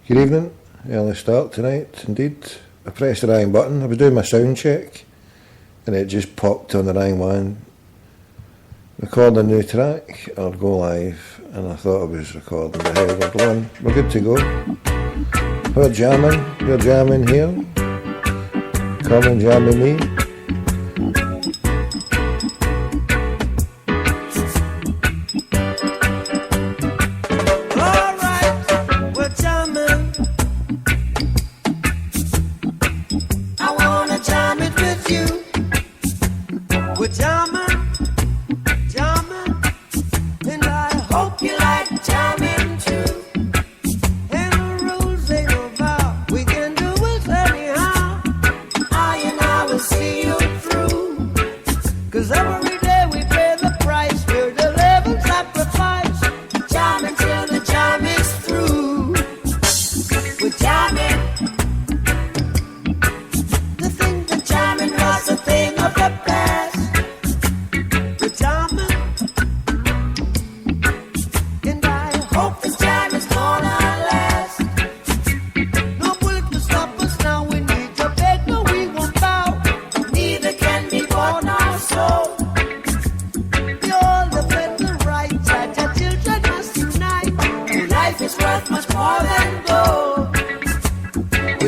Good evening, early start tonight, indeed. I pressed the wrong button. I was doing my sound check and it just popped on the wrong one. Record a new track or go live, and I thought I was recording, but hey, we're going. We're good to go. We're jamming here. Come and jam with me.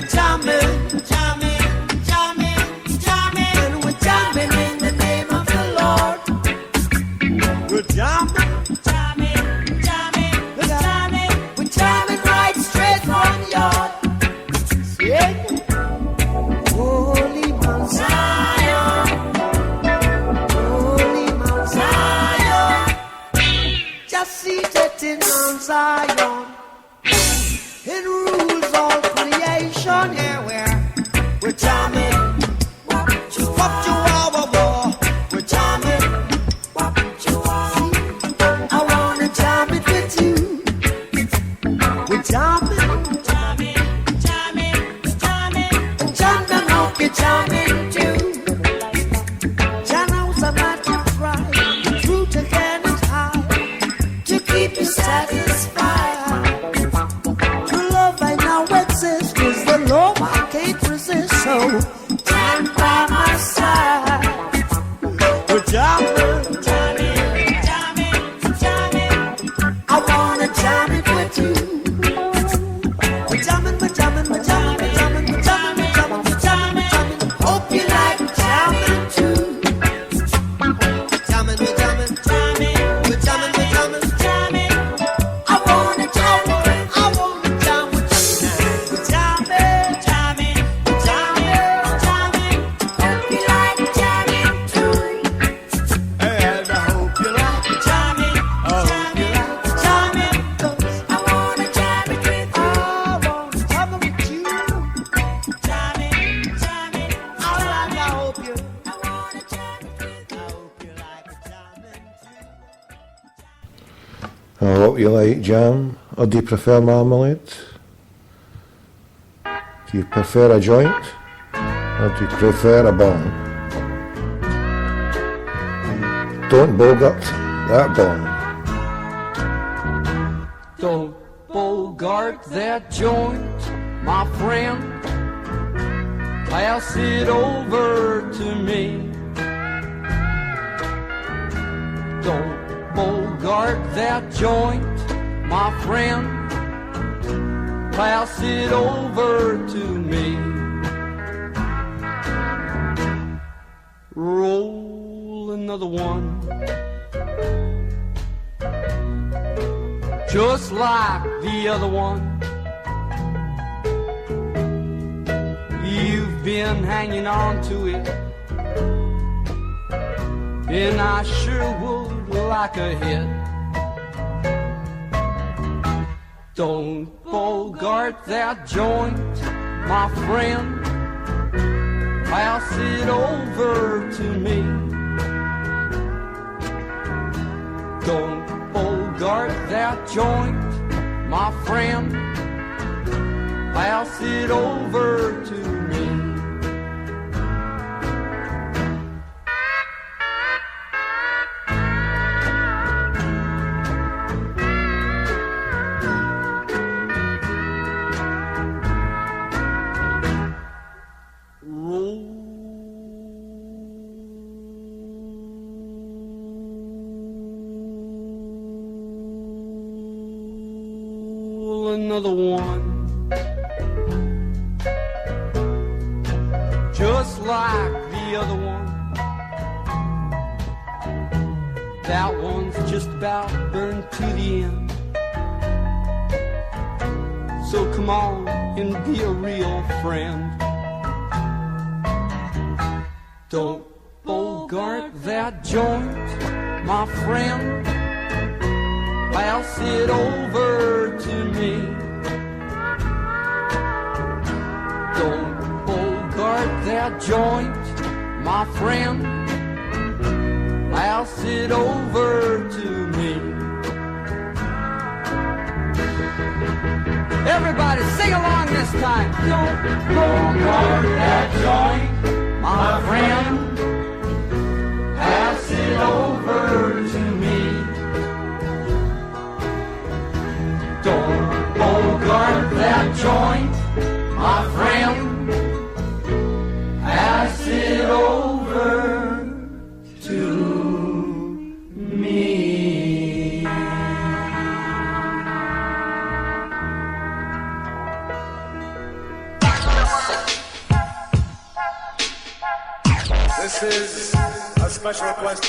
Jamming, jamming, jamming. no time by my side. We're jamming, jamming, jamming, jamming. I wanna jam it with you. We're jamming, we're jamming, we're jamming, we're jamming, we're jamming, jamming, we're jamming, jamming. Hope you like jamming too. Jamming, we're jamming, jamming, we're jamming, we're jamming, jamming. I wanna jam with you. I wanna jam with you now. We're jamming, jamming, jamming, jamming. Hope you like jamming too. And I hope you like jamming. I hope you like jamming. 'Cause I wanna jam it with you. I wanna jam it with you. Jamming, jamming. Alright, I hope you. I wanna jam it with you. I hope you like jamming too. I hope you like jam, or do you prefer marmalade? Do you prefer a joint, or do you prefer a bong? Don't bogart that bong. Don't bogart that joint, my friend. Pass it over to me. Don't bogart that joint, my friend. Pass it over to me. Roll another one. Just like the other one. You've been hanging on to it, and I sure would like a hit. Don't bogart that joint, my friend. Pass it over to me. Don't bogart that joint, my friend. Pass it over to me. Roll another one. Just like the other one. That one's just about burned to the end. So come on and be a real friend. Don't bogart that joint, my friend. Pass it over to me. Don't bogart that joint, my friend. Pass it over to me. Everybody sing along this time. Don't bogart that joint, my friend. Pass it over to me. Don't bogart that joint, my friend. Pass it over to me. This is a special request.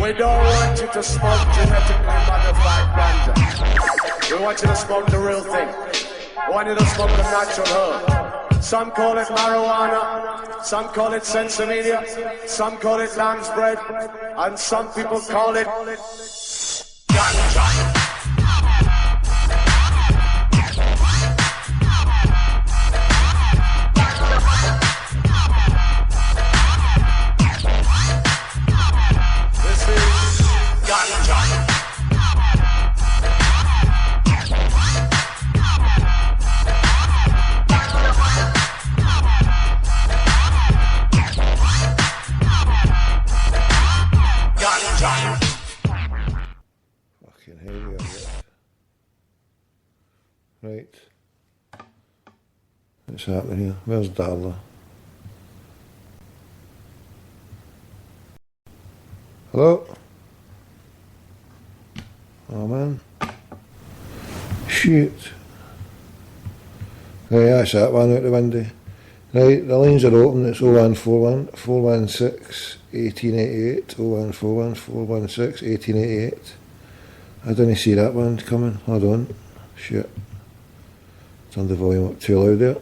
We don't want you to smoke genetically modified ganja. We want you to smoke the real thing. We want you to smoke the natural herb. Some call it marijuana, some call it sensimedia, some call it lamb's bread, and some people call it ganja. Fucking hell. What's happening here? Where's Darla? Hello? Oh man. Shit. Right, that's that one out the window. Right, the lines are open. It's 0141 416 1888. 0141 416 1888. I didn't see that one coming. Hold on. Shit. Turned the volume up too loud there.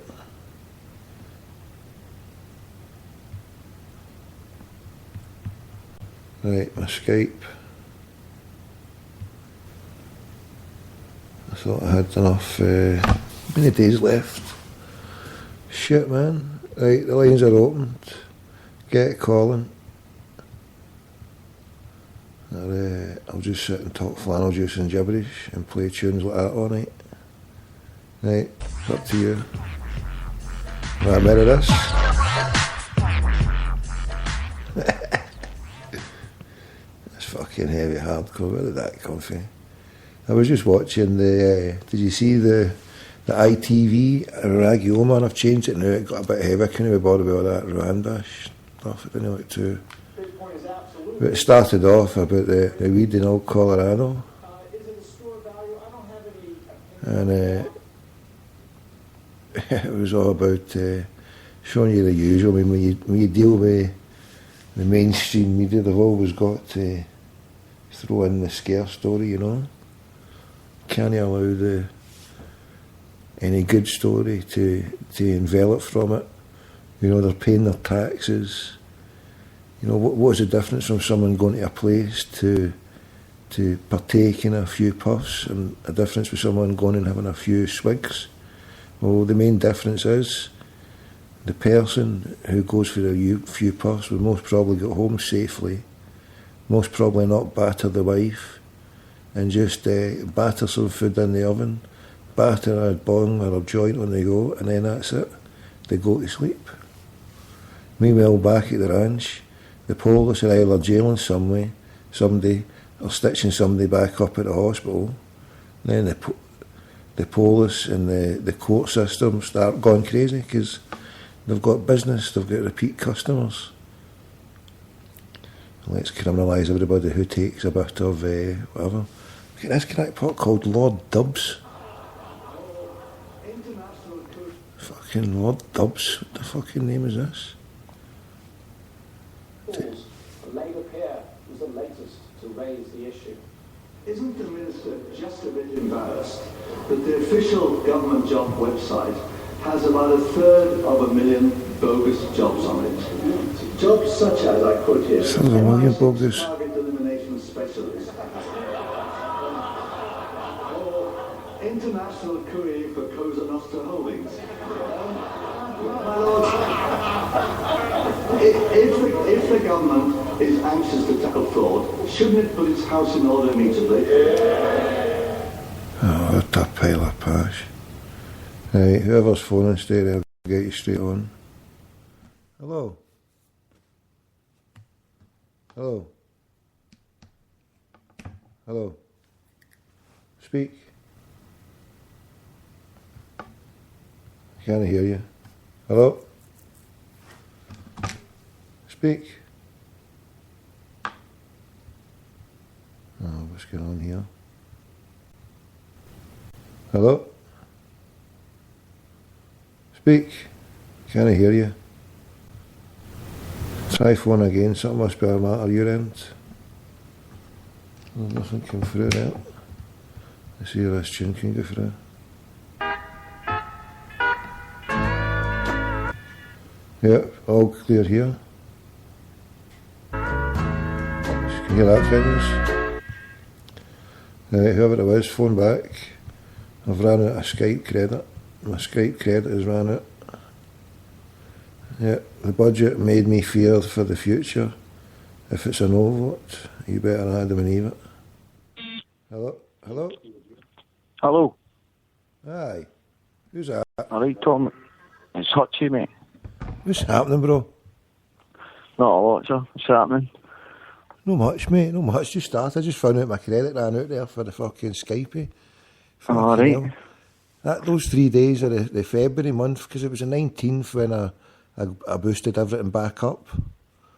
Right, my Skype. I thought I had enough. How many days left? Shit, man. Right, the lines are opened. Get calling. I'll just sit and talk flannel juice and gibberish and play tunes like that all night. Right, it's up to you. Want a bit of this? That's fucking heavy hardcore. Where did that come from? I was just watching the. Did you see the ITV Raggy Oman? I've changed it now. It got a bit heavy. I couldn't be bothered with all that Rwanda stuff. I didn't know it too. But it started off about the weed in old Colorado. And it was all about showing you the usual. I mean, when you deal with the mainstream media, they've always got to throw in the scare story, you know. Can't allow any good story to envelop from it. You know, they're paying their taxes. You know, what's the difference from someone going to a place to partake in a few puffs and a difference with someone going and having a few swigs? Well, the main difference is the person who goes for a few puffs will most probably get home safely, most probably not batter the wife, and just batter some food in the oven, batter a bong or a joint when they go, and then that's it. They go to sleep. Meanwhile, back at the ranch, the police are either jailing somebody or stitching somebody back up at the hospital. Then the police and the court system start going crazy because they've got business, they've got repeat customers. Let's criminalise everybody who takes a bit of whatever. Look at this crackpot called Lord Dubs. Fucking Lord Dubs. What the fucking name is this? The Labour peer was the latest to raise the issue. Isn't the Minister just a bit embarrassed that the official government job website has about 1/3 bogus jobs on it? Jobs such as, I quote here, Sounds a million bogus. target elimination specialist, or international courier for Cosa Nostra Holdings. My lord, if the government is anxious to tackle fraud, shouldn't it put its house in order immediately? Oh, what a pile of pash. Right, whoever's phoning, stay there, I'll get you straight on. Hello? Hello? Hello? Speak. I can't hear you. Hello? Speak. Oh, what's going on here? Hello? Speak. Can't hear you. Try phone again. Something must be a matter your end. There's nothing came through there. Let's see if this tune can go through. Yep, all clear here. You can hear that, can you? Whoever it was, phone back. I've ran out of Skype credit. My Skype credit has ran out. Yeah, the budget made me fear for the future. If it's a no vote, you better Adam and Eve it. Hello? Hello? Hello. Aye. Who's that? Alright, Tom. It's Hutchie, mate. What's happening, bro? Not a lot, sir. What's happening? No much, mate. No much. Just started. I just found out my credit ran out there for the fucking Skypey. Alright. those 3 days of the February month, because it was the 19th when I boosted everything back up.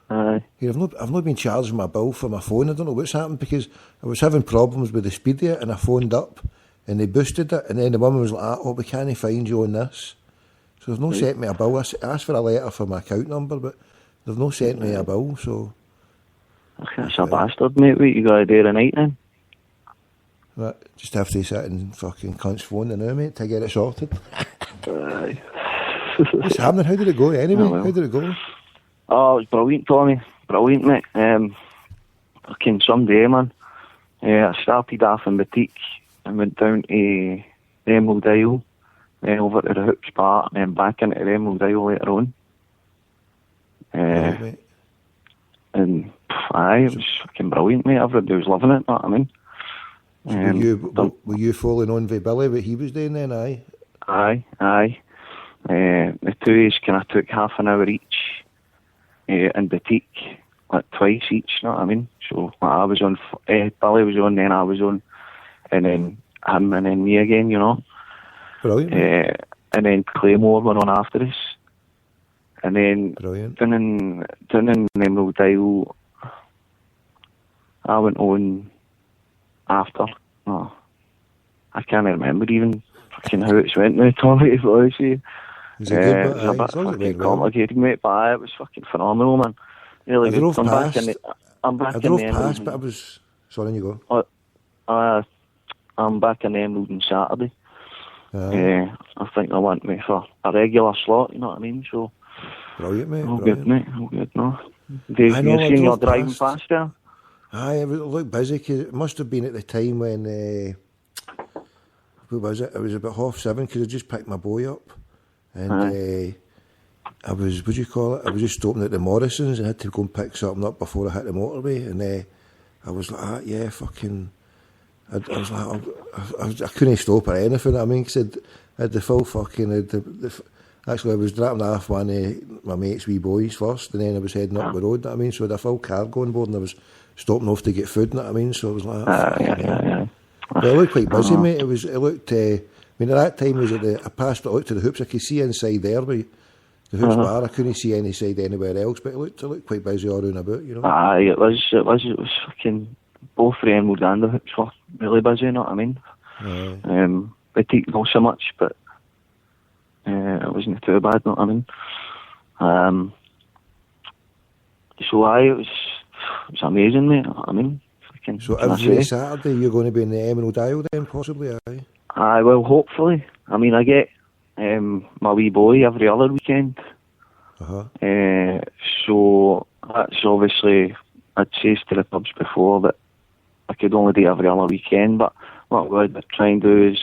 Aye. Here, I've not been charged my bill for my phone. I don't know what's happened, because I was having problems with the speed of it, and I phoned up and they boosted it, and then the woman was like, "Oh, we can't find you on this." So they've not sent me a bill. I asked for a letter for my account number, but they've not sent me a bill, so... That's a bastard, mate. What you got to do tonight then? Right, just have to sit and fucking cunt's phone now, mate, to get it sorted. Aye. What's happening? How did it go anyway? Oh, well. How did it go? Oh, it was brilliant, Tommy. Brilliant, mate. Fucking some day, man. I started off in Boutique and went down to the Emerald Isle, then over to the Hoops Bar, and then back into the Emerald Isle later on. Right, mate. And aye, it was fucking brilliant, mate. Everybody was loving it, know what I mean? Were you following on with Billy, what he was doing then, aye? Aye. The two kind of took half an hour each in Boutique, like twice each, know what I mean? So I was on, Billy was on, then I was on, and then him, and then me again, you know? Brilliant. And then Claymore went on after us. And then down in Emerald Isle, I went on after. Oh, I can't remember even fucking how it went now, Tommy, to be honest with you. Was it good? It was a bit fucking complicated, mate, but aye, it was fucking phenomenal, man. Really good. I'm back in the Emerald. But I was... Sorry, you go. I'm back in the Emerald on Saturday. I think I want me for a regular slot, you know what I mean? So... Brilliant, mate. All good, mate. All good, no. Dave, you seen your driving past there? Aye, it looked busy, because it must have been at the time when... what was it? It was about 7:30, because I just picked my boy up. And I was, what do you call it? I was just stopping at the Morrisons and had to go and pick something up before I hit the motorway. And I was like, yeah, fucking... I was like, I couldn't stop or anything, I mean, because I had the full fucking... Actually, I was dropping off one of my mate's wee boys first, and then I was heading up the road, know what I mean? So I had a full cargo on board, and I was stopping off to get food, know what I mean? So I was like... Yeah. But it looked quite busy, mate. It looked... I mean, at that time, I passed it out to the Hoops. I could see inside there, but the Hoops bar, I couldn't see any side anywhere else, but it looked quite busy all around about, you know? Aye, it was fucking... Both the Emerald and the Hoops were really busy, you know what I mean? Boutique not so much, but it wasn't too bad, you know what I mean? So aye, it was amazing, mate, you know what I mean? So every Saturday you're going to be in the Emerald Isle then, possibly, aye? Aye, well, hopefully. I mean, I get my wee boy every other weekend. So that's obviously, I'd said to the pubs before that I could only do every other weekend, but what I'm going to try and do is,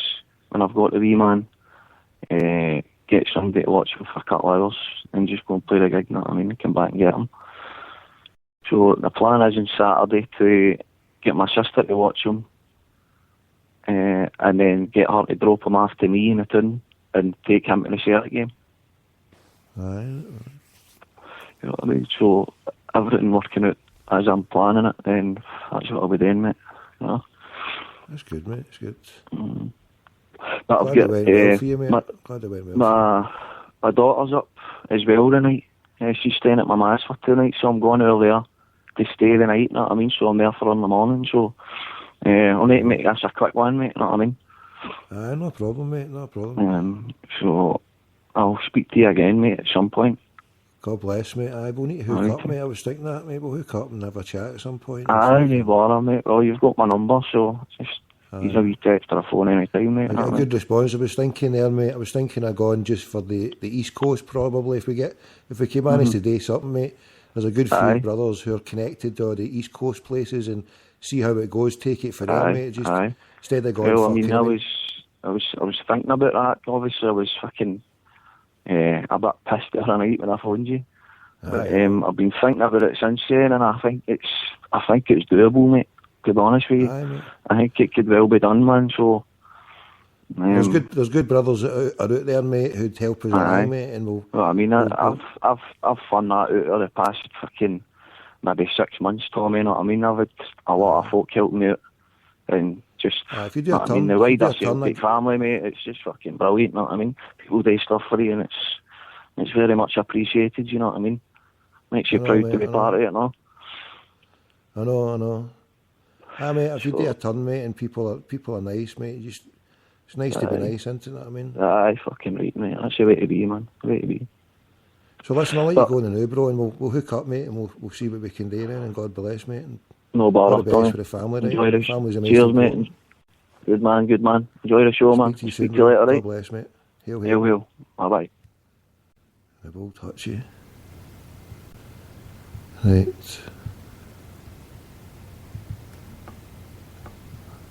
when I've got the wee man, get somebody to watch him for a couple of hours and just go and play the gig, you know what I mean, and come back and get him. So the plan is on Saturday to get my sister to watch him, and then get her to drop him off to me in the town and take him to the Celtic game. Aye. You know what I mean? So everything working out as I'm planning it, then that's what I'll be doing, mate. You know? That's good, mate. That's good. But I've got my daughter's up as well tonight. She's staying at my ma's for 2 nights, so I'm going over there to stay the night, you know what I mean? So I'm there for her in the morning, so I'll need to make this a quick one, mate, you know what I mean? Aye, no problem, mate, no problem. So I'll speak to you again, mate, at some point. God bless, mate. Aye, we'll need to hook up, mate. I was thinking that, mate. We'll hook up and have a chat at some point. Aye, no bother, mate. Well, you've got my number, so just use a wee text or a phone any time, mate. I got a good response. I was thinking there, mate. I was thinking of going just for the East Coast, probably, if we can manage to do something, mate. There's a good few brothers who are connected to all the East Coast places, and see how it goes. Take it for them, mate. Just instead of going. Well, I mean, I was thinking about that. Obviously, I was fucking a bit pissed the other night when I phoned you. But I've been thinking about it since then, and I think it's doable, mate. To be honest with you, I think it could well be done, man. So there's good brothers that are out there, mate, who'd help us along, mate. And we'll. Well, I mean, I've fun that out of the past fucking maybe 6 months, Tommy. You know what I mean? I've had a lot of folk help me out, and just, if you do know a what turn, I mean, the if you do wider a turn Celtic like, family, mate, it's just fucking brilliant, you know what I mean? People do stuff for you, and it's very much appreciated, you know what I mean? Makes you I know, proud mate, to be I know. part of it, no? I know. Mate, if you do a So, turn, mate, and people are nice, mate, it's nice to be nice, isn't it? What I mean? aye, fucking right, mate. That's the way to be, man. The way to be. So listen, I'll let But you go in the now, bro, and we'll hook up, mate, and we'll see what we can do then, and God bless, mate, and no all bother, the best Tommy. for the family, right? Enjoy the Family's the most cheers, mate. important. Good man. Enjoy the show, man. Speak to you Speak soon, to you later, God right? bless, mate. Hail. Hail. Bye-bye. I will touch you. Right.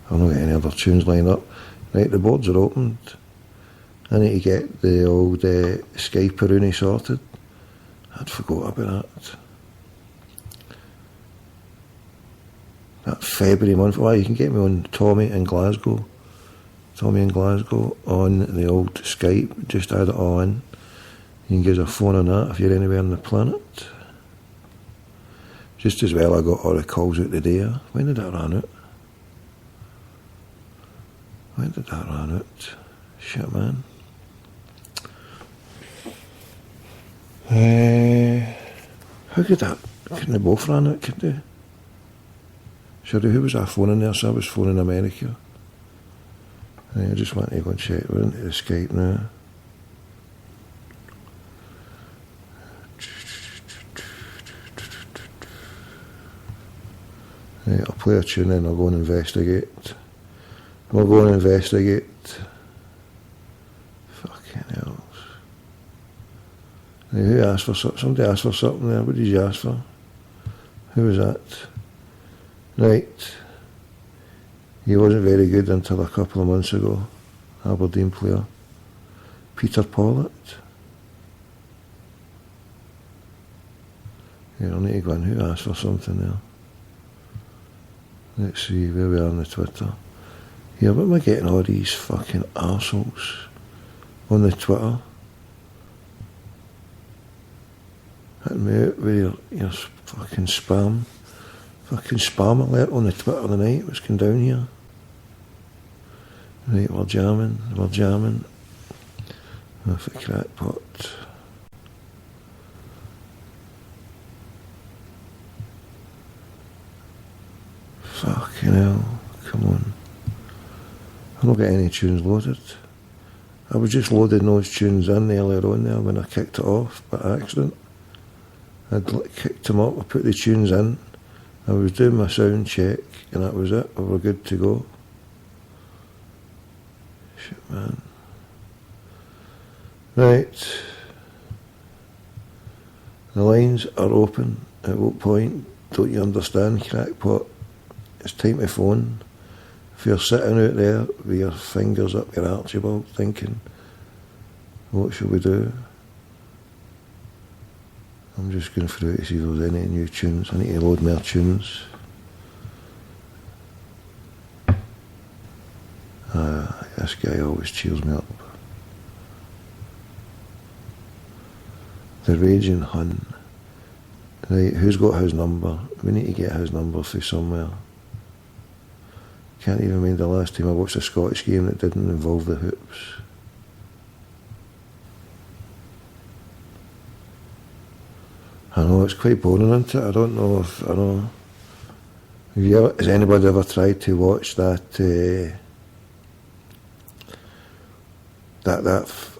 I've not got any other tunes lined up. Right, the boards are opened. I need to get the old Skype Rooney sorted. I'd forgot about that. That February month. Well, you can get me on Tommy in Glasgow on the old Skype. Just add it all in. You can give us a phone on that if you're anywhere on the planet. Just as well, I got all the calls out today. When did that run out? Shit, man. How could that? Couldn't they both run out, could they? Sorry, who was I phoning there? So I was phoning America. I just want to go and check. We're into the Skype now. Right, I'll play a tune and I'll go and investigate. Fucking hell. Right, who asked for something? Somebody asked for something there. What did you ask for? Who was that? Right. He wasn't very good until a couple of months ago. Aberdeen player. Peter Pollard. Yeah, I'll need to go in. Who asked for something there? Let's see where we are on the Twitter. Yeah, but am I getting all these fucking arseholes on the Twitter? Hitting me out with your fucking spam. Fucking spam alert on the Twitter tonight. What's going down here? Right, we're jamming. Off a crackpot. Fucking hell, come on. I've not got any tunes loaded. I was just loading those tunes in earlier on there when I kicked it off by accident. I'd kicked them up, I put the tunes in, I was doing my sound check, and that was it, we were good to go. Shit, man. Right. The lines are open. At what point don't you understand, crackpot? It's time to phone. If you're sitting out there with your fingers up your Archibald thinking, what should we do? I'm just going through to see if there's any new tunes. I need to load more tunes. This guy always cheers me up. The Raging Hun. Right, who's got his number? We need to get his number through somewhere. Can't even mind the last time I watched a Scottish game that didn't involve the hoops. I know, it's quite boring, isn't it? I don't know if, I know. Has anybody ever tried to watch that,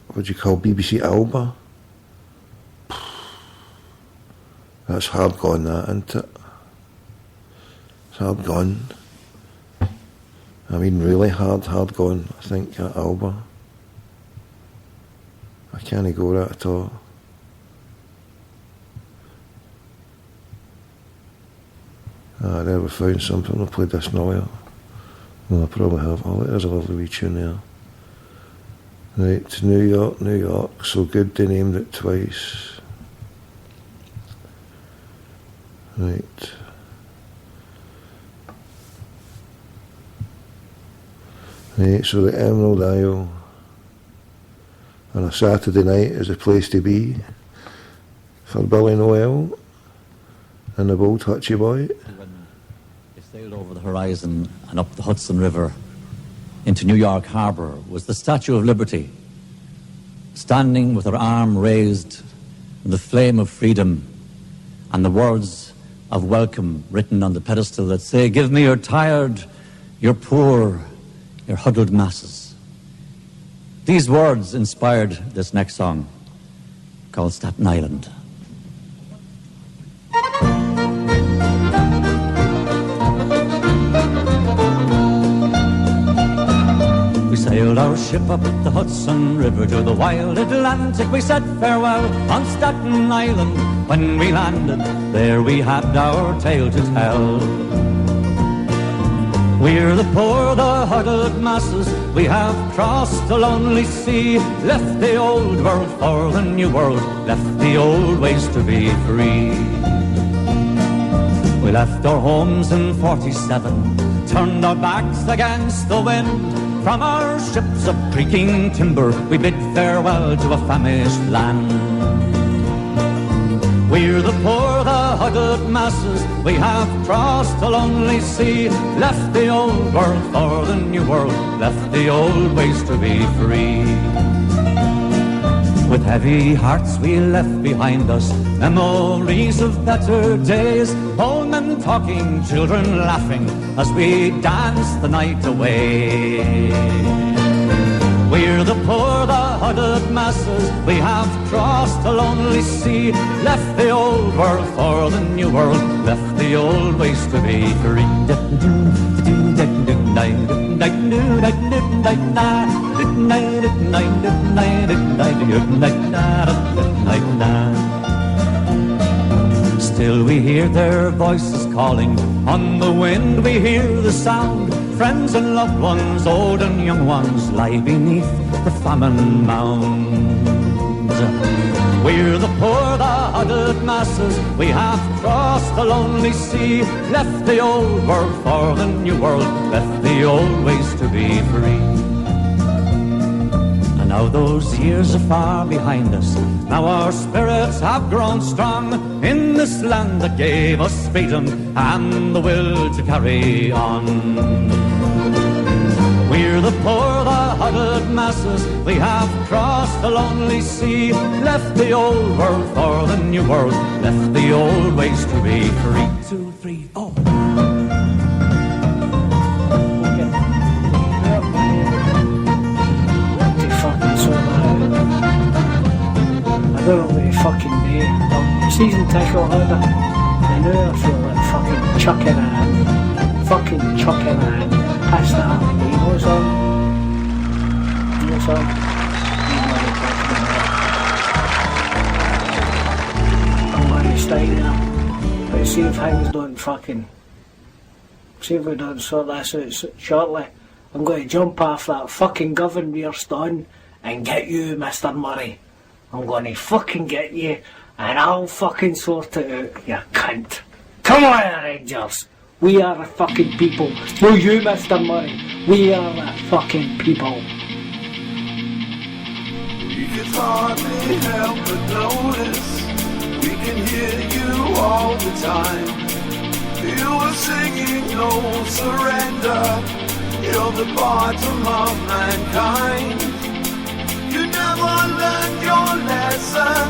what do you call, BBC Alba? That's hard gone, that, isn't it? It's hard gone. I mean, really hard gone, I think, at Alba. I can't go that at all. There we found something. I'll play this now. Well, I probably have. Oh, there's a lovely wee tune there. Right, New York. So good they named it twice. Right. Right, so the Emerald Isle on a Saturday night is a place to be for Billy Noel and the Bold Hutchie Boy. When they sailed over the horizon and up the Hudson River, into New York Harbor was the Statue of Liberty, standing with her arm raised in the flame of freedom, and the words of welcome written on the pedestal that say, "Give me your tired, your poor, your huddled masses." These words inspired this next song called Staten Island. We sailed our ship up the Hudson River to the wild Atlantic. We said farewell on Staten Island. When we landed, there we had our tale to tell. We're the poor, the huddled masses. We have crossed the lonely sea, left the old world for the new world, left the old ways to be free. We left our homes in 47, turned our backs against the wind. From our ships of creaking timber, we bid farewell to a famished land. We're the poor, the huddled masses. We have crossed the lonely sea, left the old world for the new world, left the old ways to be free. With heavy hearts we left behind us memories of better days, old men talking, children laughing as we danced the night away. We're the poor, the huddled masses. We have crossed the lonely sea, left the old world for the new world, left the old ways to be free. Still we hear their voices calling, on the wind we hear the sound. Friends and loved ones, old and young ones, lie beneath the famine mounds. We're the poor, the huddled masses. We have crossed the lonely sea, left the old world for the new world, left the old ways to be free. And now those years are far behind us. Now our spirits have grown strong in this land that gave us freedom and the will to carry on. We're the poor, the huddled masses. We have crossed the lonely sea, left the old world for the new world, left the old ways to be free. 2, 3, 4. I don't know what to fucking do. I'm a season ticket holder, and now I feel like fucking chucking it in. Fucking chucking it in. Pass that up. You know what's on? You know what's on? I'm going to stay there. But see if things don't fucking... See if we don't sort this out shortly. I'm going to jump off that fucking Govan we're stone and get you, Mr. Murray. I'm going to fucking get you, and I'll fucking sort it out, you cunt. Come on, Rangers. We are the fucking people. No, you, Mr. Murray. We are the fucking people. You can hardly help but notice we can hear you all the time. You were singing no surrender. You're the bottom of mankind. You never learned your lesson.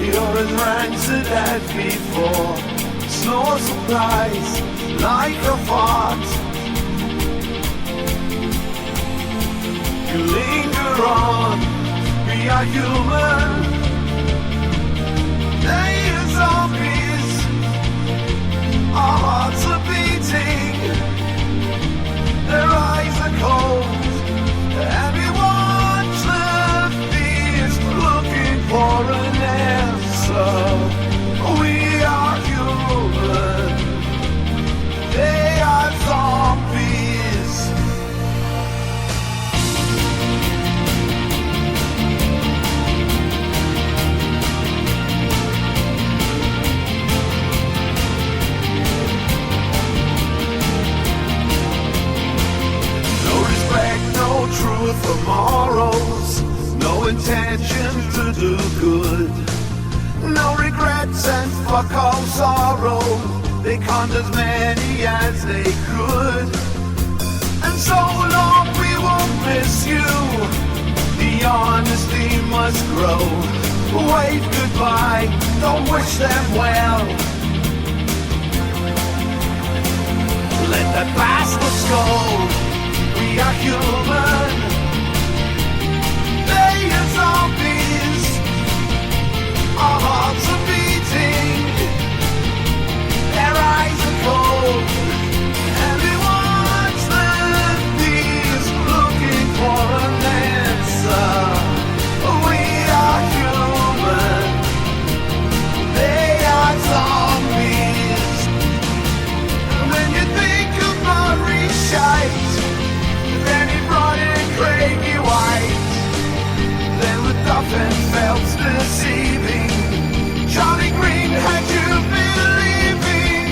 You're as rancid as before. It's no surprise, like a fart. You linger on, we are human. They are zombies. Our hearts are beating. Their eyes are cold. Everyone looking for an answer. We are human. They are zombies. No respect, no truth or morals. No intention to do good. No regrets and fuck all sorrow. They conned as many as they could. And so long we will miss you. The honesty must grow. Wave goodbye, don't wish them well. Let the bastards go. We are human. They are zombies. Our hearts are beating. Their eyes are cold. And we watch them these looking for an answer. We are human. They are zombies. When you think of Murray Shite, then he brought in Craigie White. Then with Duff and Phelps deceiving, Johnny Green had you believing.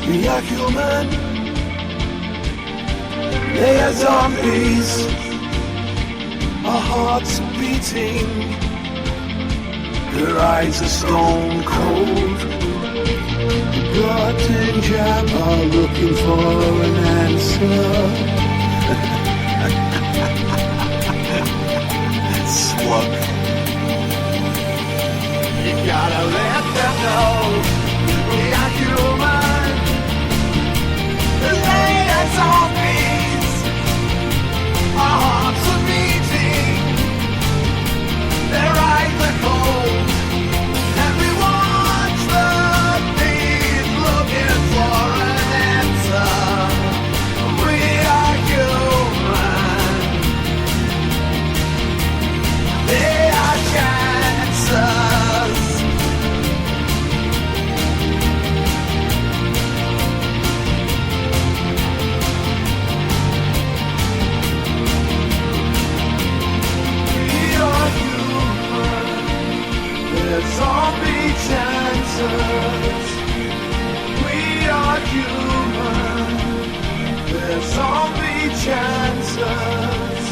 We are human. They are zombies. Our hearts are beating. Their eyes are stone cold. Glut and Jab are looking for an answer. Slug. You gotta let them know we are human. They are zombies. Our hearts are beating. Their eyes are cold. And we watch the beat looking for an answer. We are human. They are chances. We are human. There's zombie chances. We are human. There's zombie chances.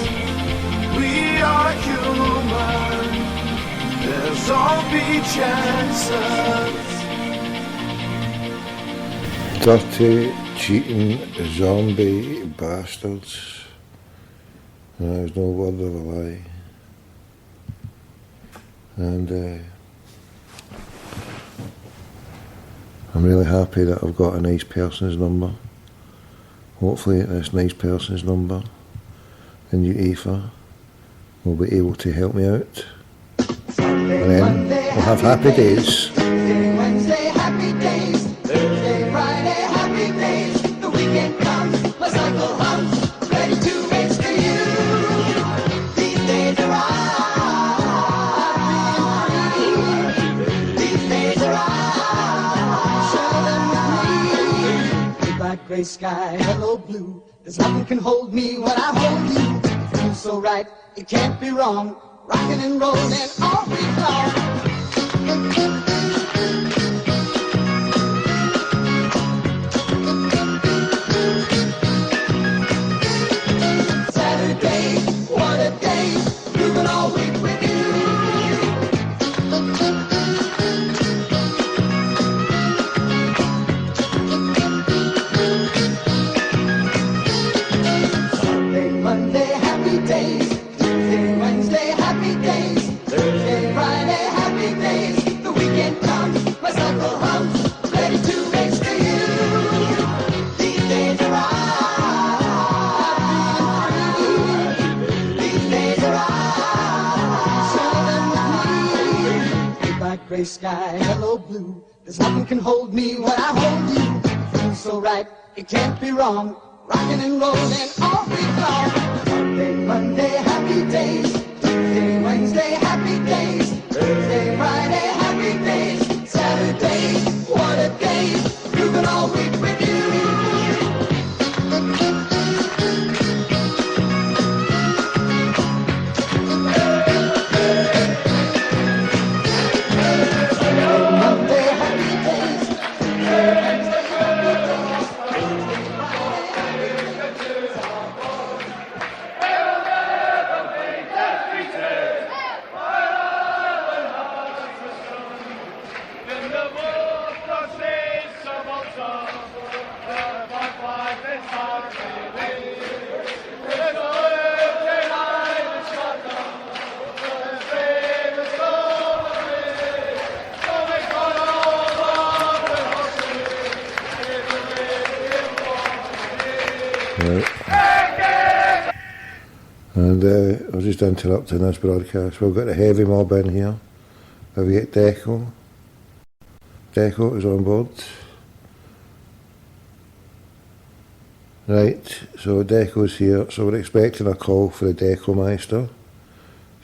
We are human. There's zombie chances. Dirty, cheating, zombie bastards. There's no word of a lie. And I'm really happy that I've got a nice person's number. Hopefully this nice person's number in UEFA will be able to help me out. And then we'll have happy days. Tuesday, Wednesday, happy days. Thursday, Friday, happy days. The weekend comes, my cycle hums, ready to race to you. These days are ours. These days are ours. Share them with me. Goodbye, gray sky, hello blue. There's nothing can hold me when I hold you. It feels so right, it can't be wrong. Rockin' and rollin' all week long. Saturday, what a day, moving all week with you. Sunday, Monday, happy days. Tuesday, Wednesday, happy days. Thursday, Friday, happy days. The weekend comes, my cycle hums, ready to race to you. These days are ours. These days are ours. Share them with me. Goodbye, gray sky, hello blue. There's nothing can hold me when I hold you. Feels so right, it can't be wrong. Rockin' and rollin' all week long. Sunday, Monday, happy days. Tuesday, Wednesday, happy days. Thursday, Friday, happy days. Saturday, what a day, moving all week with you. Monday, happy days. Tuesday, Wednesday, happy days. Thursday, Friday, happy days. Right. And I was just interrupting this broadcast. We've got a heavy mob in here. Have we got Deco? Deco is on board. Right, so Deco's here. So we're expecting a call for the Deco Meister.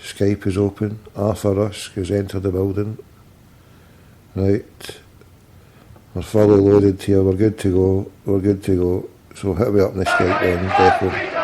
Skype is open. Arthur Rusk has entered the building. Right. We're fully loaded here. We're good to go. We're good to go. So hit me up in the Skype then, Deco.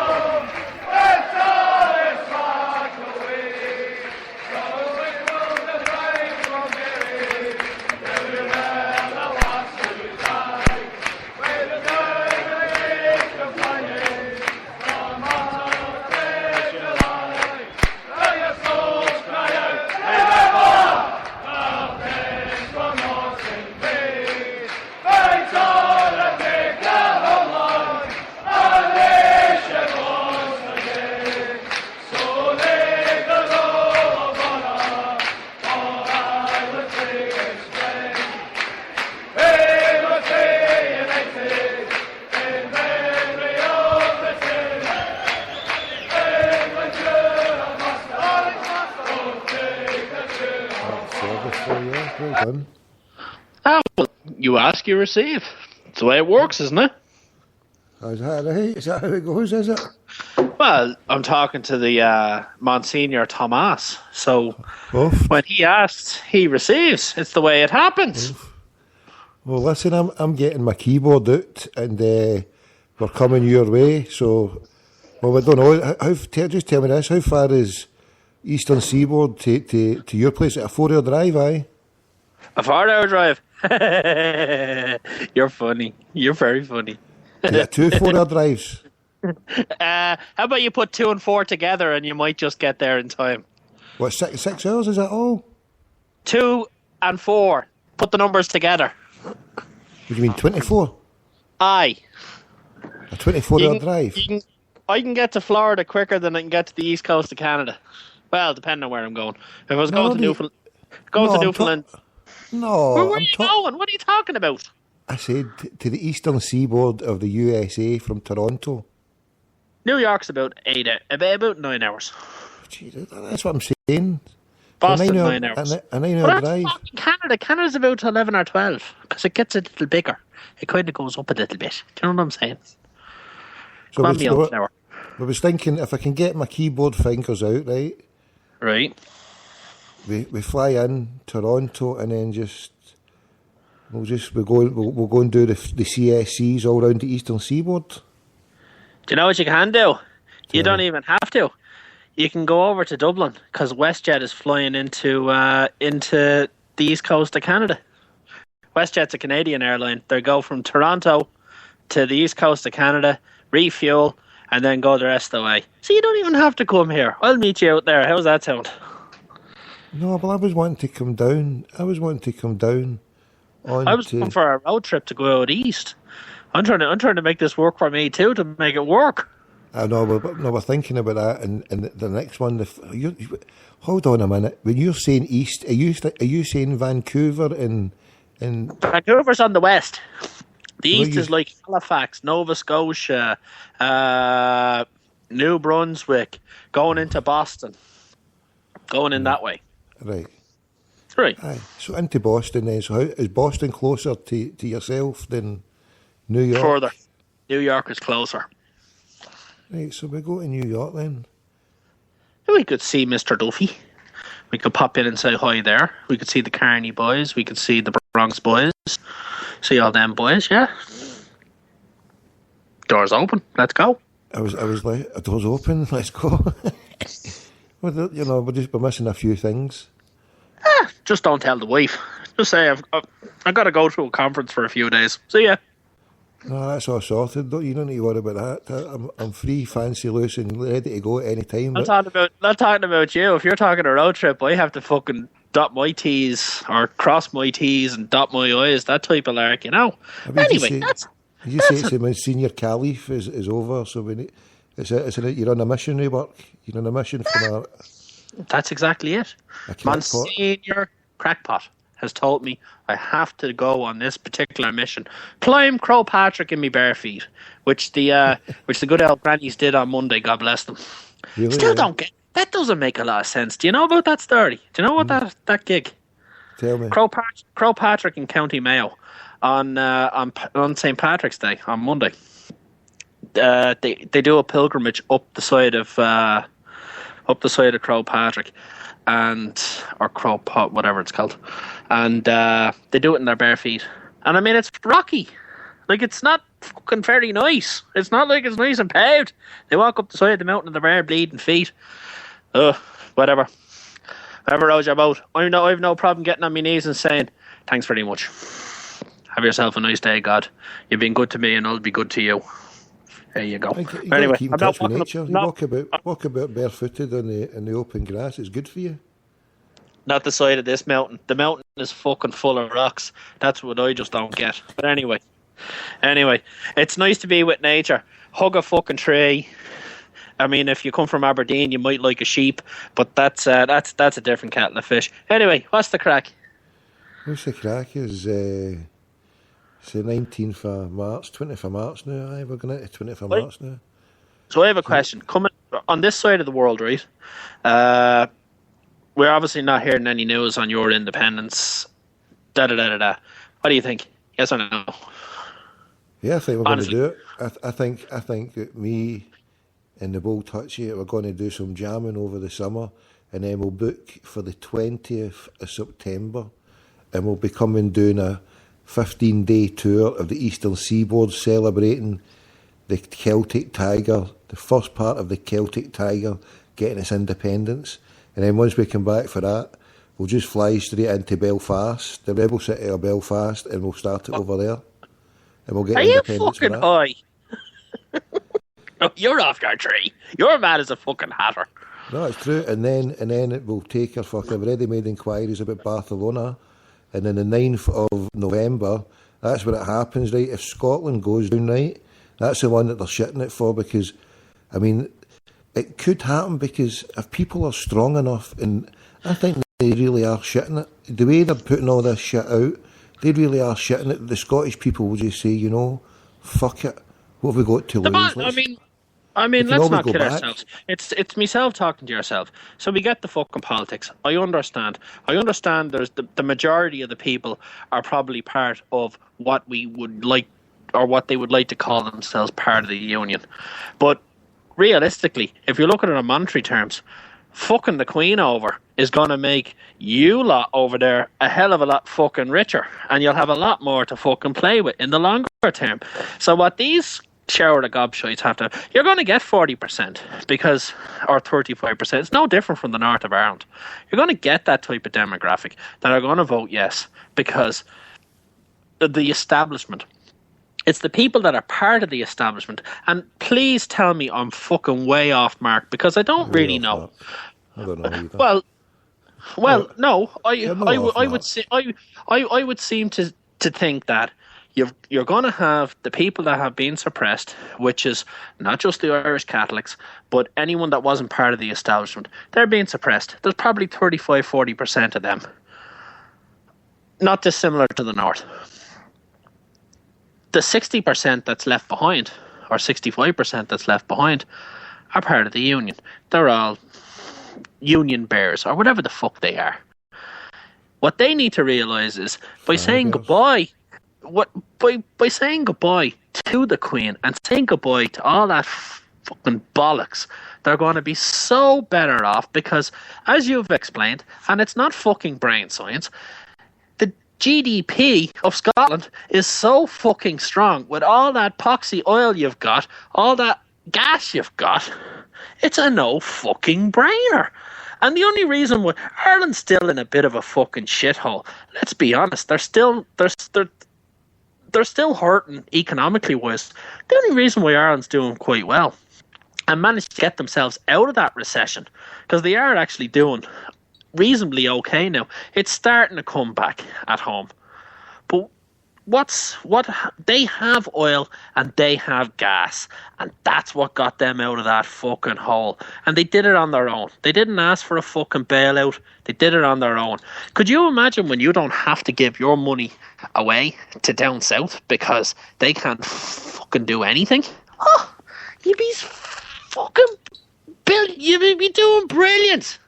You ask, you receive. It's the way it works, isn't it? Is that right? Is that how it goes, is it? Well, I'm talking to the Monsignor Thomas. So when he asks, he receives. It's the way it happens. Well, listen, I'm getting my keyboard out and we're coming your way. So, well, I don't know. Just tell me this. How far is Eastern Seaboard to your place? At a 4-hour drive, aye? A 4-hour drive? You're funny. You're very funny. Yeah, 2 4-hour drives. How about you put 2 and 4 together and you might just get there in time? What, 6 hours, is that all? 2 and 4. Put the numbers together. What do you mean, 24? Aye. A 24-hour drive? I can get to Florida quicker than I can get to the east coast of Canada. Well, depending on where I'm going. If I was going to Newfoundland... No, where are you going? What are you talking about? I said to the eastern seaboard of the USA from Toronto. New York's about 9 hours. Jeez, that's what I'm saying. Boston, 9 hours. A 9-hour drive. Canada. Canada's about 11 or 12 because it gets a little bigger. It kind of goes up a little bit. Do you know what I'm saying? So I was thinking if I can get my keyboard fingers out, right? Right. We fly in Toronto and then we'll go and do the CSCs all around the eastern seaboard. Do you know what you can do? You don't even have to. You can go over to Dublin because WestJet is flying into the east coast of Canada. WestJet's a Canadian airline. They go from Toronto to the east coast of Canada, refuel, and then go the rest of the way. So you don't even have to come here. I'll meet you out there. How's that sound? No, but I was wanting to come down. I was going for a road trip to go out east. I'm trying to make this work for me too, to make it work. I know, but we're thinking about that, and the next one. Hold on a minute. When you're saying east, are you saying Vancouver and Vancouver's on the west. The east is like Halifax, Nova Scotia, New Brunswick, going into Boston, going in that way. Right. Right. So into Boston then. So how, is Boston closer to yourself than New York? Further. New York is closer. Right, so we go to New York then. We could see Mr. Duffy. We could pop in and say hi there. We could see the Carney boys. We could see the Bronx boys. See all them boys, yeah. Doors open. Let's go. I was like, doors open. Let's go. Well, you know, we're missing a few things. Just don't tell the wife. Just say I've got to go to a conference for a few days. See ya. No, that's all sorted. You don't need to worry about that. I'm free, fancy, loose, and ready to go at any time. Not talking about you. If you're talking a road trip, I have to fucking dot my T's or cross my T's and dot my I's. That type of lark, you know. Anyway, you say it's the senior caliph is over, so you're on a missionary work. You're on a mission from a. That's exactly it. Monsignor Crackpot. has told me I have to go on this particular mission. Climb Crow Patrick in me bare feet, which the good old grannies did on Monday, God bless them. Really? Still don't get, that doesn't make a lot of sense. Do you know about that story? Do you know what that gig? Tell me. Crow Patrick in County Mayo on St. Patrick's Day on Monday. They do a pilgrimage up the side of Crow Patrick, or Crow Pot, whatever it's called, and they do it in their bare feet. And I mean, it's rocky. Like, it's not fucking very nice. It's not like it's nice and paved. They walk up the side of the mountain in their bare bleeding feet. Whatever road you're about. I've no problem getting on my knees and saying, thanks very much. Have yourself a nice day, God. You've been good to me and I'll be good to you. There you go. You anyway, keep in touch with nature. You walk about barefooted in the open grass. It's good for you. Not the side of this mountain. The mountain is fucking full of rocks. That's what I just don't get. But anyway, it's nice to be with nature. Hug a fucking tree. I mean, if you come from Aberdeen, you might like a sheep, but that's a different kettle of fish. Anyway, what's the crack? What's the crack is it's the 19th of March, 20th of March now. We're going into 20th of March now. So I have a question. Coming on this side of the world, right? We're obviously not hearing any news on your independence. What do you think? Yes or no? Yeah, I think we're going to do it. I think that me and the Bull Touchy, we're going to do some jamming over the summer, and then we'll book for the 20th of September, and we'll be coming doing a 15-day tour of the Eastern Seaboard, celebrating the Celtic Tiger, the first part of the Celtic Tiger getting its independence. And then once we come back for that, we'll just fly straight into Belfast, the rebel city of Belfast, and we'll start it over there. And we'll get independence. Are you fucking high? No, you're off your tree. You're mad as a fucking hatter. No, it's true. And then it will take our fuck. I've already made inquiries about Barcelona. And then the 9th of November, that's when it happens, right? If Scotland goes down, right, that's the one that they're shitting it for, because, I mean, it could happen because if people are strong enough, and I think they really are shitting it. The way they're putting all this shit out, they really are shitting it. The Scottish people will just say, you know, fuck it. What have we got to lose? I mean, let's not kid ourselves. It's myself talking to yourself. So we get the fucking politics. I understand. There's the majority of the people are probably part of what we would like, or what they would like to call themselves part of the union. But realistically, if you look at it in monetary terms, fucking the Queen over is going to make you lot over there a hell of a lot fucking richer, and you'll have a lot more to fucking play with in the longer term. So what these shower the gobshites have to, you're going to get 40% because, or 35%. It's no different from the north of Ireland. You're going to get that type of demographic that are going to vote yes, because the establishment, it's the people that are part of the establishment. And please tell me I'm fucking way off mark, because I don't really know. I don't know either. Well, no, I would seem to think that you're going to have the people that have been suppressed, which is not just the Irish Catholics, but anyone that wasn't part of the establishment. They're being suppressed. There's probably 35-40% of them. Not dissimilar to the North. The 60% that's left behind, or 65% that's left behind, are part of the union. They're all union bears, or whatever the fuck they are. What they need to realise is, by saying goodbye to the Queen and saying goodbye to all that fucking bollocks, they're going to be so better off, because, as you've explained, and it's not fucking brain science, the GDP of Scotland is so fucking strong with all that poxy oil you've got, all that gas you've got. It's a no fucking brainer. And the only reason why Ireland's still in a bit of a fucking shithole, let's be honest, they're still hurting economically wise. The only reason why Ireland's doing quite well and managed to get themselves out of that recession, because they are actually doing reasonably okay now. It's starting to come back at home. But they have oil and they have gas, and that's what got them out of that fucking hole. And they did it on their own. They didn't ask for a fucking bailout. They did it on their own. Could you imagine when you don't have to give your money away to down south because they can't fucking do anything? Oh, you'd be you'd be doing brilliant.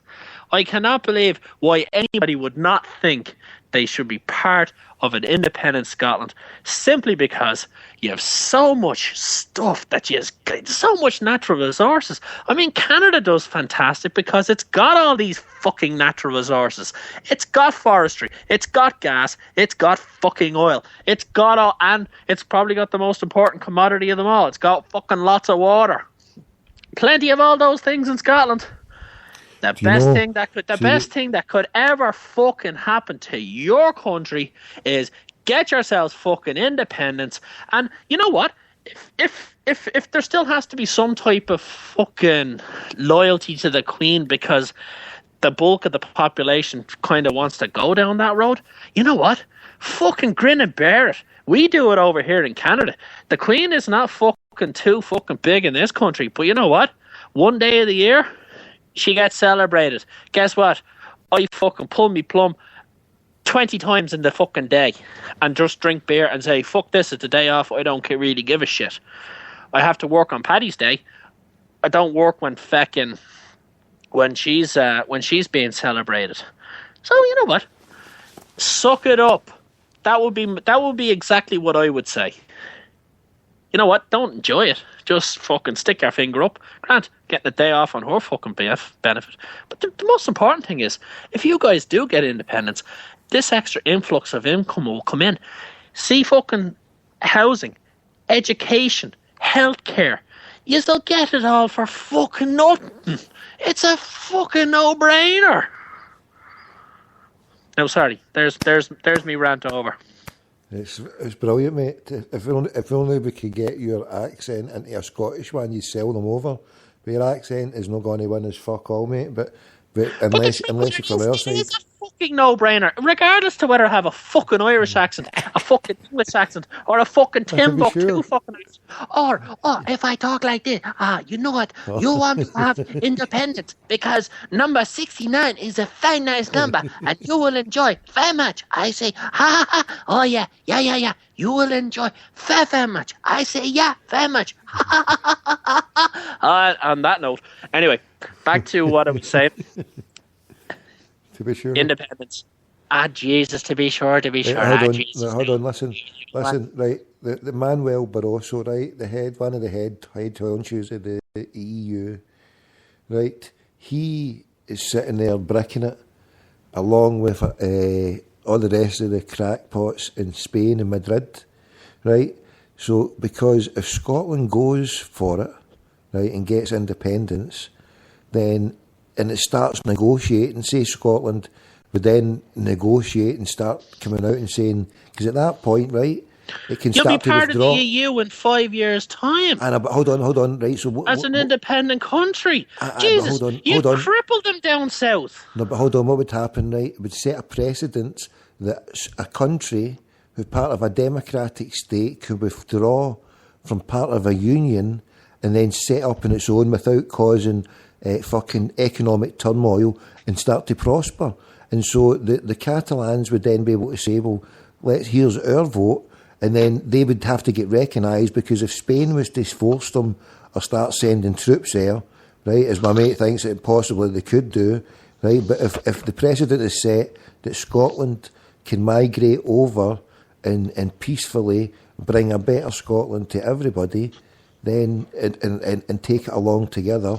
I cannot believe why anybody would not think they should be part of an independent Scotland, simply because you have so much stuff that so much natural resources. I mean, Canada does fantastic because it's got all these fucking natural resources. It's got forestry, it's got gas, it's got fucking oil, it's got all, and it's probably got the most important commodity of them all. It's got fucking lots of water. Plenty of all those things in Scotland. The best thing that could ever fucking happen to your country is get yourselves fucking independence. And you know what? If there still has to be some type of fucking loyalty to the Queen because the bulk of the population kind of wants to go down that road, you know what? Fucking grin and bear it. We do it over here in Canada. The Queen is not fucking too fucking big in this country, but you know what? One day of the year, she gets celebrated. Guess what? I fucking pull me plum 20 times in the fucking day and just drink beer and say, fuck this, it's a day off, I don't really give a shit. I have to work on Paddy's Day. I don't work when she's being celebrated. So you know what? Suck it up. That would be exactly what I would say. You know what? Don't enjoy it. Just fucking stick your finger up. Grant, getting a day off on her fucking benefit. But the most important thing is, if you guys do get independence, this extra influx of income will come in. See fucking housing, education, healthcare. You'll get it all for fucking nothing. It's a fucking no-brainer. No, sorry. There's me rant over. It's brilliant, mate. If only we could get your accent into a Scottish one, you'd sell them over. But your accent is not going to win as fuck all, mate. But unless you're from our side. It's a fucking no-brainer, regardless to whether I have a fucking Irish accent, a fucking English accent, or a fucking Timbuktu fucking accent. Or if I talk like this, you know what? You want to have independence because number 69 is a very nice number, and you will enjoy very much. I say, ha ha ha. Oh yeah. You will enjoy very much. I say, yeah, very much. On that note, anyway, back to what I was saying. To be sure. Independence. Jesus, to be sure. Hold on, listen, right, the Manuel Barroso, right, one of the head honchos of the EU, right, he is sitting there bricking it, along with all the rest of the crackpots in Spain and Madrid, right, so because if Scotland goes for it, right, and gets independence, then, and it starts negotiating, say Scotland would then negotiate and start coming out and saying, because at that point, right, it can start to withdraw. You'll be part of the EU in 5 years' time. But hold on, right, so... As an independent country. Jesus, you crippled them down south. No, but hold on, what would happen, right, it would set a precedent that a country who's part of a democratic state could withdraw from part of a union and then set up on its own without causing fucking economic turmoil and start to prosper. And so the Catalans would then be able to say, well, here's our vote, and then they would have to get recognised, because if Spain was to force them or start sending troops there, right, as my mate thinks it possibly they could do, right, but if the precedent is set that Scotland can migrate over and peacefully bring a better Scotland to everybody, then and take it along together,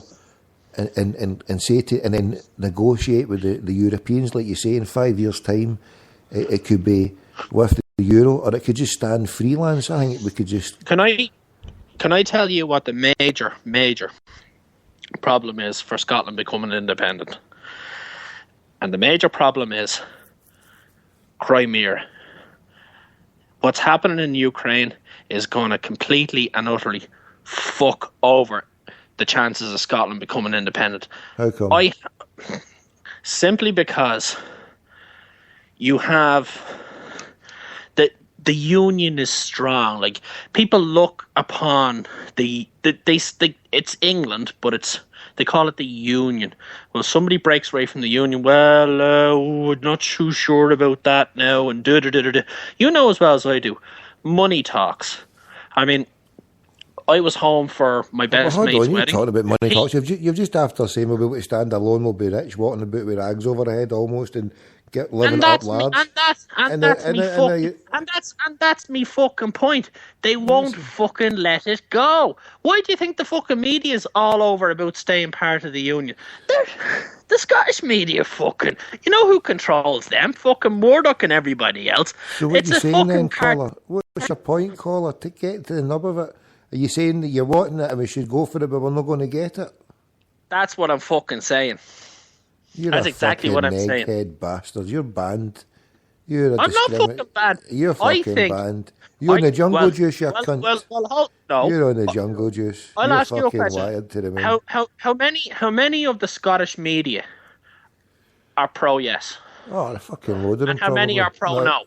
and say to, and then negotiate with the Europeans, like you say, in 5 years' time, it could be with the euro, or it could just stand freelance. I think we could just. Can I tell you what the major problem is for Scotland becoming independent? And the major problem is Crimea. What's happening in Ukraine is going to completely and utterly fuck over the chances of Scotland becoming independent. How come? Simply because you have the union is strong. Like, people look upon it's England, but they call it the union. Well, somebody breaks away from the union. Well, we're not too sure about that now. And you know as well as I do, money talks. I mean, I was home for my best mate's wedding. wedding. You're talking about money talks. You've just after saying we'll be able to stand alone, we'll be rich, walking about with rags over our head almost, and get living up large. That's me fucking point. They won't fucking let it go. Why do you think the fucking media is all over about staying part of the union? The Scottish media fucking, you know who controls them? Fucking Murdoch and everybody else. So what are you saying then, caller? What's your point, caller? To get to the nub of it, are you saying that you're wanting it and we should go for it, but we're not going to get it? That's what I'm fucking saying. That's exactly what I'm saying. Egghead bastards. You're banned. I'm not fucking banned. You're fucking banned. You're on the jungle juice, you cunt. No. You're on the jungle juice. I'll ask you a question. How many of the Scottish media are pro yes? Oh, a fucking load of them. And how many are pro no?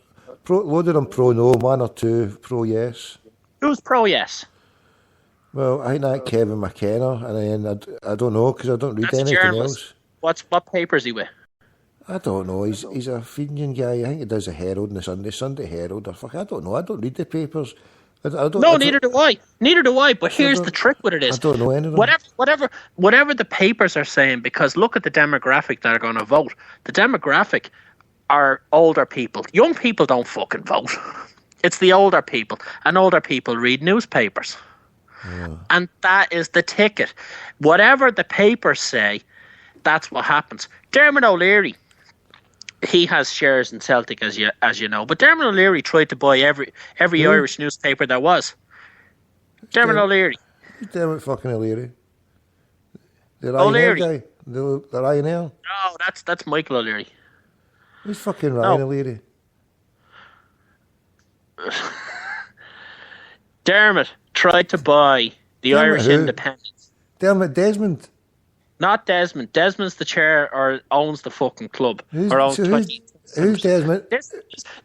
Load of them pro no, one or two pro yes. Who's pro yes? Well, I think that Kevin McKenna, and then I don't know because I don't read anything else. What paper is he with? I don't know. He's a Fenian guy. I think he does the Herald and the Sunday Herald. I don't know. I don't read the papers. Neither do I. Neither do I. But here's the trick with it is, I don't know anything. Whatever the papers are saying, because look at the demographic that are going to vote. The demographic are older people. Young people don't fucking vote. It's the older people, and older people read newspapers. Yeah. And that is the ticket. Whatever the papers say, that's what happens. Dermot O'Leary, he has shares in Celtic, as you know. But Dermot O'Leary tried to buy every Irish newspaper there was. Dermot O'Leary. Dermot fucking O'Leary. The O'Leary guy. The Ryanair. No, that's Michael O'Leary. Who's fucking Ryan O'Leary? Dermot tried to buy the Irish Independent. Dermot Desmond. Not Desmond. Desmond's the chair or owns the fucking club. Who's Desmond?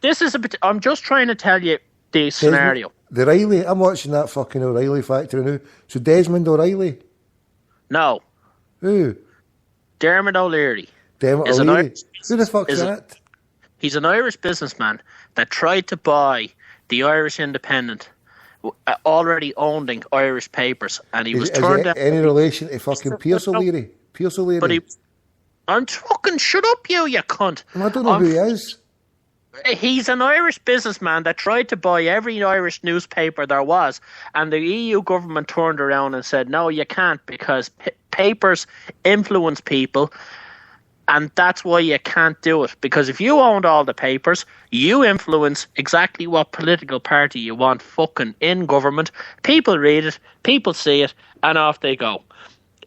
This is a bit. I'm just trying to tell you the scenario. The Riley. I'm watching that fucking O'Reilly factory now. So Desmond O'Reilly. No. Who? Dermot O'Leary. Dermot O'Leary. Who the fuck's that? He's an Irish businessman that tried to buy the Irish Independent, already owning Irish papers, and he was turned down. Any relation to fucking Pierce O'Leary? Pierce O'Leary. But I'm fucking shut up, you cunt. I don't know who he is. He's an Irish businessman that tried to buy every Irish newspaper there was, and the EU government turned around and said, no, you can't, because papers influence people, and that's why you can't do it. Because if you owned all the papers, you influence exactly what political party you want fucking in government. People read it, people see it, and off they go.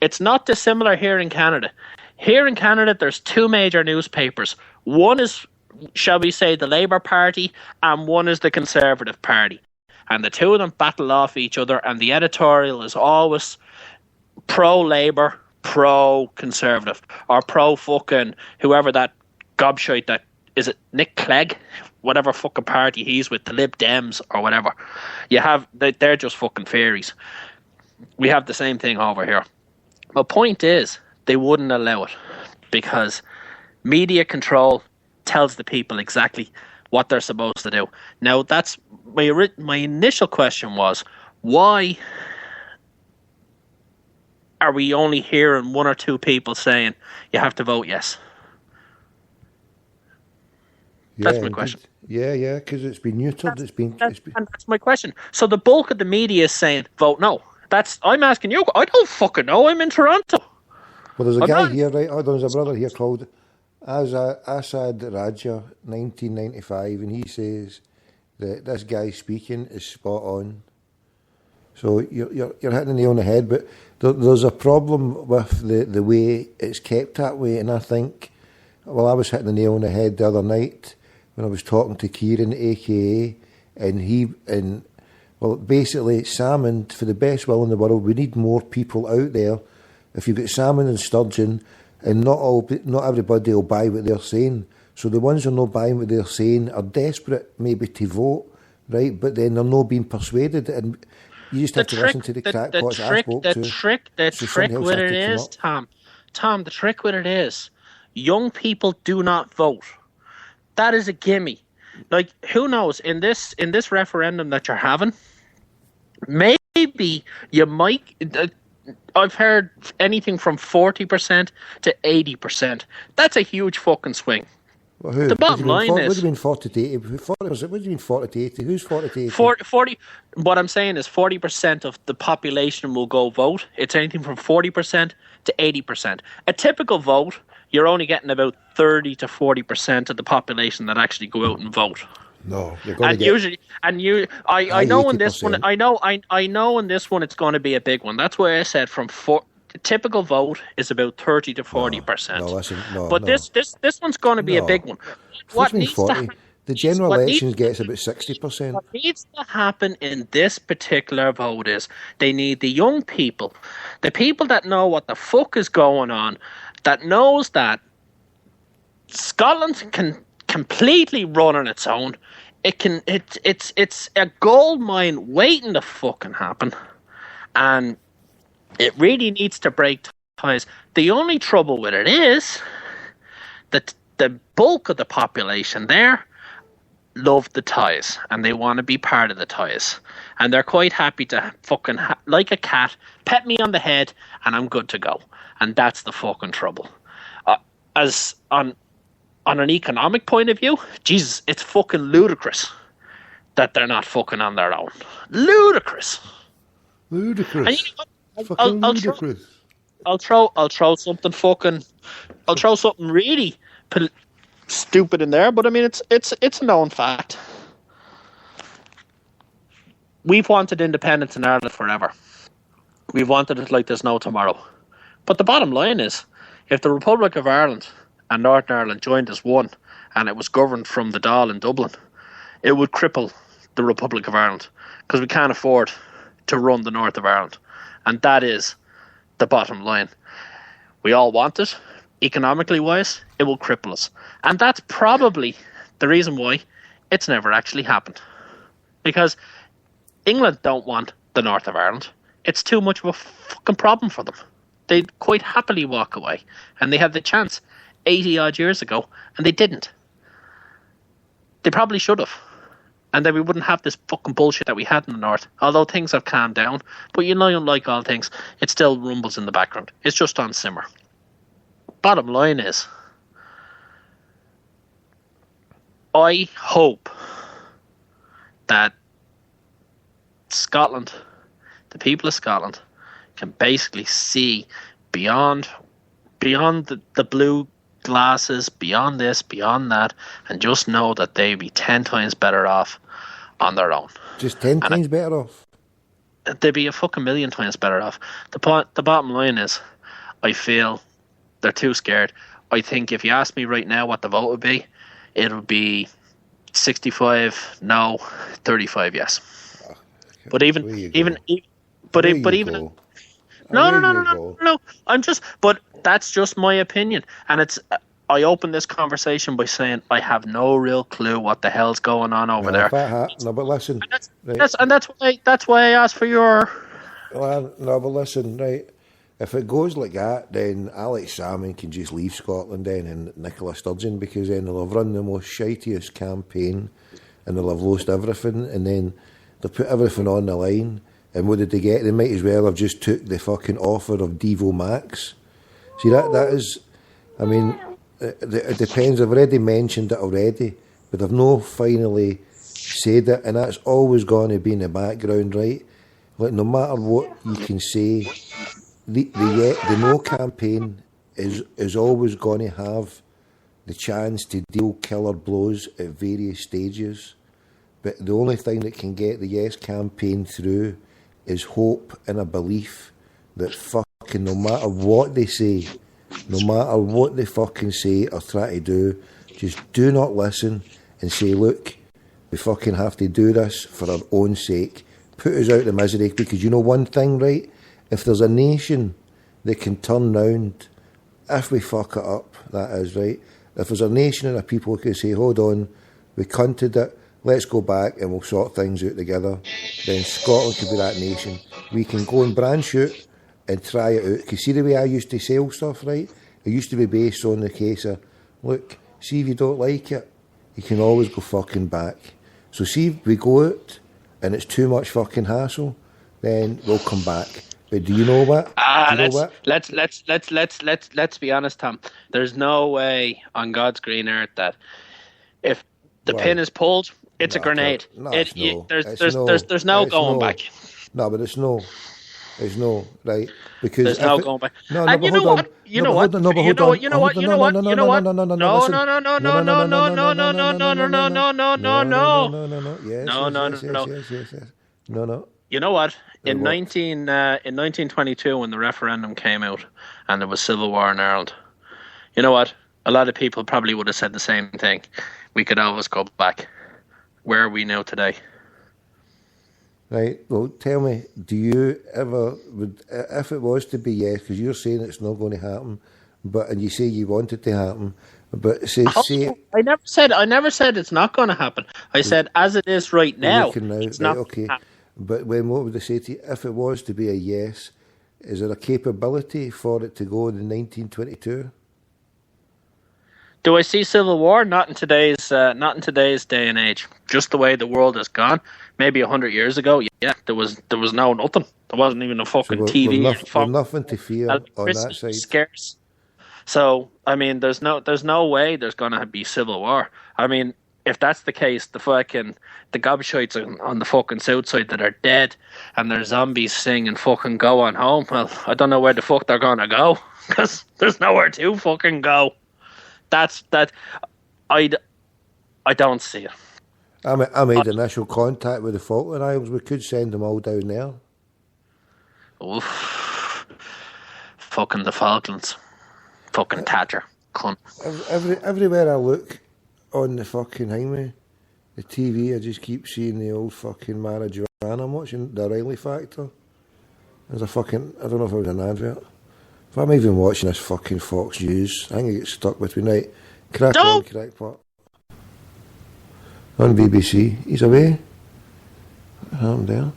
It's not dissimilar here in Canada. Here in Canada, there's two major newspapers. One is, shall we say, the Labour Party, and one is the Conservative Party. And the two of them battle off each other, and the editorial is always pro-Labour, pro-Conservative, or pro-fucking whoever that gobshite that, is it Nick Clegg? Whatever fucking party he's with, the Lib Dems or whatever. They're just fucking fairies. We have the same thing over here. My point is, they wouldn't allow it because media control tells the people exactly what they're supposed to do. Now, that's my initial question was, why are we only hearing one or two people saying you have to vote yes? That's my question. Yeah, because it's been neutered. And that's my question. So the bulk of the media is saying vote no. I'm asking you. I don't fucking know. I'm in Toronto. Well, there's a guy here, right? There's a brother here called Asad Raja, 1995, and he says that this guy speaking is spot on. So you're hitting the nail on the head, but there's a problem with the way it's kept that way, and I think, well, I was hitting the nail on the head the other night when I was talking to Kieran, aka, and basically, salmon, for the best will in the world, we need more people out there. If you've got salmon and sturgeon, and not everybody will buy what they're saying. So the ones who are not buying what they're saying are desperate maybe to vote, right? But then they're not being persuaded, and you just have to listen to the crackpots I spoke to. The trick with it is, Tom, the trick with it is, young people do not vote. That is a gimme. Like, who knows, in this referendum that you're having, maybe you might... I've heard anything from 40% to 80%. That's a huge fucking swing. Well, who? The bottom line is... What do you mean 40 to 80? 40%, what do you mean 40 to 80? Who's 40 to 80? 40, what I'm saying is 40% of the population will go vote. It's anything from 40% to 80%. A typical vote, you're only getting about 30 to 40% of the population that actually go out and vote. No, you're going and to get... usually, and you, I know in this one, I know in this one it's going to be a big one. That's why I said the typical vote is about 30 to 40%. No, listen, no. But no. this one's going to be a big one. What needs 40? The general election gets about 60%. What needs to happen in this particular vote is they need the young people, the people that know what the fuck is going on, that knows that Scotland can completely run on its own. It's a gold mine waiting to fucking happen, and it really needs to break ties. The only trouble with it is that the bulk of the population there love the ties, and they want to be part of the ties, and they're quite happy to fucking like a cat, pet me on the head, and I'm good to go. And that's the fucking trouble. As on an economic point of view, Jesus, it's fucking ludicrous that they're not fucking on their own. Ludicrous. Ludicrous. And you know, fucking ludicrous. I'll throw something really stupid in there, but I mean it's a known fact. We've wanted independence in Ireland forever. We've wanted it like there's no tomorrow. But the bottom line is, if the Republic of Ireland and Northern Ireland joined as one, and it was governed from the Dáil in Dublin, it would cripple the Republic of Ireland, because we can't afford to run the north of Ireland. And that is the bottom line. We all want it. Economically wise, it will cripple us. And that's probably the reason why it's never actually happened. Because England don't want the north of Ireland. It's too much of a fucking problem for them. They'd quite happily walk away. And they had the chance 80 odd years ago, and they didn't. They probably should have, and then we wouldn't have this fucking bullshit that we had in the north. Although things have calmed down, but you know, unlike all things, it still rumbles in the background. It's just on simmer. Bottom line is, I hope that Scotland, the people of Scotland, can basically see beyond the blue glasses, beyond this, beyond that, and just know that they'd be 10 times better off on their own. Just 10 times better off? They'd be a fucking million times better off. The bottom line is, I feel they're too scared. I think if you ask me right now what the vote would be, it would be 65 no, 35 yes. Oh, but even No. But that's just my opinion, and I opened this conversation by saying I have no real clue what the hell's going on over there. No, but listen, that's why I asked for your. Well, no, but listen, right. If it goes like that, then Alex Salmon can just leave Scotland then, and Nicola Sturgeon, because then they'll have run the most shitiest campaign, and they'll have lost everything, and then they'll put everything on the line. And what did they get? They might as well have just took the fucking offer of Devo Max. See, that is, I mean, it depends. I've already mentioned it already, but I've no finally said it, and that's always going to be in the background, right? Like, no matter what you can say, the no campaign is always going to have the chance to deal killer blows at various stages. But the only thing that can get the yes campaign through is hope and a belief that fucking no matter what they say, no matter what they fucking say or try to do, just do not listen and say, look, we fucking have to do this for our own sake. Put us out of the misery, because you know one thing, right? If there's a nation that can turn round, if we fuck it up, that is, right? If there's a nation and a people who can say, hold on, we cunted it, let's go back and we'll sort things out together. Then Scotland could be that nation. We can go and branch out and try it out. Because see the way I used to sell stuff, right? It used to be based on the case of, look, see if you don't like it, you can always go fucking back. So see if we go out and it's too much fucking hassle, then we'll come back. But do you know what? Let's be honest, Tom. There's no way on God's green earth that if the pin is pulled, it's a grenade. There's no going back. No, but it's no. There's no, right? Because there's no going back. No, and you know what? You know what? You know what? You know what? You know what? You know what? No, no, no, no, no, no, no, no, no, no, no, no, no, no, no, no, no. Yes, no. You know what? In 1922, when the referendum came out and there was civil war in Ireland, you know what? A lot of people probably would have said the same thing. We could always go back. Where are we now today? Right. Well, tell me, do you ever, if it was to be yes, because you're saying it's not going to happen, and you say you want it to happen, but say I never said it's not going to happen. I said as it is right now, it's not okay. But what would I say to you? If it was to be a yes, is there a capability for it to go in 1922? Do I see civil war? Not in today's day and age. Just the way the world has gone. Maybe 100 years ago, yeah, there was no nothing. There wasn't even a fucking TV. There's nothing to fear on that side. Scarce. So I mean, there's no way there's gonna be civil war. I mean, if that's the case, the gobshites on the fucking south side that are dead and their zombies sing and fucking go on home. Well, I don't know where the fuck they're gonna go because there's nowhere to fucking go. I don't see it. I made initial contact with the Falkland Isles. We could send them all down there. Oof. Fucking the Falklands. Fucking Thatcher. Cunt. Everywhere I look on the fucking highway, the TV, I just keep seeing the old fucking marijuana. I'm watching the Riley Factor. There's a fucking, I don't know if it was an advert. If I'm even watching this fucking Fox News, I think I get stuck with me, right? Crack pot. On BBC. He's away. I'm there.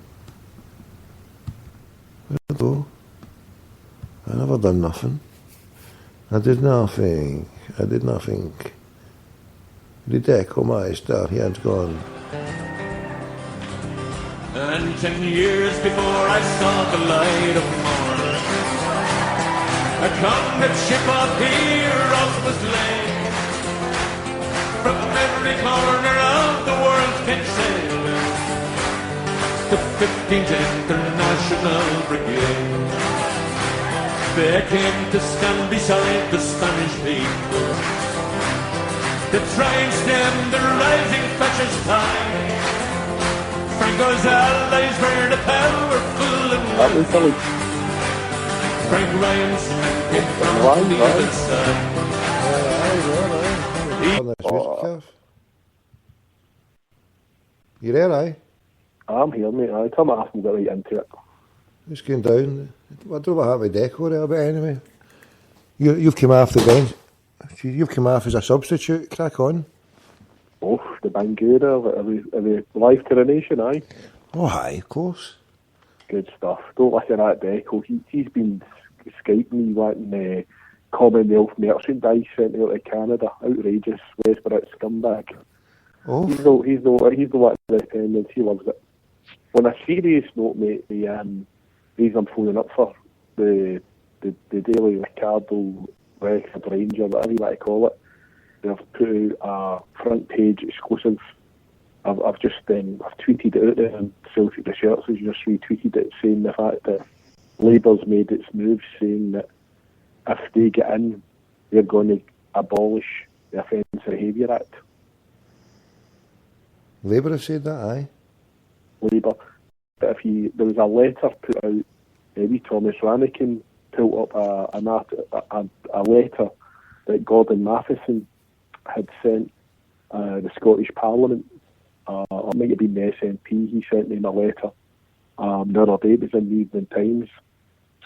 Where'd I go? I never done nothing. I did nothing. The deck, oh my star, he had gone. And 10 years before I saw the light of morn, a convict ship of heroes was laid. From every corner of the world came sailing the 15th International Brigade. They came to stand beside the Spanish people to try and stem the rising fascist tide. Franco's allies were the powerful and wealthy. Frank Ryan's came from the other side. You there, aye? I'm here, mate. I come off and get right into it. It's going down. I don't know what happened with Deco there, but anyway. You've come off the bench. You've come off as a substitute. Crack on. Oh, the Bangura. Are we live to the nation, aye? Oh, aye, of course. Good stuff. Don't listen to that Deco. He's been Skyping me wanting Commonwealth merchandise sent out to Canada. Outrageous, Westborough scumbag. Oh. He's the one in attendance. He loves it. On a serious note, mate, the reason I'm phoning up for the Daily Ricardo Record Ranger, whatever you want to call it, they've put out a front page exclusive. I've tweeted it out there, and Celtic Research has just retweeted it, saying the fact that Labour's made its move, saying that if they get in, they're going to abolish the Offensive Behaviour Act. Labour have said that, aye? Labour. But there was a letter put out, maybe Thomas Rannikin pulled up a letter that Gordon Matheson had sent the Scottish Parliament, or might have been the SNP. He sent them a letter the other day. It was in the Evening Times.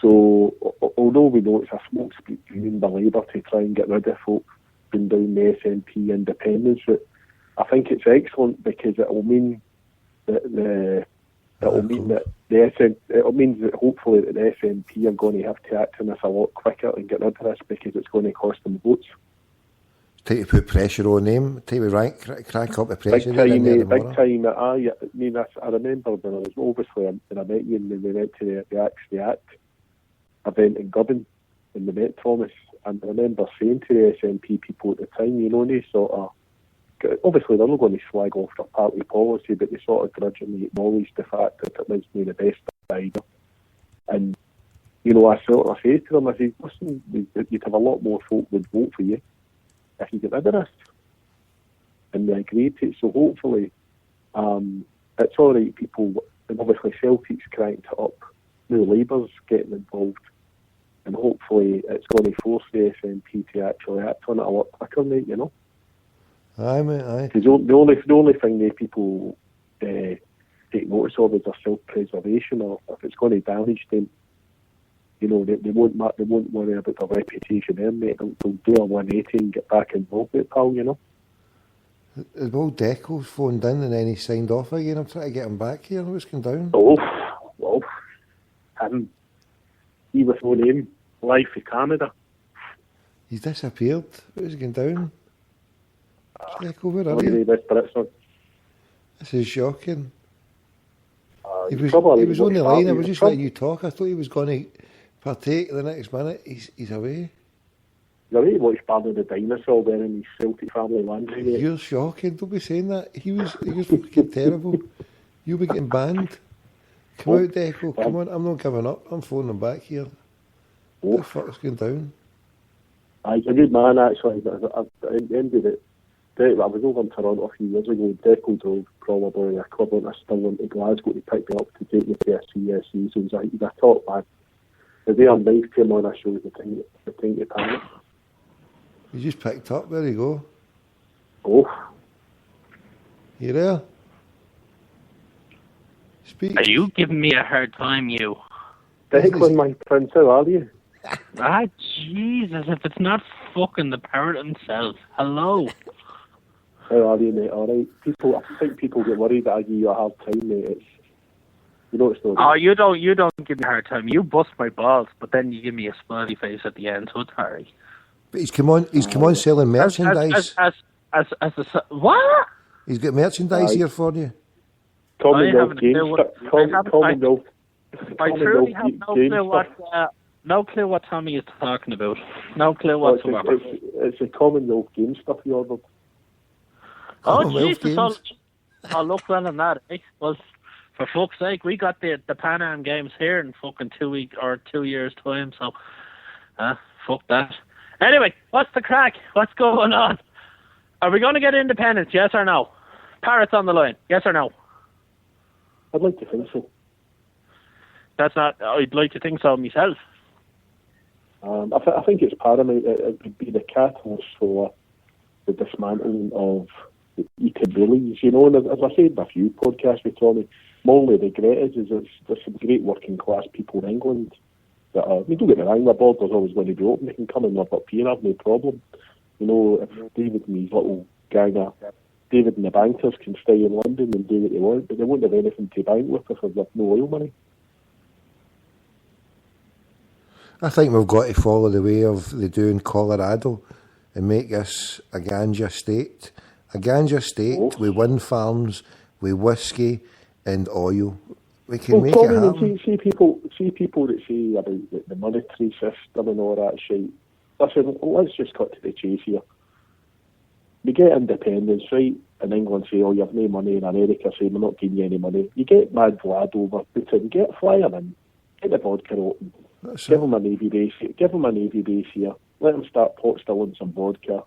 So although we know it's a smokescreen by Labour to try and get rid of folk going down the SNP independence route, I think it's excellent because it will mean that it'll mean that hopefully that the SNP are going to have to act on this a lot quicker and get rid of this because it's going to cost them votes. Take to put pressure on them, take to crack up the pressure. Big time. I remember when I was obviously when I met you and we went to the Act event in Gooding and we met Thomas, and I remember saying to the SNP people at the time, you know, they sort of, obviously they're not going to slag off their party policy, but they sort of grudgingly acknowledged the fact that it was not the best either. And, you know, I sort of said to them, I said, listen, you'd have a lot more folk would vote for you if you get rid of this. And they agreed to it. So hopefully, it's all right, people, and obviously Celtic's cranked it up. Now Labour's getting involved. And hopefully it's going to force the SNP to actually act on it a lot quicker, mate, you know? Aye, mate, aye. Because the only thing that people take notice of is their self-preservation, or if it's going to damage them, you know, they won't worry about their reputation there, mate. They'll do a 180 and get back involved with it, pal, you know? Has Will Deco phoned in and then he signed off again? I'm trying to get him back here. What's going down? Well, he was no name, live for Canada. He's disappeared. What's going down? Deco, where are you? This is shocking. He was on the line. I was just letting you talk. I thought he was going to partake the next minute. He's away. He's away to watch Barney the Dinosaur wearing his Celtic family lingerie. You're shocking. Don't be saying that. He was fucking terrible. You'll be getting banned. Come out, Deco. Come on. I'm not giving up. I'm phoning him back here. What the fuck's going down? He's a good man, actually. But at the end of it, I was over in Toronto a few years ago. Deco drove probably the equivalent of still into Glasgow to pick me up to take me to a CSE. So he's a top man. The day our knife came on, I showed the thing to panic. You just picked up. There you go. Oh. You there? Speak. Are you giving me a hard time, you? Declan, my prince, how are you? Jesus, if it's not fucking the parrot himself. Hello. How are you, mate? All right. I think people get worried that I give you a hard time, mate. It's not. Oh, you don't give me a hard time. You bust my balls, but then you give me a smiley face at the end, so it's hard. But he's come on selling merchandise. What? He's got merchandise here for you. Commonwealth Games. Commonwealth. I truly have no clue what Tommy is talking about. No clue whatsoever. It's a Commonwealth Games stuff you ordered. Oh, Jesus, I'll look well in that, eh? Well, for fuck's sake, we got the Pan Am Games here in fucking 2 years' time, so fuck that. Anyway, what's the crack? What's going on? Are we going to get independence, yes or no? Parrots on the line, yes or no? I'd like to think so. I'd like to think so myself. I think it's paramount. It would be the catalyst for the dismantling of the eco-bullies, you know. And as I said in a few podcasts with Tommy, my only regret is there's some great working class people in England that are, don't get me wrong, the border's always going to be open. They can come and live up here, I've no problem. You know, if David and his little gang of David and the bankers can stay in London and do what they want, but they won't have anything to bank with if they've no oil money. I think we've got to follow the way of they do in Colorado and make this a ganja state. A ganja state with wind farms, with whiskey and oil. We can make it happen. See people that say about the monetary system and all that shit. Listen, let's just cut to the chase here. We get independence, right? In England say, oh, you have no money. In America say, we're not giving you any money. You get Mad Vlad over, Putin, get Flyer in, get the vodka open. Give him a Navy base here. Let him start pot stilling some vodka.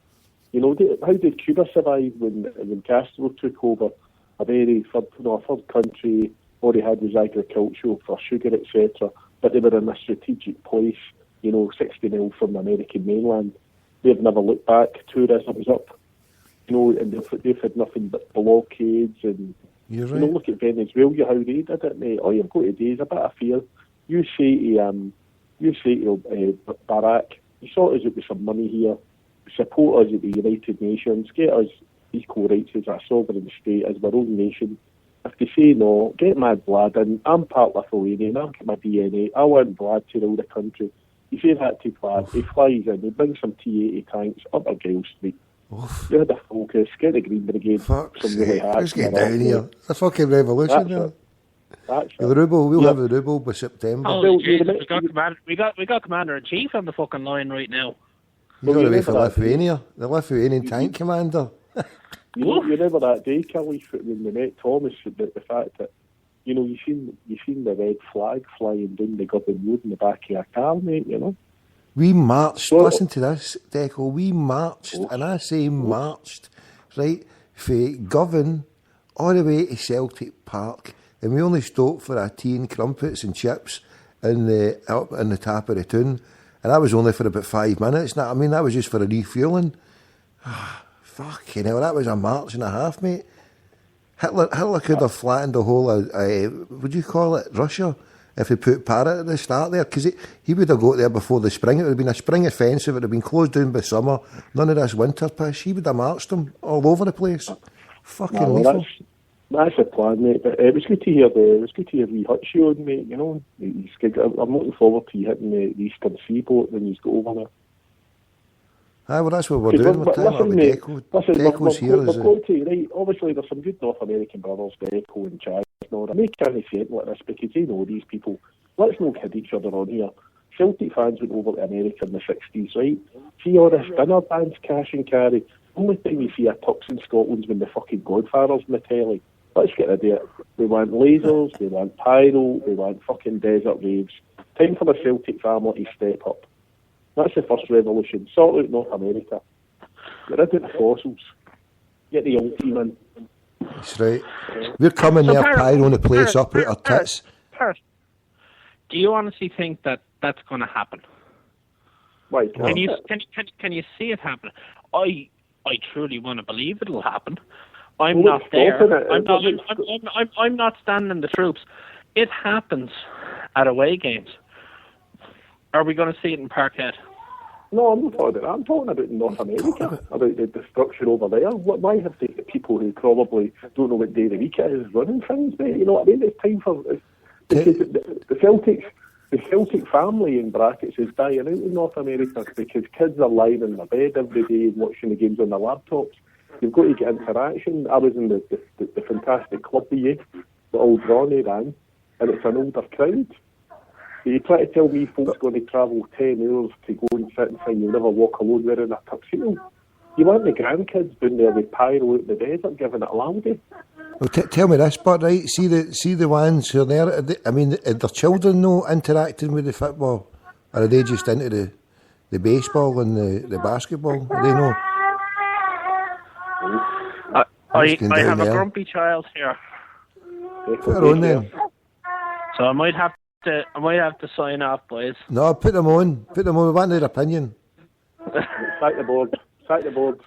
You know, how did Cuba survive when Castro took over? A very third country. All they had was agriculture for sugar, etc. But they were in a strategic place, 60 miles from the American mainland. They've never looked back. Tourism's up, and they've had nothing but blockades. And you're right. Look at Venezuela, how they did it, mate. All you've got today is a bit of fear. You say to Barack, you sort us out with some money here, support us at the United Nations, get us equal rights as a sovereign state, as our own nation. If they say no, get my blood in. I'm part Lithuanian. I've got my DNA. I want blood to rule the country. You say that to Vlad, he flies in, he brings some T-80 tanks up a Gale Street. You're the focus, get the Green Brigade. Fuck's sake, let's get down here. It's a fucking revolution now. The ruble, we'll have the ruble by September. Oh, Jesus, we got Commander-in-Chief on the fucking line right now. He's on the way for Lithuania, the Lithuanian tank commander. You remember that day, Kelly, when we met Thomas, the fact that, you know, you seen the red flag flying down the Govan Road in the back of your car, mate, you know? We marched, listen to this, Deco, we marched, and I say marched, right, from Govan all the way to Celtic Park, and we only stopped for a tea and crumpets and chips up in the top of the town, and that was only for about 5 minutes. Now, I mean, that was just for a refuelling. Fucking hell, that was a march and a half, mate. Hitler could have flattened the whole, would you call it, Russia, if he put Parrot at the start there, because he would have got there before the spring. It would have been a spring offensive, it would have been closed down by summer, none of this winter piss. He would have marched them all over the place. Fucking lethal. That's the plan, mate. But it was good to hear wee Hutchie on, mate, you know. I'm looking forward to you hitting the Eastern Seaboat when you go over there. Aye, well, that's what we're doing. We're tying up with Deco's here. Right, obviously, there's some good North American brothers, Deco and Chaz. I make any say it like this because you know these people. Let's not kid each other on here. Celtic fans went over to America in the 60s, right? See all this dinner bands, cash and carry. Only time you see a tux in Scotland's when the fucking Godfather's in the telly. Let's get rid of it. They want lasers, they want pyro, they want fucking desert raves. Time for the Celtic family to step up. That's the first revolution. Sort out North America. Get rid of the fossils. Get the young team in. That's right. We're coming there, pyroing the place up with our tits. Paris, do you honestly think that that's going to happen? Why? Can you see it happen? I truly want to believe it'll happen. I'm not there. I'm not standing the troops. It happens at away games. Are we going to see it in Parkhead? No, I'm not talking about that. I'm talking about North America, about the destruction over there. Why have the people who probably don't know what day of the week it is running things, mate? You know what I mean? It's time for... The Celtic family, in brackets, is dying out in North America because kids are lying in their bed every day and watching the games on their laptops. You've got to get interaction. I was in the fantastic club with you, the Old Ronnie ran, and it's an older crowd. You try to tell me folks going to travel 10 hours to go and sit and say you'll never walk alone wearing a tuxedo. You want the grandkids down there with pyro out in the desert giving it a loudy. Well, tell me this, but right, see the ones who are there, are their children no interacting with the football? Or are they just into the baseball and the basketball? They know. I have a grumpy child here. Put her on then. So I might have to sign off, boys. No, put them on. We want their opinion. Sack the board. Sack the board.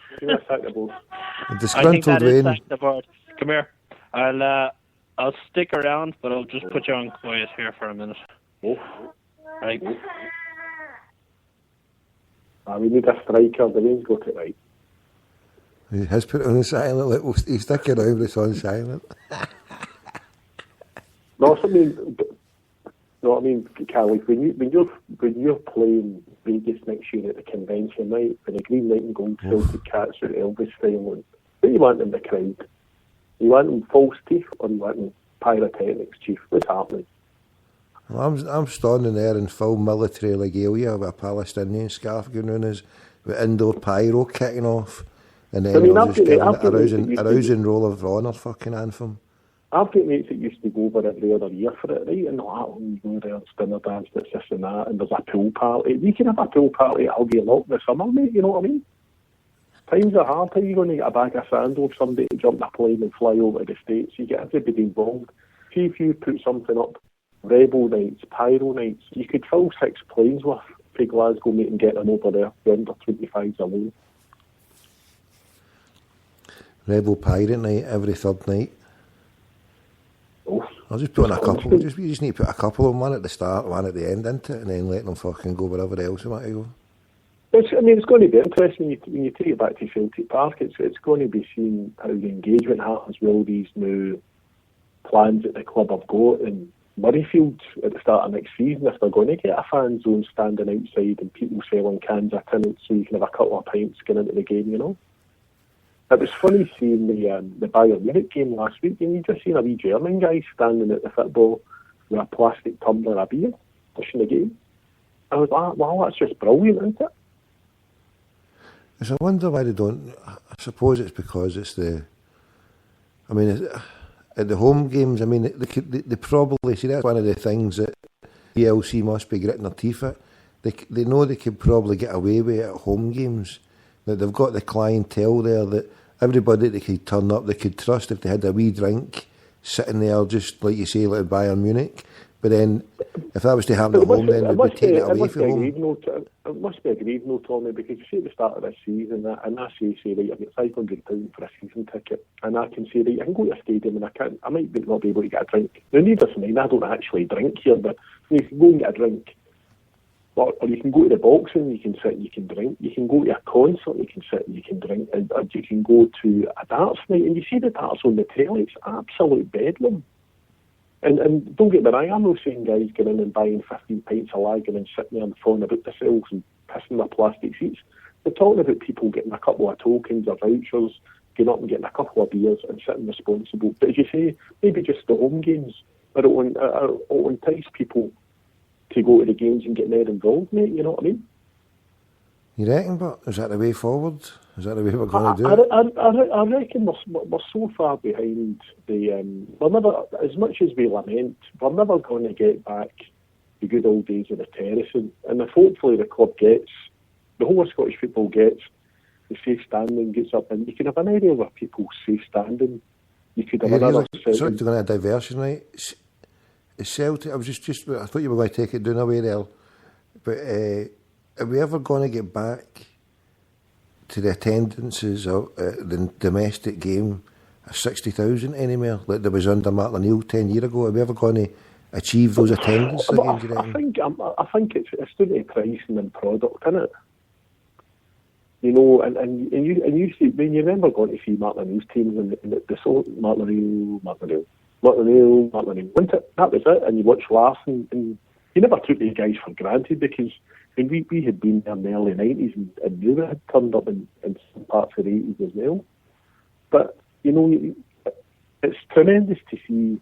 Sack the board. A disgruntled Wayne. Wayne. Sack the board. Come here. I'll stick around, but I'll just put you on quiet here for a minute. Oh. Right. We need a striker. The Wayne's got it right. He has put it on silent. He's sticking around, but it's on silent. No, I mean, Callie, when you're playing Vegas next year at the convention night, and the green, white and gold Celtic cats out Elvis style, what do you want in the crowd? You want them false teeth, or you want them pyrotechnics, Chief? What's happening? Well, I'm standing there in full military regalia with a Palestinian scarf going on us, with indoor pyro kicking off, and then just giving it a rousing Roll of Honour fucking anthem. I've got mates that used to go over every other year for it, right? And you go there, it's dinner dance, it's this and that, and there's a pool party. We can have a pool party at Albion Lock in the summer, mate, you know what I mean? Times are hard. How are you going to get a bag of sand off somebody to jump in a plane and fly over to the States? You get everybody involved. See if you put something up, Rebel nights, Pyro nights, you could fill 6 planes worth for Glasgow, mate, and get them over there. The under 25s alone. Rebel Pirate night every third night. Oh, I'll just put in a couple. We just need to put a couple of them, one at the start, one at the end, into it, and then let them fucking go wherever else they want to go. It's going to be interesting when you take it back to Celtic Park. It's going to be seen how the engagement happens with all these new plans that the club have got in Murrayfield at the start of next season. If they're going to get a fan zone standing outside and people selling cans of tint so you can have a couple of pints going into the game, you know. It was funny seeing the Bayern Munich game last week, and you just seen a wee German guy standing at the football with a plastic tumbler of beer, pushing the game. I was like, wow, that's just brilliant, isn't it? I wonder why they don't. I suppose it's because it's at the home games, they probably, see, that's one of the things that ELC must be gritting their teeth at. They know they could probably get away with it at home games. That they've got the clientele there that everybody that could turn up, they could trust if they had a wee drink sitting there, just like you say, like Bayern Munich. But then, if that was to happen at home, then they'd be taking it away from home. It must be a grave note, Tommy, because you see at the start of this season, and I say, right, I've got £500 for a season ticket, and I can say, right, I can go to a stadium and I might not be able to get a drink. Now, needless to mind, I don't actually drink here, but you can go and get a drink. Or you can go to the boxing, you can sit and you can drink. You can go to a concert, you can sit and you can drink. And you can go to a darts night, and you see the darts on the telly, it's absolute bedlam. And don't get me wrong, I'm not saying guys get in and buying 15 pints of lager and sitting there and falling about themselves and pissing their plastic seats. They're talking about people getting a couple of tokens or vouchers, getting up and getting a couple of beers and sitting responsible. But as you say, maybe just the home games will entice people to go to the games and get more involved, mate, you know what I mean? You reckon, but is that the way forward? Is that the way we're going to do it? I reckon we're so far behind we're never, as much as we lament, we're never going to get back the good old days of the terracing. And if hopefully the club gets, the whole of Scottish football gets, the safe standing gets up, and you can have an area where people safe standing. You could have another... Sorry to go on a diversion, right? Celtic, I was just I thought you were going to take it down away there, but are we ever going to get back to the attendances of the domestic game of 60,000 anymore, like there was under Martin O'Neill 10 years ago? Are we ever going to achieve those attendance again? I think it's down to pricing and product, isn't it? You know, and you see, when you remember going to see Martin O'Neill's teams and the sort Martin O'Neill, wasn't it? That was it. And you watch Larson, and you never took these guys for granted, because when we had been there in the early 90s and knew it had turned up in some parts of the 80s as well. But, you know, it's tremendous to see,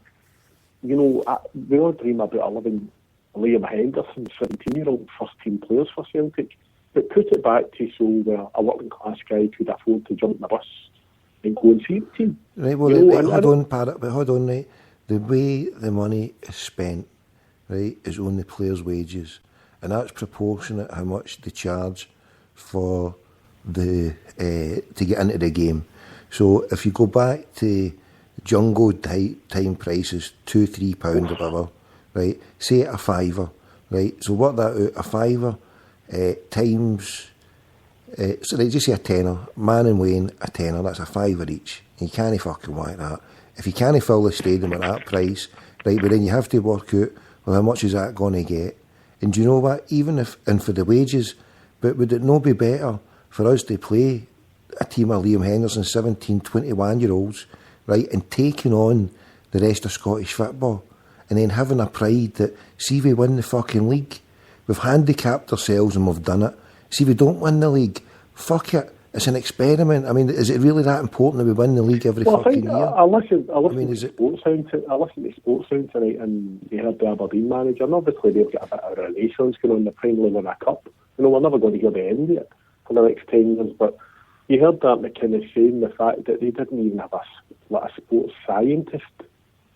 you know, we all dream about 11 Liam Henderson, 17-year-old first-team players for Celtic, but put it back to so where a working-class guy could afford to jump in the bus and go and see the team. Right, well, hold on, right? The way the money is spent, right, is on the players' wages, and that's proportionate how much they charge for to get into the game. So if you go back to Jungo time prices, £2-3 or whatever, right? Say a fiver, right? So work that out, a fiver times. So they just say a tenner, Man and Wayne, a tenner, that's a fiver each. And you can't fucking whack that. If you can't fill the stadium at that price, right, but then you have to work out, well, how much is that going to get? And do you know what, even if, and for the wages, but would it not be better for us to play a team of Liam Henderson, 17, 21-year-olds, right, and taking on the rest of Scottish football, and then having a pride that, see if we win the fucking league, we've handicapped ourselves and we've done it. See if we don't win the league, fuck it, it's an experiment. I mean, is it really that important that we win the league every fucking year? I listened to Sports Sound tonight, and they heard the Aberdeen manager, and obviously they've got a bit of a renaissance going on. They're finally winning a cup. You know, we're never going to hear the end of it for the next 10 years, but you heard that McKinnon saying the fact that they didn't even have a sports scientist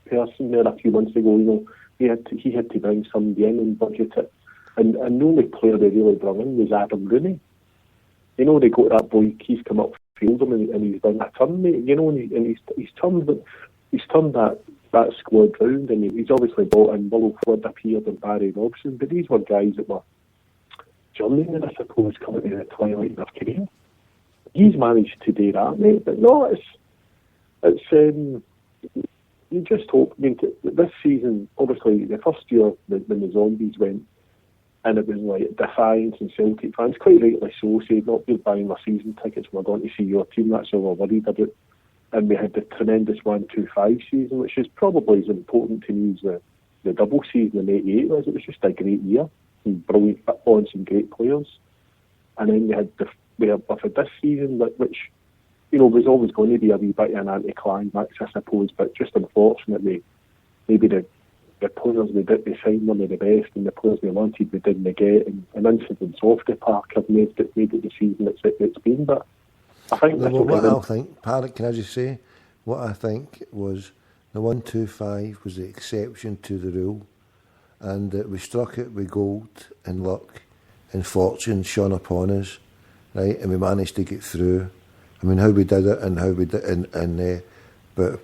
person there a few months ago. You know, he had to bring somebody in and budget it. And the only player they really brought in was Adam Rooney. You know, they got that boy, he's come up field him and he's done a turn, mate. You know, and he's turned that squad round, and he's obviously brought in Willow Flood appeared and Barry Robson, but these were guys that were journeymen, I suppose, coming to the twilight of their career. He's managed to do that, mate. But no, it's you just hope. I mean, this season, obviously, the first year when the Zombies went, and it was like defiance, and Celtic fans, quite rightly so, said not be buying their season tickets when we're going to see your team. That's all we're worried about. And we had the tremendous 1-2-5 season, which is probably as important to me as the double season in '88 was. It was just a great year, and brilliant football and some great players. And then we have this season, which, you know, was always going to be a wee bit of an anticlimax, I suppose, but just unfortunately, maybe the players we didn't sign one of the best, and the players we wanted we didn't get, and incidents off the park have made it the season it's been. But I think I think, Paddock, can I just say, what I think was the 1-2-5 was the exception to the rule, and we struck it with gold and luck and fortune shone upon us, right? And we managed to get through. I mean, how we did it and how we did, but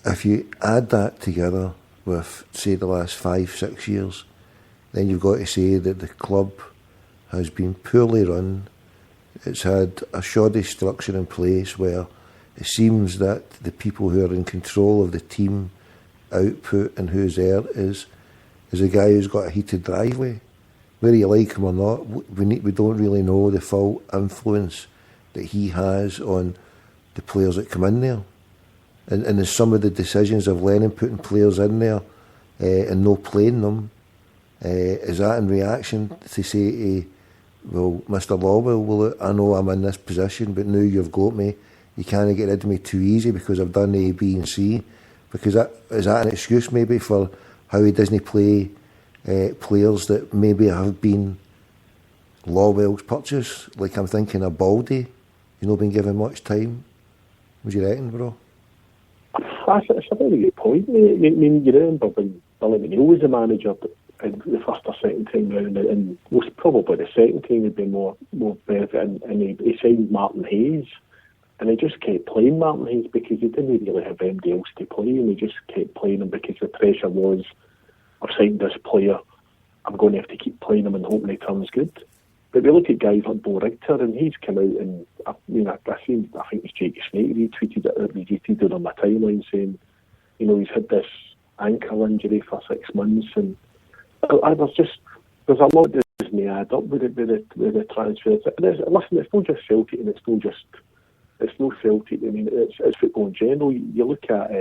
if you add that together with, say, the last 5-6 years, then you've got to say that the club has been poorly run. It's had a shoddy structure in place where it seems that the people who are in control of the team output and who's there is a guy who's got a heated driveway. Whether you like him or not, we don't really know the full influence that he has on the players that come in there. And there's some of the decisions of Lennon putting players in there and no playing them. Is that in reaction to say, well, Mr. Lawwell, well, I know I'm in this position, but now you've got me. You can't get rid of me too easy because I've done A, B and C. Because is that an excuse maybe for how he doesn't play players that maybe have been Lawwell's purchase? Like I'm thinking of Baldy, he's not been given much time. What do you reckon, bro? It's a very good point, mate. I mean, you remember when Billy McNeil was the manager the first or second time round, and most probably the second time would be more benefit, and he signed Martin Hayes, and he just kept playing Martin Hayes because he didn't really have anybody else to play, and he just kept playing him because the pressure was, I've signed this player, I'm going to have to keep playing him and hoping he turns good. But we look at guys like Bo Richter, and he's come out, and I think it was Jake Snake retweeted it on my timeline saying, you know, he's had this ankle injury for 6 months, and there's a lot that doesn't add up with the transfers. Listen, it's not just Celtic, and it's no Celtic. I mean, it's football in general. You look at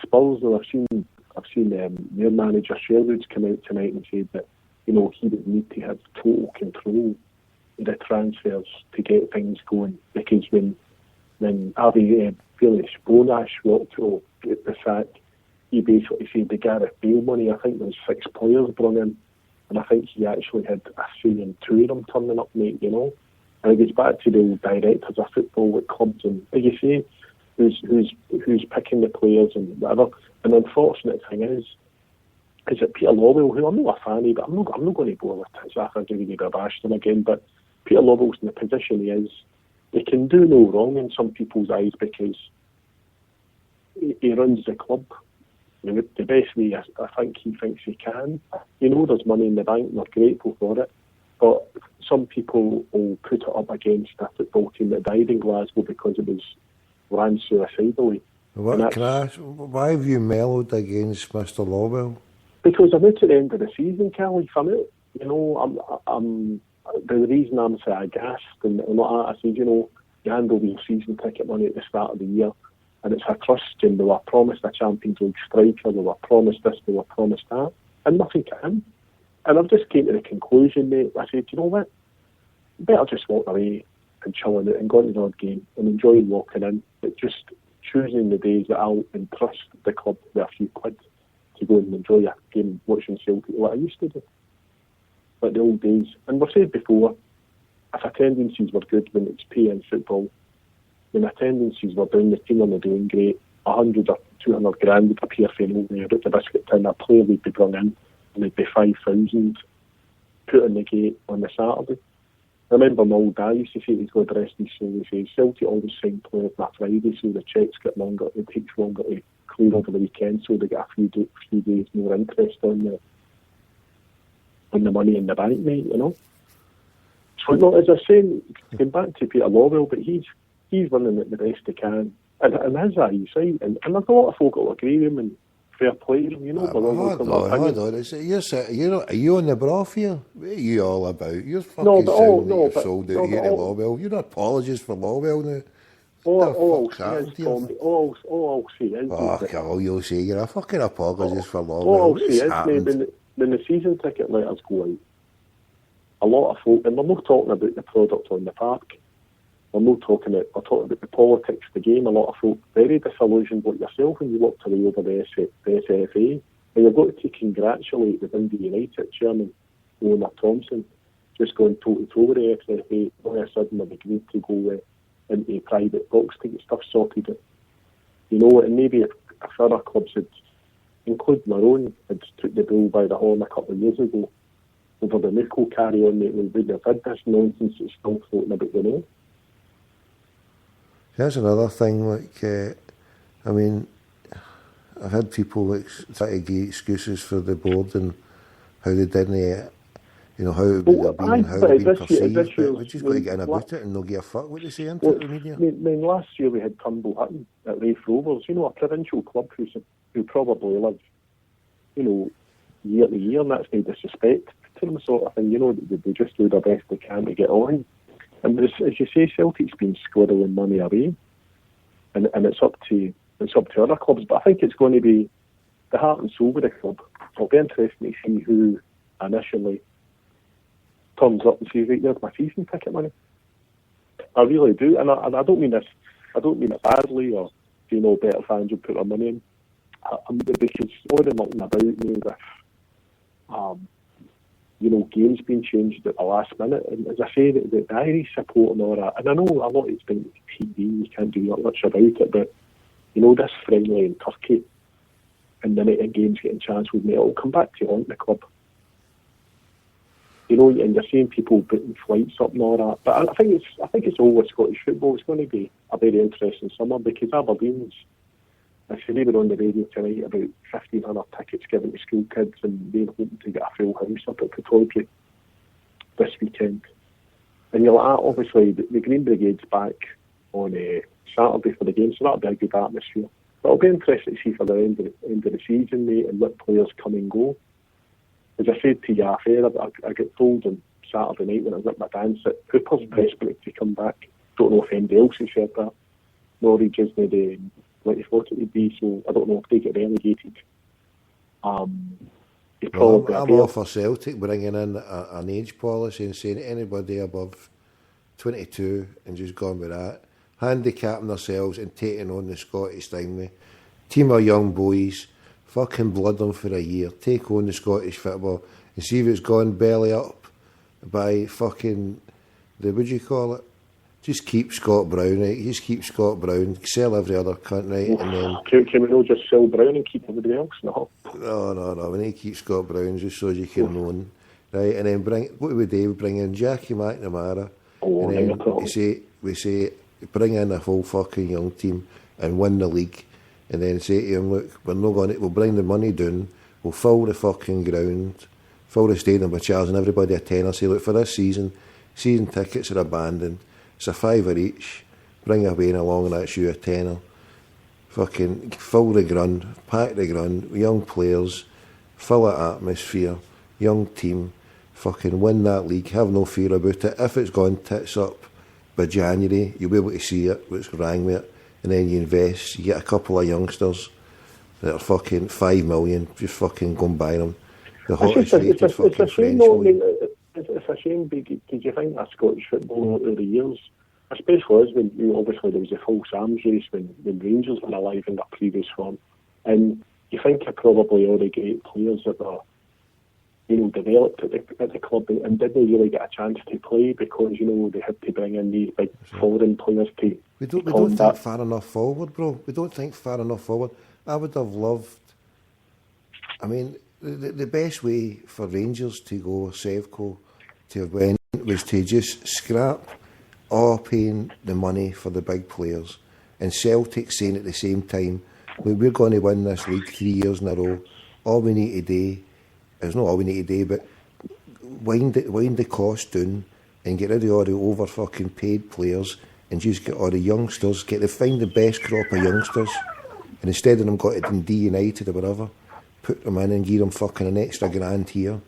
Spurs, and I've seen their manager Sherwood's come out tonight and said that, you know, he would need to have total control of the transfers to get things going, because when Avi Felix Bonash walked to the sack, he basically said the Gareth Bale money, I think there was 6 players brought in, and I think he actually had a say in 2 of them turning up, mate, you know. And it goes back to the old directors of football with clubs, and like you say, who's picking the players and whatever. And the unfortunate thing is that Peter Lawwell, who I'm not a fan of, but I'm not going to go with it, so I think I'm going to bash them again, but Peter Lawwell's in the position he is. He can do no wrong in some people's eyes because he runs the club the best way I think he thinks he can. You know, there's money in the bank and they're grateful for it, but some people will put it up against a football team that died in Glasgow because it was ran suicidally. Can I ask, why have you mellowed against Mr. Lawwell? Because I'm out at the end of the season, Cal. If I'm out, you know, I'm the reason I'm so aghast and what I said, you know, you hand over your season ticket money at the start of the year, and it's a trust, and we were promised a Champions League striker, we were promised this, we were promised that, and nothing came. And I've just came to the conclusion, mate, I said, you know what, better just walk away and chill in it and go into the odd game and enjoy walking in, but just choosing the days that I'll entrust the club with a few quid to go and enjoy a game watching Celtic like I used to do. Like the old days. And we've said before, if attendances were good when it's pay in football, when attendances were down, the team are doing great, 100 or 200 grand would appear for an opening out the biscuit tin, a player would be brought in, and there'd be 5,000 put in the gate on the Saturday. I remember my old dad used to say, he's God rest his soul, he says, Celtic always sign players on a Friday, so the checks get longer, it takes longer to clear over the weekend, so they get a few days more interest on the money in the bank, mate, you know. So, no, as I was saying, going back to Peter Lawwell, but he's running it the best he can. And his eyes, right? And there's a lot of folk that will agree with him, and fair play to them, you know. But Hold on. Are you on the broth here? What are you all about? You're fucking sold out here to Lawwell. You're not apologies for Lawwell now. All I'll say is... all you'll say, you're a fucking apologist for Lawwell. All I'll say is, when the season ticket letters go out, a lot of folk, and we're not talking about the product on the park, we're talking about the politics of the game. A lot of folk very disillusioned with yourself when you walked away over the SFA. And you've got to congratulate the Dundee United chairman, Leonard Thompson, just going toe-to-toe with the SFA. All of a sudden they've agreed to go into a private box to get stuff sorted out. You know, and maybe if other clubs had, including our own, had took the bull by the horn a couple of years ago over the Mickle carry-on, we wouldn't have had this nonsense that's still floating about the know. Here's another thing, I mean, I've had people try to give excuses for the board and how they didn't, how it would have been, how it would been perceived, but we just got to get in about it and not give a fuck what they say into the media. I mean, last year we had Turnbull Hutton at Rafe Rovers, a provincial club who probably live, year to year, and that's no disrespect to them sort of thing, they just do their best they can to get on. And as you say, Celtic's been squirreling money away, and it's up to other clubs. But I think it's going to be the heart and soul of the club. It'll be interesting to see who initially turns up and says, "Right, there's my season ticket money." I really do, and I don't mean this. I don't mean it badly, or better fans will put their money in. Because all the nothing about me with games being changed at the last minute. And as I say, the Irish support and all that, and I know a lot of it's been TV, you can't do much about it, but this friendly in Turkey and the night of games getting chance with me, it'll come back to haunt the club. And you're seeing people booking flights up and all that. But I think it's all with Scottish football. It's going to be a very interesting summer because Aberdeen's, I said they were on the radio tonight about 1,500 tickets given to school kids, and they're hoping to get a full house up at Pittodrie this weekend. And obviously the Green Brigade's back on Saturday for the game, so that'll be a good atmosphere. But it'll be interesting to see for the end of the season, mate, and what players come and go. As I said to you off air, I got told on Saturday night when I was at my dance that Hooper's desperate to come back. Don't know if anybody else has said that. Norwich isn't what he thought it would be, so I don't know if they get relegated. I'm all for Celtic bringing in an age policy and saying anybody above 22 and just going with that, handicapping themselves and taking on the Scottish thing. Team of young boys, fucking blood them for a year, take on the Scottish football and see if it's gone belly up by fucking what do you call it? Just keep Scott Brown, right? Just keep Scott Brown, sell every other cunt, right? And then can we not just sell Brown and keep everybody else? No. We need to keep Scott Brown just so you can own, right? And then bring in Jackie McNamara, and then we say bring in a whole fucking young team and win the league, and then say to him, look, we'll bring the money down, we'll fill the fucking ground, fill the stadium with charging everybody a tenner. Say, look, for this season tickets are abandoned. It's a £5 each. Bring a Wayne along and that's you a tenner. Fucking fill the ground, pack the ground, young players, fill that atmosphere, young team, fucking win that league, have no fear about it. If it's gone tits up by January, you'll be able to see it, what's wrong with it, and then you invest, you get a couple of youngsters that are fucking 5 million, just fucking go and buy them. The hottest rated fucking French league. It's a shame because you think that Scottish football over the years, especially as when obviously there was a false arms race when Rangers were alive in their previous form, and you think of probably all the great players that were developed at the club and didn't really get a chance to play because they had to bring in these big foreign players to. We don't think far enough forward, bro. We don't think far enough forward. I would have loved. I mean, the best way for Rangers to go Sevco to have went was to just scrap all paying the money for the big players, and Celtic saying at the same time, we're going to win this league 3 years in a row. All we need to do, it's not all we need to do, but wind the cost down and get rid of all the over fucking paid players and just get all the youngsters, find the best crop of youngsters and instead of them going to Dundee United or whatever, put them in and give them fucking an extra grand here,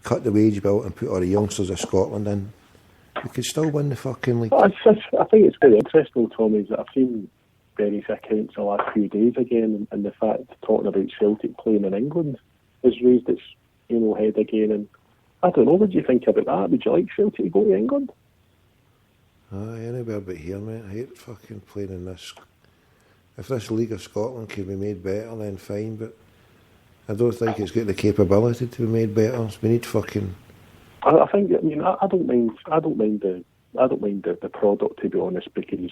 cut the wage bill and put all the youngsters of Scotland in. We could still win the fucking league. I think it's very interesting, Tommy, that I've seen various accounts the last few days again, and the fact talking about Celtic playing in England has raised its head again. And I don't know, what do you think about that? Would you like Celtic to go to England? Anywhere but here, mate. I hate fucking playing in this. If this League of Scotland could be made better, then fine, but I don't think it's got the capability to be made better. We need fucking. I don't mind the product, to be honest, because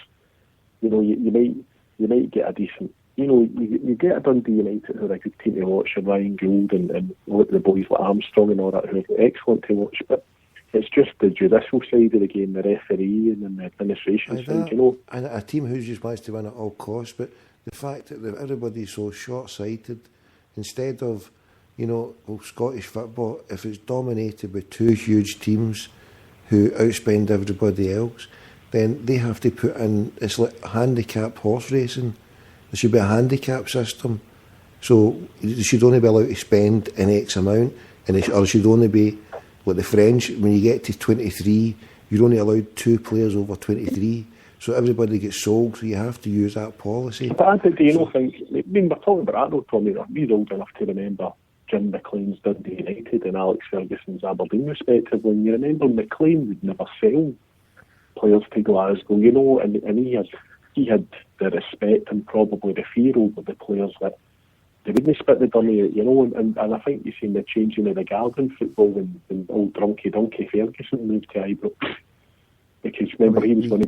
you might get a decent. You get a Dundee United who are a good team to watch, and Ryan Gould and look the boys like Armstrong and all that who are excellent to watch, but it's just the judicial side of the game, the referee and the administration side, And a team who just wants to win at all costs, but the fact that everybody's so short-sighted, instead of, Scottish football, if it's dominated by two huge teams who outspend everybody else, then they have to put in, it's like handicap horse racing. There should be a handicap system. So you should only be allowed to spend an X amount, or it should only be, like the French, when you get to 23, you're only allowed 2 players over 23. So everybody gets sold, so you have to use that policy. But I think, we're talking about that though, Tommy, we're old enough to remember Jim McLean's Dundee United and Alex Ferguson's Aberdeen respectively. And you remember McLean would never sell players to Glasgow, and he had the respect and probably the fear over the players that they wouldn't spit the dummy out, and I think you've seen the changing of the guard in football when old drunky donkey Ferguson moved to Ibrox, because remember he was going to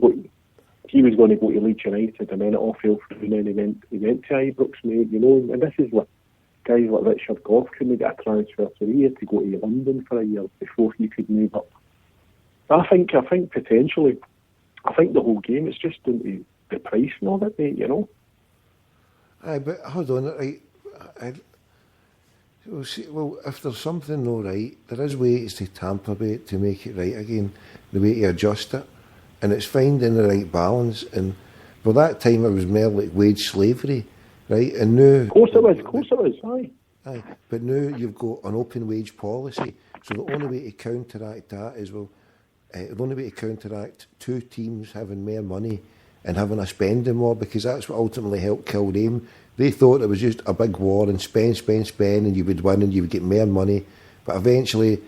go to Leeds United, and then it all fell through, and then he went to Ibrox, mate, and this is what guys like Richard Gough couldn't get a transfer, so he had to go to London for a year before he could move up. I think potentially, I think the whole game is just into the pricing of it, mate, Aye, but hold on, right. Well, if there's something no right, there is ways to tamper with it to make it right again, the way to adjust it, and it's finding the right balance. And for that time, it was more like wage slavery, right? And now, of course it was, aye. But now you've got an open wage policy, so the only way to counteract that is the only way to counteract two teams having more money and having a spending war, because that's what ultimately helped kill them. They thought it was just a big war and spend, and you would win and you would get more money. But eventually,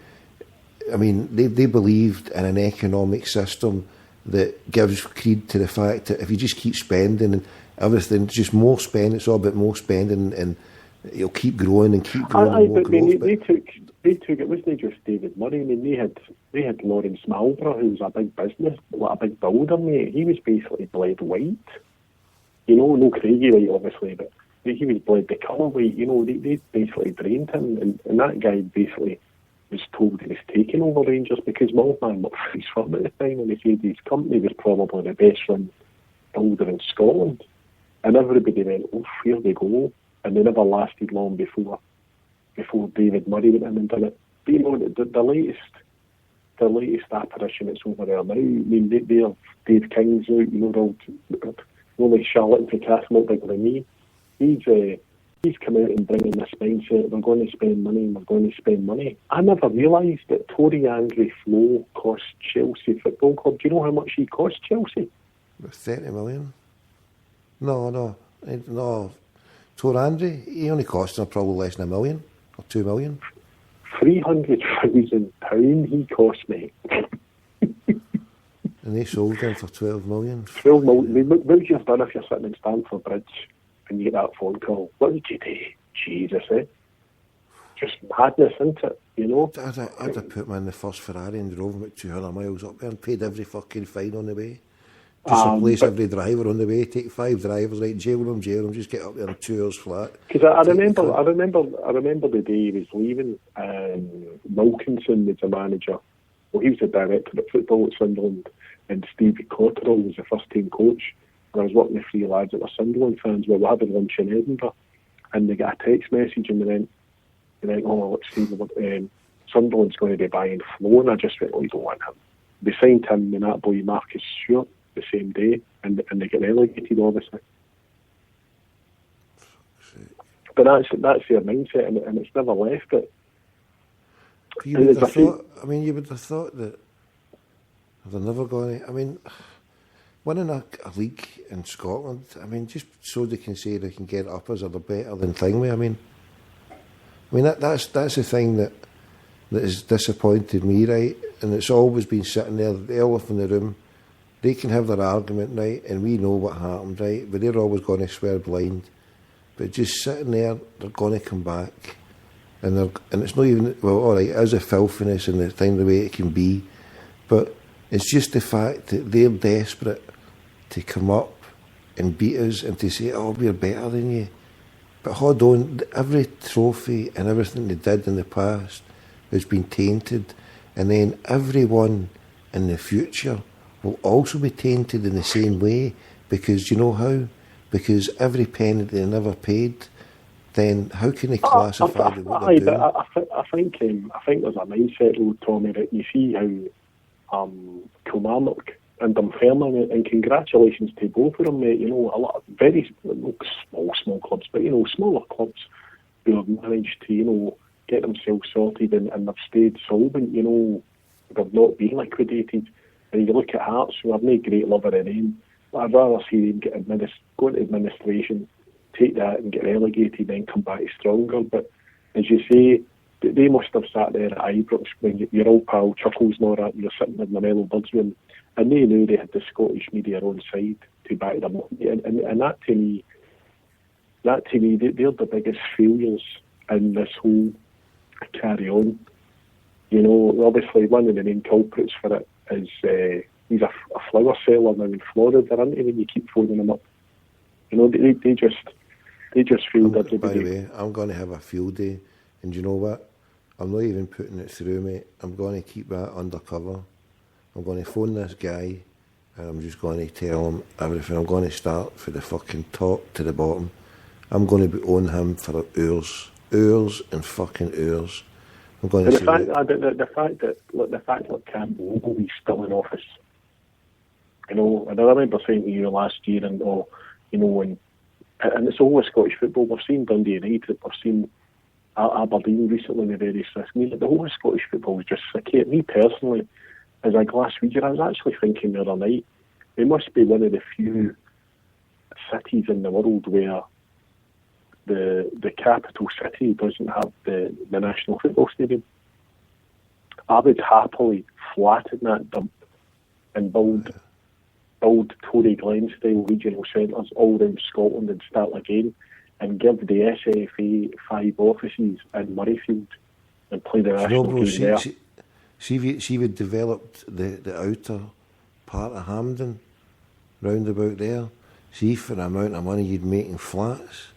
they believed in an economic system that gives creed to the fact that if you just keep spending and everything, just more spending, it's all about more spending, and it'll keep growing and keep growing. They took it wasn't just David Murray. They had Lawrence Marlborough, who was a big business, like a big builder, mate. He was basically bled white. No Craigie white, obviously, but he was bled the colour white. They basically drained him, and that guy basically was told he was taking over Rangers because Maltman worked for his firm at the time, and he said his company was probably the best run builder in Scotland. And everybody went, oh, here they go. And they never lasted long before David Murray went in and done it. But the latest apparition that's over there now, they're Dave King's out, only Charlotte and Castle bigger than me. He's come out and bringing this mindset, we're going to spend money. I never realised that Tory Andrew Flo cost Chelsea Football Club. Do you know how much he cost Chelsea? 30 million. No. Tory Andrew, he only cost him probably less than $1 million or $2 million. £300,000 he cost me. And they sold him for 12 million. 12 million. What would you have done if you're sitting in Stamford Bridge and you get that phone call? What would you do? Jesus, Just madness, isn't it? I'd have put him in the first Ferrari and drove him about 200 miles up there and paid every fucking fine on the way. Just replace every driver on the way, take 5 drivers, right, jail them, just get up there in 2 hours flat. Because I remember the day he was leaving, Wilkinson was the manager. Well, he was the director of football at Sunderland, and Steve Cotterill was the first team coach. And I was working with 3 lads that were Sunderland fans. We were having lunch in Edinburgh, and they got a text message, and they went, oh, look, Steve, Sunderland's going to be buying Flo, and I just went, oh, you don't want him. They signed him and that boy Marcus Stewart the same day, and they get relegated, obviously. But that's their mindset, and it's never left it. You would have thought. I mean, you would have thought that they're never going to. I mean, winning a league in Scotland. I mean, just so they can say they can get uppers or they're better than Thingway. I mean that's the thing that has disappointed me, right? And it's always been sitting there, the elephant in the room. They can have their argument, right, and we know what happened, right, but they're always going to swear blind. But just sitting there, they're going to come back, and it's not even, well, all right, it is a filthiness and the thing the way it can be, but it's just the fact that they're desperate to come up and beat us and to say, oh, we're better than you. But hold on, every trophy and everything they did in the past has been tainted, and then everyone in the future will also be tainted in the same way, because you know how? Because every penny they never paid, then how can they classify what they're doing? I think there's a mindset though, Tommy, that you see how Kilmarnock and Dunfermline, and congratulations to both of them, mate. You know, a lot of very small clubs, but you know, smaller clubs who have managed to, you know, get themselves sorted and they've stayed solvent. You know, they've not been liquidated. And you look at Hearts, who have no great love of their name. I'd rather see them go into administration, take that and get relegated, then come back stronger. But as you say, they must have sat there at Ibrox when your old pal Chuckles and all that, you're sitting in the Mellow Birds room, and they knew they had the Scottish media on side to back them up. And that to me, they're the biggest failures in this whole carry on. You know, obviously one of the main culprits for it is he's a flower seller now in Florida, aren't he, when you keep phoning him up? You know, they just failed everybody. By the way, I'm going to have a field day, and you know what? I'm not even putting it through, mate. I'm going to keep that undercover. I'm going to phone this guy, and I'm just going to tell him everything. I'm going to start from the fucking top to the bottom. I'm going to be on him for hours and fucking hours. I'm going to the fact that Campbell will be still in office. You know, and I remember saying to you last year, and you know, and it's always Scottish football. We've seen Dundee United, we've seen Aberdeen recently in the various this. I mean, the whole of Scottish football is just sick. Me personally, as a Glaswegian, I was actually thinking the other night, it must be one of the few cities in the world where the capital city doesn't have the national football stadium. I would happily flatten that dump and build Tory Glen style regional centres all around Scotland and start again, and give the SFA 5 offices in Murrayfield and play the national game there. She would develop the outer part of Hampden, round about there. See, for the amount of money you'd make in flats,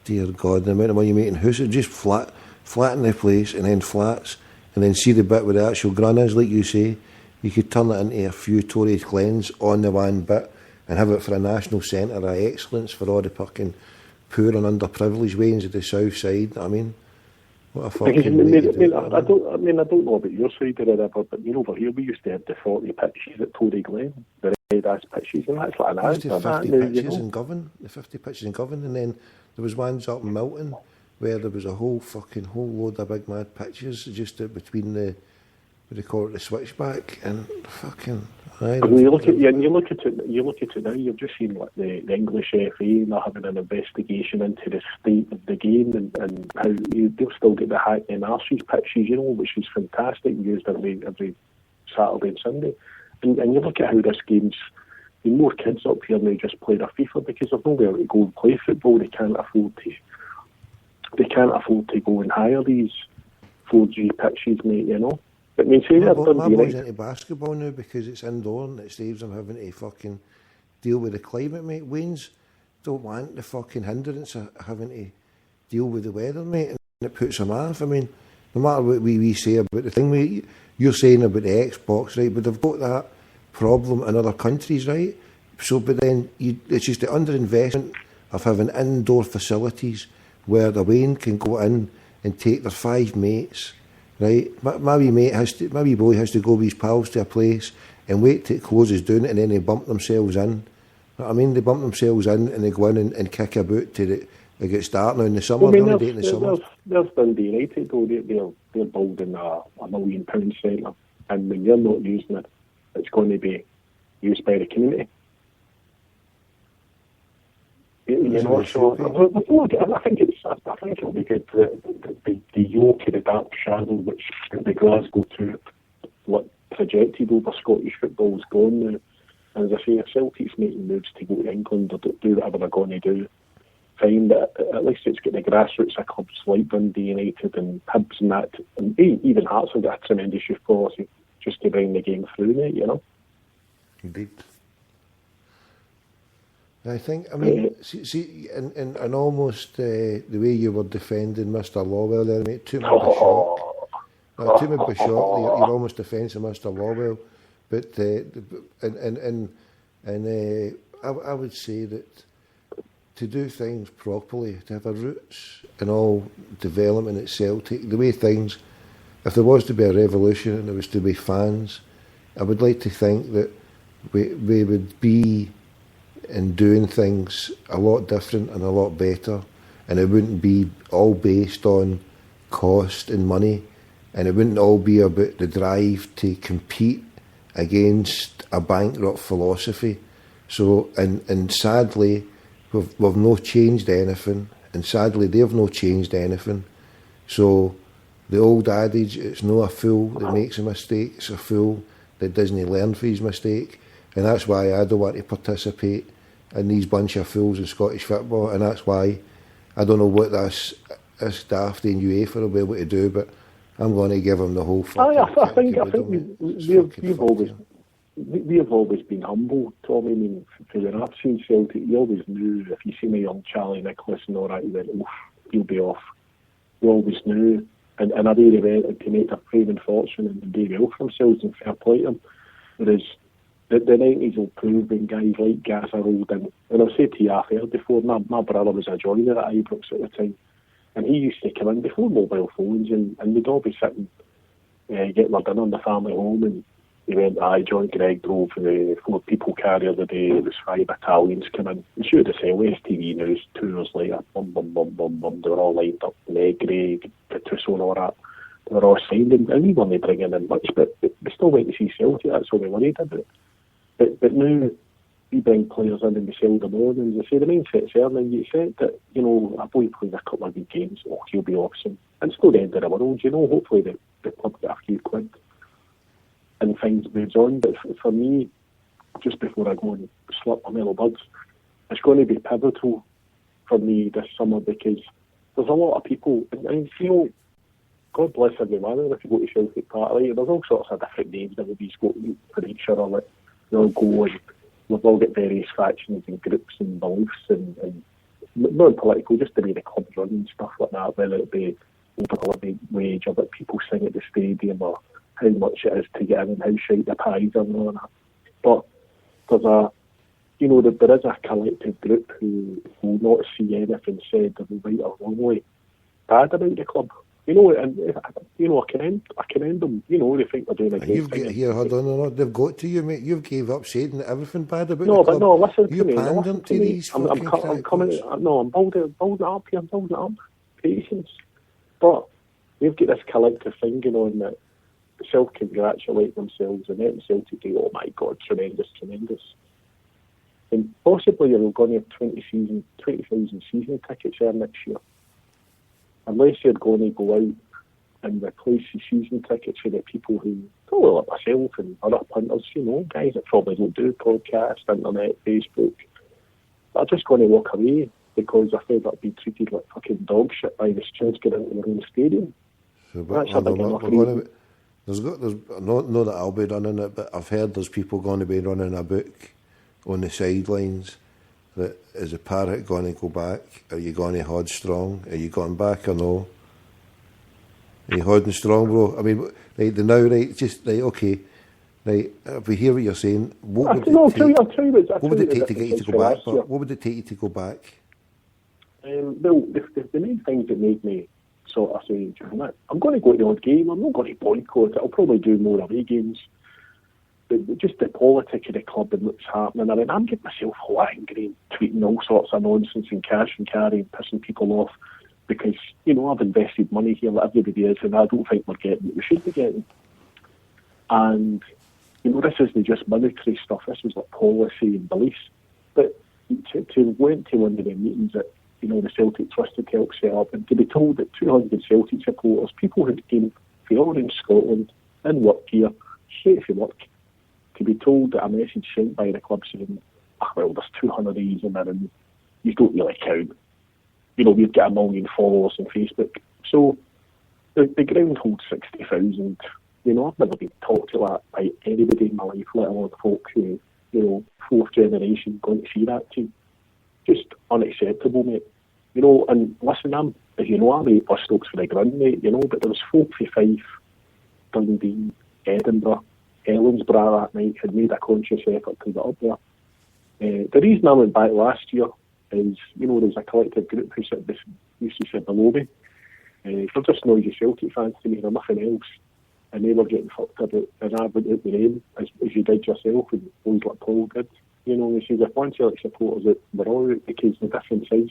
dear God, the amount of money you make in houses, just flatten the place and then flats, and then see the bit where the actual grun is, like you say. You could turn it into a few Tory Glens on the one bit and have it for a national centre of excellence for all the fucking poor and underprivileged ways of the south side. I mean, what a fucking way to do it. I don't know about your side of the river, but you know, over here we used to have the 40 pitches at Tory Glen, the red-ass pitches, and that's like an answer. The 50 pitches in Govan, and then there was ones up in Milton where there was a whole load of big mad pitches just between the, what they call it, the switchback, and fucking. And you look at it now. You've just seen like the English FA now having an investigation into the state of the game and how they'll still get the Hackney and Arse's pitches, you know, which is fantastic, used every Saturday and Sunday. And you look at how this game's. More kids up here now just play their FIFA because they've nowhere to go and play football. They can't afford to go and hire these 4G pitches, mate. You know. But I mean, say my boy's into basketball now because it's indoor and it saves them having to fucking deal with the climate, mate. Waynes don't want the fucking hindrance of having to deal with the weather, mate, and it puts them off. I mean, no matter what we say about the thing, mate, you're saying about the Xbox, right? But they've got that problem in other countries, right? So, but then it's just the underinvestment of having indoor facilities where the Wayne can go in and take their 5 mates. Right, my wee boy has to go with his pals to a place and wait till it closes down, and then they bump themselves in. You know what I mean? They bump themselves in and they go in and kick a boot to They get started now in the summer. Well, I mean, they only do it in the summer. there's Dundee United, though. They're building a £1 million centre, and when you're not using it, it's going to be used by the community. You know, so I think it'll be good. The yoke of the dark shadow which the Glasgow to what projected over Scottish football is gone now. And as I say, if Celtic's making moves to go to England or do whatever they're going to do, fine, but at least it's got the grassroots of clubs like Dundee United and Hibs and that, and even Hearts have got a tremendous youth policy just to bring the game through, mate, you know. Indeed. I think, I mean, see, and almost the way you were defending Mr. Lawwell there, mate, took me by shock. Took me by shock. You're almost defending Mr. Lawwell, but I would say that to do things properly, to have a roots and all development at Celtic, the way things, if there was to be a revolution and there was to be fans, I would like to think that we would be in doing things a lot different and a lot better, and it wouldn't be all based on cost and money, and it wouldn't all be about the drive to compete against a bankrupt philosophy. So, and sadly, we've not changed anything, and sadly they've not changed anything. So the old adage, it's not a fool that makes a mistake, it's a fool that doesn't learn from his mistake. And that's why I don't want to participate in these bunch of fools in Scottish football, and that's why I don't know what this daft in UEFA will be able to do, but I'm going to give them the whole fucking I think we have always been humble, Tommy. I mean, from when I've seen Celtic, you always knew, if you seen a young Charlie Nicholas and all that, you went, oof, he'll be off. You always knew, and I really went to make a craving fortune and do well for themselves and fair play to them. Whereas the 90s will prove when guys like Gazza rolled in. And I've said to you, I've heard before, my brother was a joiner at Ibrox at the time, and he used to come in before mobile phones, and we'd all be sitting getting our dinner in the family home, and he went, John Gregg drove the 4 people carrier the day, it was 5 Italians come in. And sure to say, STV News 2 hours later, bum, they were all lined up, Gregg, Gattuso and all that. They were all signed, and we weren't bringing in much, but we still went to see Celtic, that's all we worried about. But now we bring players in and we sell them on, and they say the mindset's there, and you said that, you know, a boy plays a couple of good games, he'll be awesome. And it's not the end of the world, you know, hopefully the club get a few quid and things moves on. But for me, just before I go and slap my mellow buds, it's going to be pivotal for me this summer, because there's a lot of people, and you know, God bless everyone, if you go to Celtic Park, right, there's all sorts of different names that will be spoken for each other, like, they'll go and we've all got various factions and groups and beliefs and not political, just the way the club's run and stuff like that, whether it be over living wage or what people sing at the stadium or how much it is to get in and how shite the pies are and all that. But there's there is a collective group who will not see anything said or right or wrongly bad about the club. You know, and you know, I commend them. You know, they think they're doing a great thing. Here, hold on, they've got to you, mate. You've gave up saying everything bad about the club. But no, listen to me. You pandered to these fucking I'm coming. No, I'm building it up here. I'm building it up. Patience. But we've got this collective thing going on that self-congratulate themselves and let themselves to do, oh my God, tremendous. And possibly you're going to have 20,000 season tickets there next year. Unless you're going to go out and replace the season tickets with the people who, like myself and other punters, you know, guys that probably don't do podcasts, internet, Facebook, are just going to walk away because they're fed up being treated like fucking dog shit by the stewards getting into their own stadium. So, but there's not that I'll be running it, but I've heard there's people going to be running a book on the sidelines. That is a Parrot going to go back? Are you going to hold strong? Are you going back or no? Are you holding strong, bro? I mean, right, the now, right, just, right, okay. Right, if we hear what you're saying, what would it take to get you to go back? What would it take you to go back? Well, the main things that made me sort of say, I'm going to go to the odd game, I'm not going to boycott it, I'll probably do more away games. Just the politics of the club and what's happening. I mean, I'm getting myself all angry and tweeting all sorts of nonsense and cash and carry and pissing people off because, you know, I've invested money here like everybody is and I don't think we're getting what we should be getting. And, you know, this isn't just monetary stuff, this is like policy and beliefs. But to went to one of the meetings that, you know, the Celtic Trust had helped set up and to be told that 200 Celtic supporters, people who came from in Scotland in work gear, straight from work, to be told that a message sent by the club saying, well, there's 200 of these in there and you don't really count. You know, we've got 1 million followers on Facebook. So the ground holds 60,000. You know, I've never been talked to that by anybody in my life, let alone folk who, you know, fourth generation going to see that team. Just unacceptable, mate. You know, and listen, as you know, I'm 8 bus stops for the ground, mate, you know, but there was folk for Fife, Dundee, Edinburgh, Ellenborough that night had made a conscious effort to get up there. The reason I went back last year is, you know, there was a collective group who used to sit below me. They're just noisy Celtic fans to me, they're nothing else. And they were getting fucked about, and I went out with them, as you did yourself, and boys like Paul did. You know, they said if one Celtic supporters that we're all out because the difference is,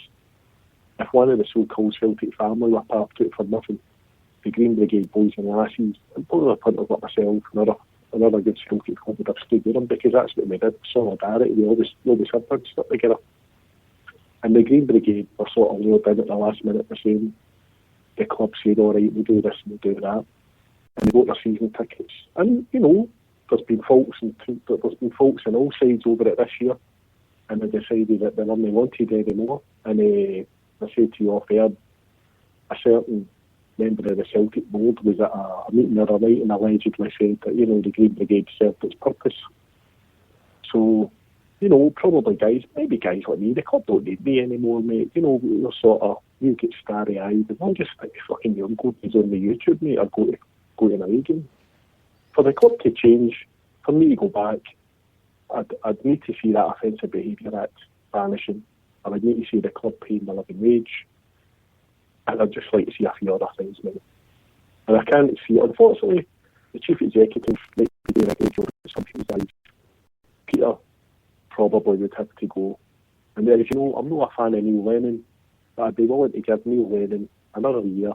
if one of the so-called Celtic family were parked out for nothing, the Green Brigade boys and lasses, and both the punters like myself, another good Celtic club would have stood with them because that's what we did. Solidarity, we always had to stick together. And the Green Brigade were sort of lured in at the last minute for saying the club said, all right, we'll do this and we'll do that. And they bought their season tickets. And, you know, there's been faults on all sides over it this year. And they decided that they weren't wanted anymore. And I said to you off air, a certain member of the Celtic board was at a meeting the other night and allegedly said that, you know, the Green Brigade served its purpose. So, you know, probably maybe guys like me, the club don't need me anymore, mate. You know, you're sort of, you get starry-eyed, and I'll just stick fucking your goalies on the YouTube, mate, or go to an away game. For the club to change, for me to go back, I'd need to see that offensive behaviour act vanishing. I would need to see the club paying the living wage. And I'd just like to see a few other things, mate. And I can't see, unfortunately, the chief executive might be doing a great job at some people's eyes. Peter probably would have to go. And then, as you know, I'm not a fan of Neil Lennon, but I'd be willing to give Neil Lennon another year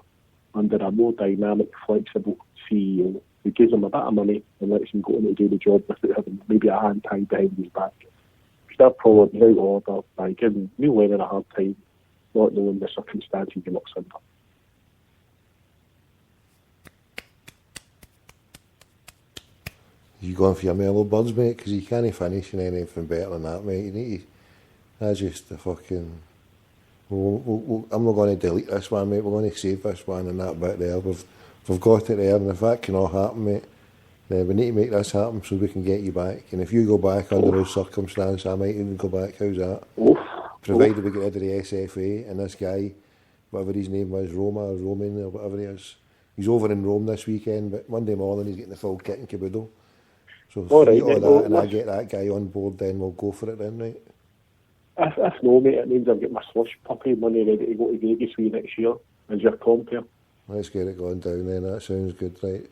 under a more dynamic, flexible CEO who gives him a bit of money and lets him go in and do the job without having maybe a hand tied behind his back. Because that probably out of order by giving Neil Lennon a hard time, not knowing the circumstances he looks under. You going for your mellow birds, mate? Because you can't finish in anything better than that, mate. You need to... That's just the fucking... I'm not going to delete this one, mate. We're going to save this one and that bit there. We've got it there, and if that can all happen, mate, then we need to make this happen so we can get you back. And if you go back under those circumstances, I might even go back. How's that? Provided we get rid of the SFA and this guy, whatever his name was, Roman or whatever he is, he's over in Rome this weekend, but Monday morning he's getting the full kit and caboodle. So if you get all that and I get that guy on board, then we'll go for it then, right? If no, mate, it means I've got my slush puppy money ready to go to Vegas with next year as your compere. Let's get it going down then, that sounds good, right?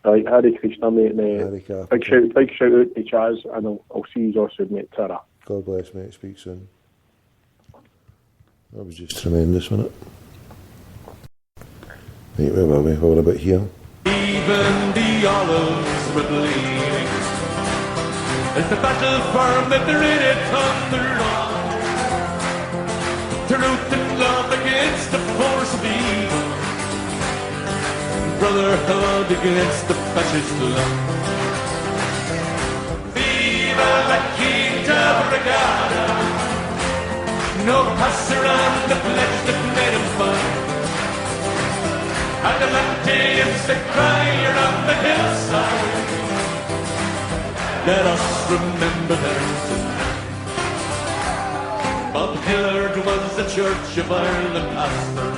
Right, Hare Krishna, mate, and big shout out to Chaz, and I'll see you all soon, mate. Ta-ra. God bless, mate, speak soon. That was just tremendous, wasn't it? Right, where were we? What were about here? Even the olives were bleeding as the battle for Madrid thundered on, to root in love against the force of evil, brotherhood against the fascist love. Viva la Quinta Brigada, no passer on the pledge that made him fun. And the Atlanteans that cry around the hillside, let us remember them tonight. Bob Hillard was the Church of Ireland pastor.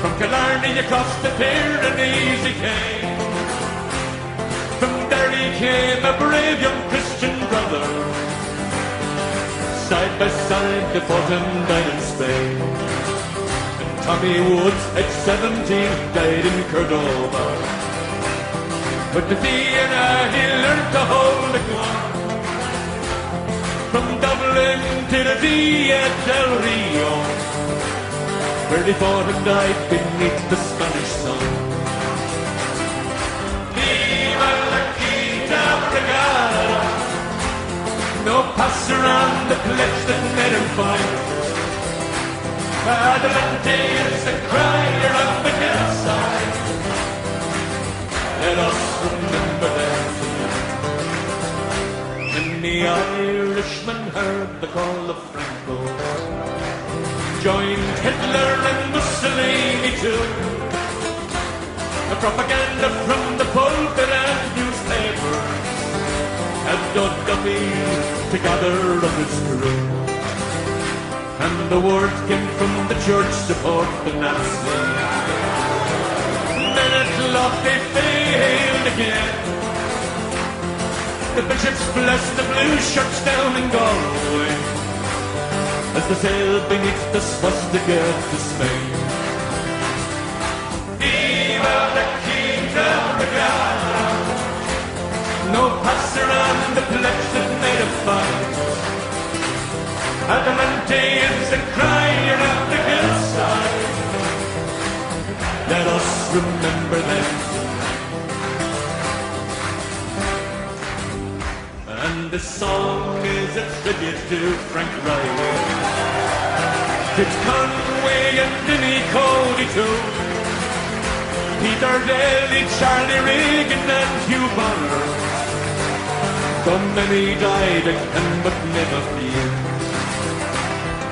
From Killarney across the Pyrenees he came. From there he came a brave young Christian brother. Side by side they fought and died in Spain. Tommy Woods, at 17, died in Cordoba. But the Vienna, he learned to hold the gun. From Dublin to the Via del Rio, where they fought and died beneath the Spanish sun. Viva la Quinta Brigada, no pass around the pledge that made him fight. Adelante is the crier of the hillside. Let us remember them tonight. When the Irishman heard the call of Franco, joined Hitler and Mussolini too. The propaganda from the pulpit and newspapers had dug Duffy to gather up his crew. And the word came from the church support the Nazis. Then at last they failed again. The bishops blessed the blue shirts down in Galway as they sailed beneath the swastika to Spain. Viva la Quinta Brigada, no pass around the pledge that made a fight. Adelante is the crier of the hillside. Let us remember them tonight. And this song is a tribute to Frank Riley, Kit Conway and Vinnie Cody too, Peter Daly, Charlie Reagan and Hugh Bonner. So many died and but never few.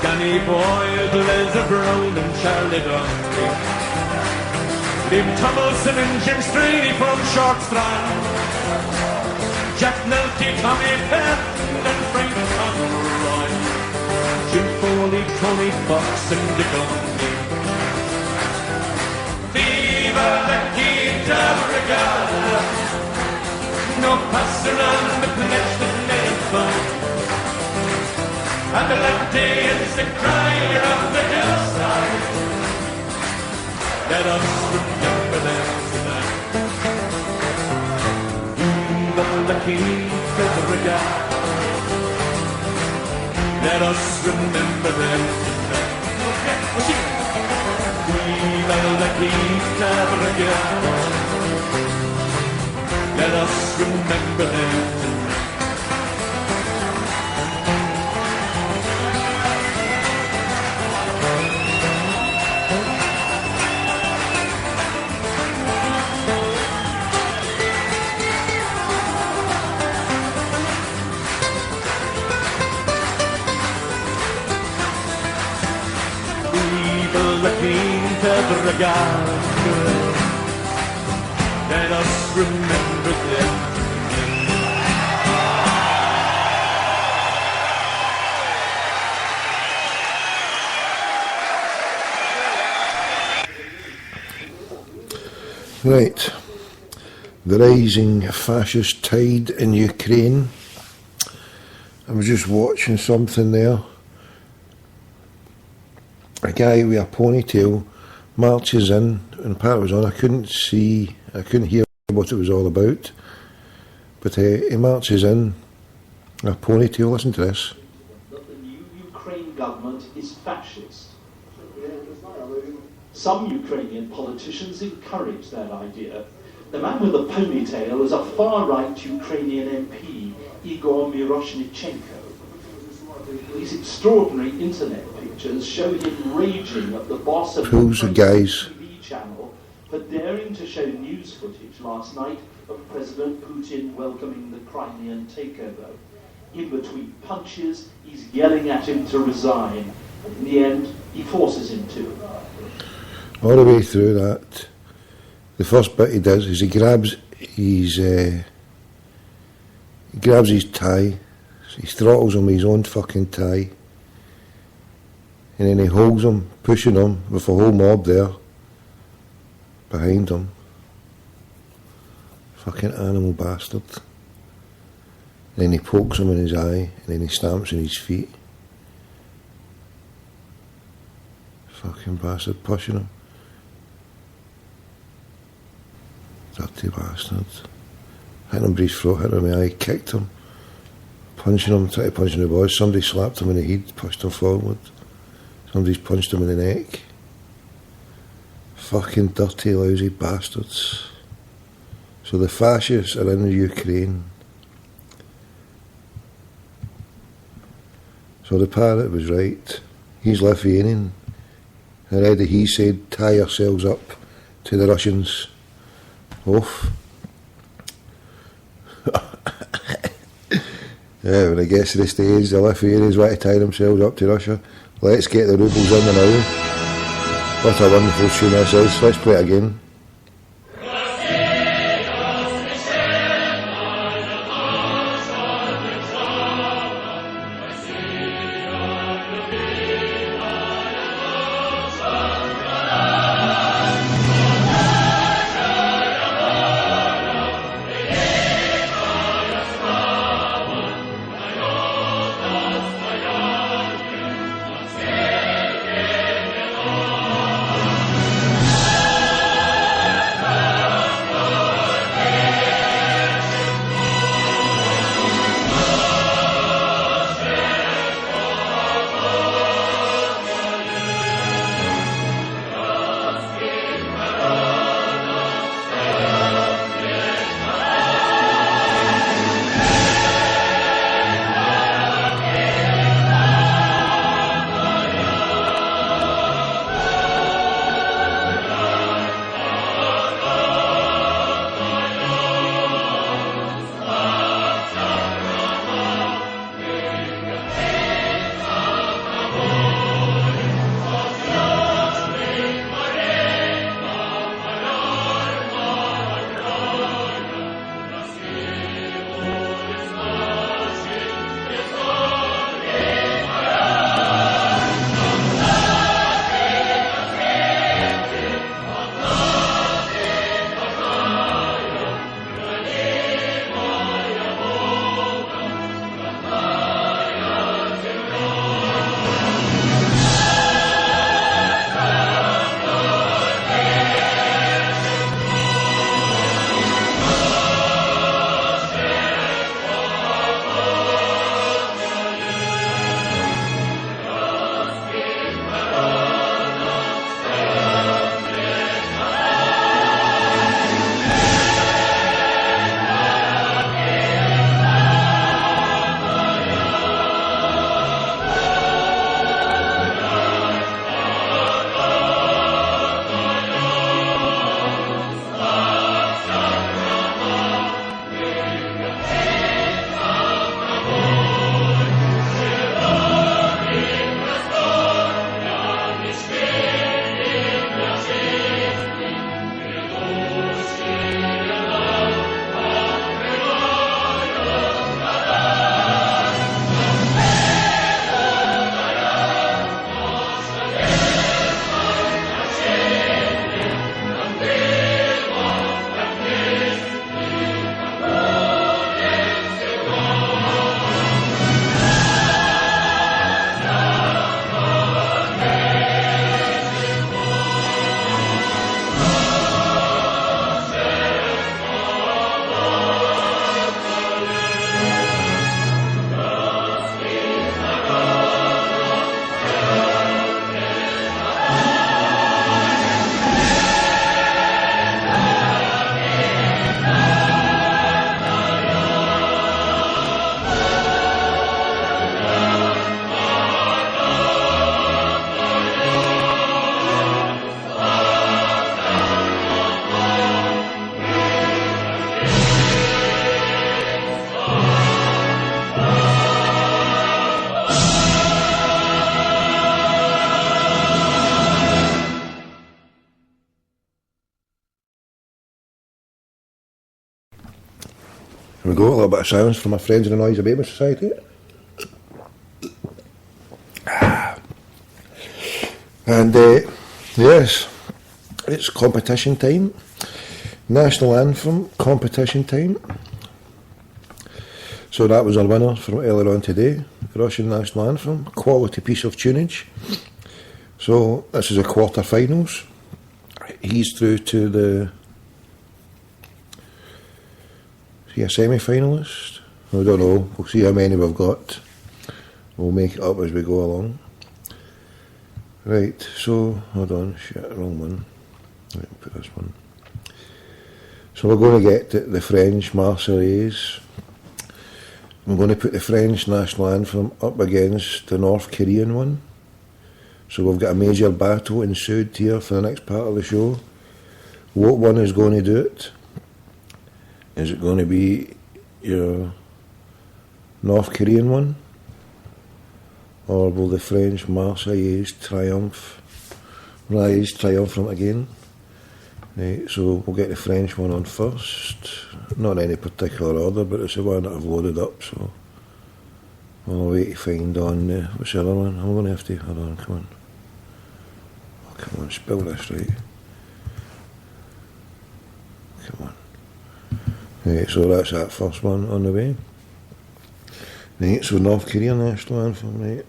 Danny Boyle, Leslie Brown and Charlie Dundee, Liam Tomlinson and Jim Straney from Shortstrand, Jack Nelty, Tommy Patton and Frank Conroy, Jim Foley, Tony Fox and Dick O'Neill. Viva la Quinta Brigada, no pass around the pledge that made it fun. Adelante is the crier of the hillside. Let us remember them tonight. Viva la Quinta Brigada, let us remember them tonight. Viva la Quinta Brigada, let us remember them tonight. Let us remember them. Right, the rising fascist tide in Ukraine. I was just watching something there. A guy with a ponytail marches in, and the part was on, I couldn't hear what it was all about, but he marches in, a ponytail, listen to this. That the new Ukraine government is fascist. Some Ukrainian politicians encourage that idea. The man with the ponytail is a far-right Ukrainian MP, Igor Miroshnichenko. These extraordinary internet pictures show him raging at the boss of the TV channel for daring to show news footage last night of President Putin welcoming the Crimean takeover. In between punches, he's yelling at him to resign. In the end, he forces him to. All the way through that, the first bit he does is he grabs his tie, he throttles him with his own fucking tie, and then he holds him, pushing him with a whole mob there behind him. Fucking animal bastard. And then he pokes him in his eye, and then he stamps on his feet. Fucking bastard, pushing him. Dirty bastard. Hit him with his throat, hit him in the eye, kicked him, punching him, trying to punch him in the balls. Somebody slapped him in the head, pushed him forward. Somebody's punched him in the neck. Fucking dirty, lousy bastards. So the fascists are in Ukraine. So the parrot was right. He's Lithuanian. Already he said, tie yourselves up to the Russians. Off. Yeah, when I guess to the stage, the Lithuanians want to tie themselves up to Russia. Let's get the rubles in the now. What a wonderful tune this is. Let's play it again. Here we go, a little bit of sounds from my friends in the Noisy Baby Society. And yes, it's competition time. National anthem, competition time. So that was our winner from earlier on today, the Russian national anthem, quality piece of tunage. So this is the quarter-finals. He's through to the... Is he a semi-finalist? I don't know. We'll see how many we've got. We'll make it up as we go along. Right, so, hold on, shit, wrong one. Let me put this one. So we're going to get the French Marseillaise. I'm going to put the French national anthem up against the North Korean one. So we've got a major battle ensued here for the next part of the show. What one is going to do it? Is it going to be your North Korean one? Or will the French Marseillaise rise triumphant again? Right, so we'll get the French one on first. Not in any particular order, but it's the one that I've loaded up, so I'll wait to find on what's the other one? I'm going to have to, hold on, come on. Oh, come on, spell this right. Come on. Right, so that's that first one on the way. Right, so North Korean national anthem, right.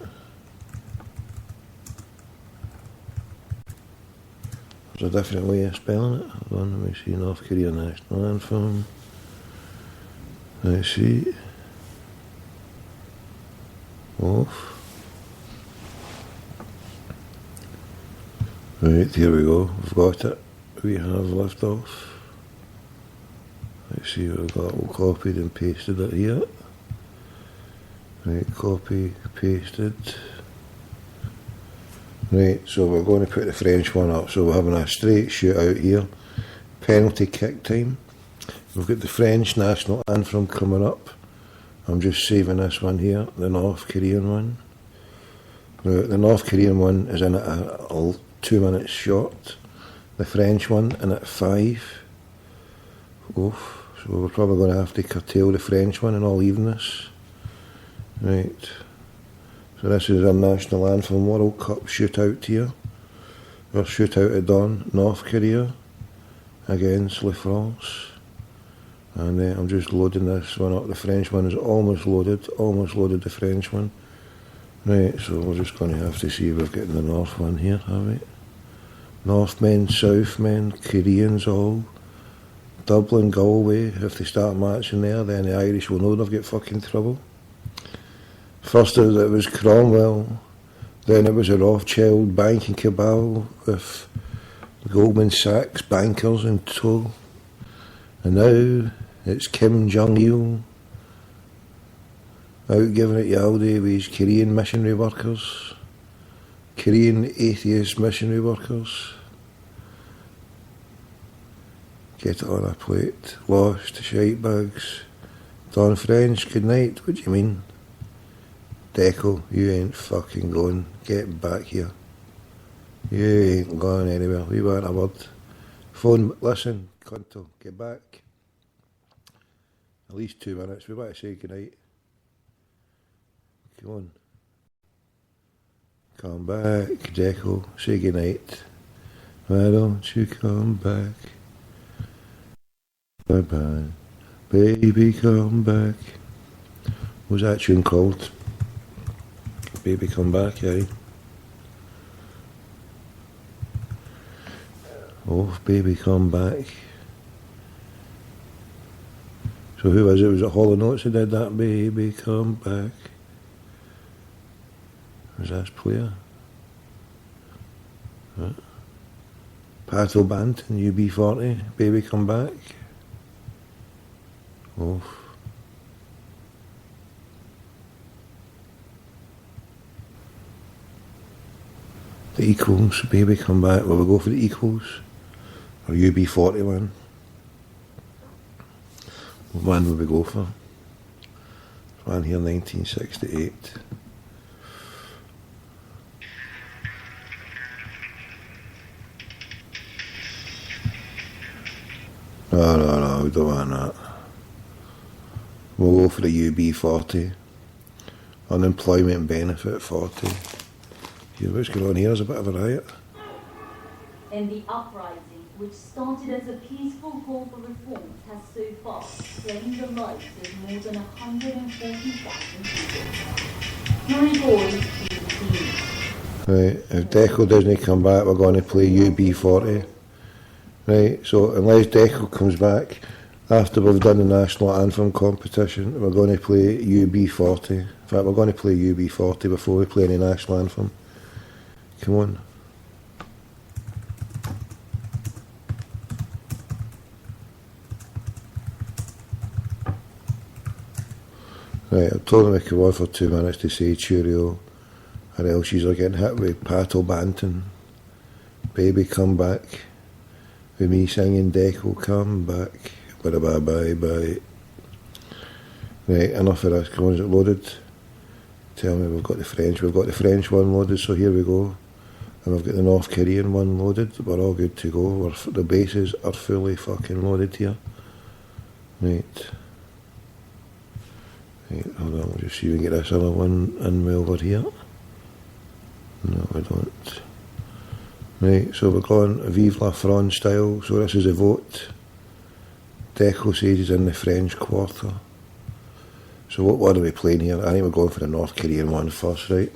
There's a different way of spelling it. Hold on, let me see. North Korean national anthem. Let's see. Off. Right, here we go. We've got it. We have left off. Let's see what we've got. We'll copied and pasted it here. Right, copy, pasted. Right, so we're going to put the French one up. So we're having a straight shootout here. Penalty kick time. We've got the French national anthem coming up. I'm just saving this one here, the North Korean one. The North Korean one is in at 2 minutes short. The French one in at 5. Oof. So we're probably going to have to curtail the French one and all even this. Right. So this is our national anthem World Cup shootout here. Our shootout at dawn, North Korea against La France. And I'm just loading this one up. The French one is almost loaded the French one. Right, so we're just going to have to see if we're getting the North one here, have we? North men, South men, Koreans all. Dublin, Galway, if they start matching there, then the Irish will know they've got fucking trouble. First it was Cromwell, then it was a Rothschild banking cabal with Goldman Sachs bankers in tow. And now it's Kim Jong-il out giving it Yaldi with his Korean missionary workers, Korean atheist missionary workers. Get it on a plate, lost, shite bags. Don French, good night, what do you mean? Deco, you ain't fucking going, get back here. You ain't going anywhere, we want a word. Phone, listen, cunto, get back. At least 2 minutes, we want to say goodnight. Come on. Come back, Deco, say goodnight. Why don't you come back? Bye bye, baby come back. What was that tune called? Baby come back, eh? Oh, baby come back. So who was it? Was it Hall & Oates who did that? Baby come back. Was that player? Huh? Pat O'Banton, UB40, baby come back. Oh. The Equals, baby come back. Will we go for the Equals? Or UB41? What one will we go for? There's one here, 1968. No, we don't want that. We'll go for the UB40. Unemployment benefit 40. Yeah, what's going on here is a bit of a riot. And the uprising, which started as a peaceful call for reforms, has so far claimed the lives of more than 140,000 people. 9 boys to the team. Right, if Deco doesn't come back, we're going to play UB40. Right, so unless Deco comes back, After we've done the national anthem competition, we're going to play UB40. In fact, we're going to play UB40 before we play any national anthem. Come on. Right, I've told them I could on for 2 minutes to say cheerio, or else she's getting hit with Pato Banton. Baby, come back. With me singing Deco, come back. Bye bye bye bye. Right, enough of this. Come on, is it loaded? Tell me we've got the French. We've got the French one loaded, so here we go. And we've got the North Korean one loaded. We're all good to go. The bases are fully fucking loaded here. Right. Right, hold on, we'll just see if we can get this other one in over here. No, we don't. Right, so we're going Vive la France style. So this is a vote. Deco says he's in the French quarter. So what are we playing here? I think we're going for the North Korean one first, right?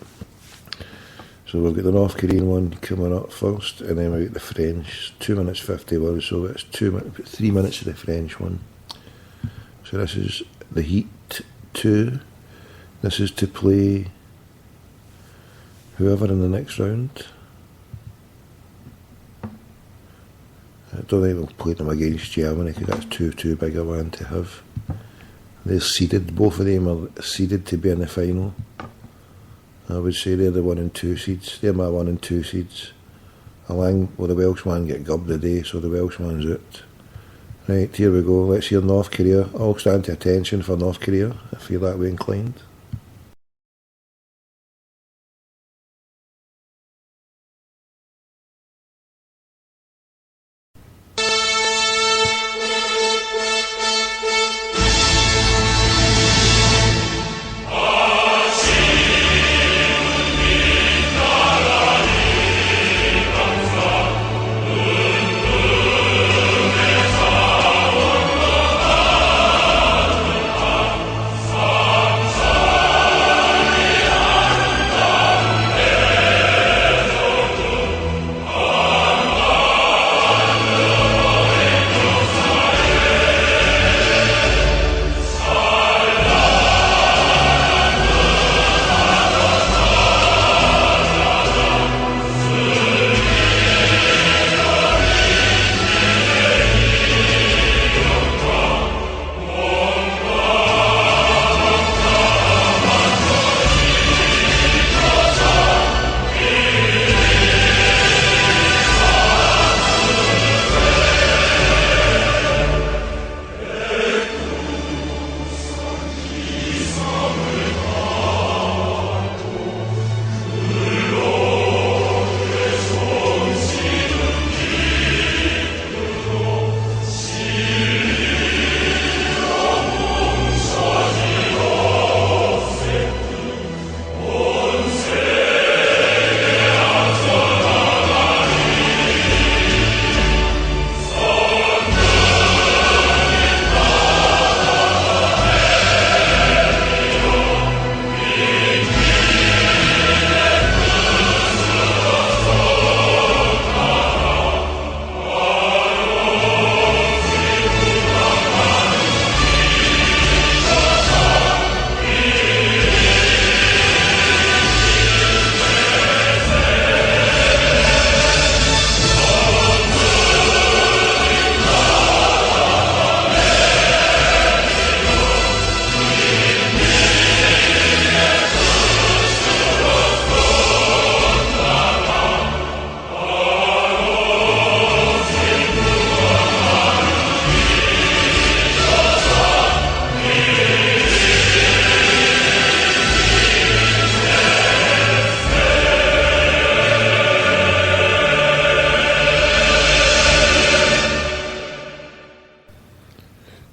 So we've got the North Korean one coming up first, and then we've got the French. 2 minutes 50 words, so it's 3 minutes of the French one. So this is the Heat 2. This is to play whoever in the next round. I don't think we'll play them against Germany because that's too big a one to have. They're seeded, both of them are seeded to be in the final. I would say they're the 1 and 2 seeds. They're my 1 and 2 seeds. Well, the Welsh man get gubbed today, so the Welsh man's out. Right, here we go. Let's hear North Korea. All stand to attention for North Korea, if you're that way inclined.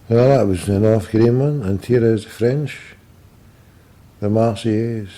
Well, that was the North Korean one, and here is the French, the Marseillaise.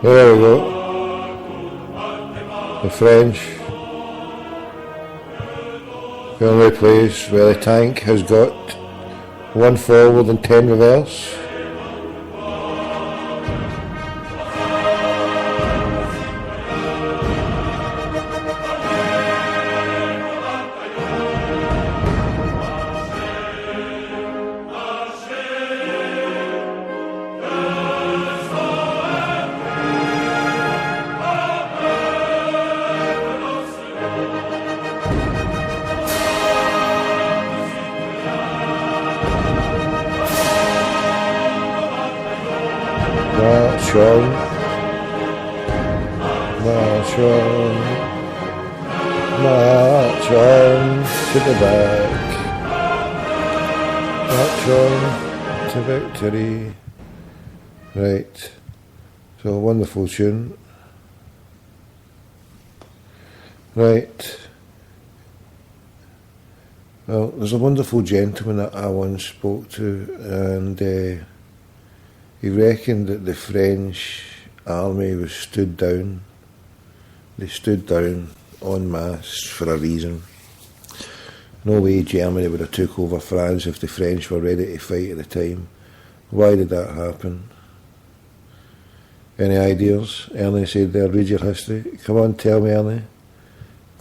There we go. The French. Only plays where the tank has got 1 forward and 10 reverse. March on to the back, march on to victory. Right, so a wonderful tune. Right, well, there's a wonderful gentleman that I once spoke to, and he reckoned that the French army was stood down. They stood down en masse for a reason. No way Germany would have took over France if the French were ready to fight at the time. Why did that happen? Any ideas? Ernie said there, read your history. Come on, tell me, Ernie.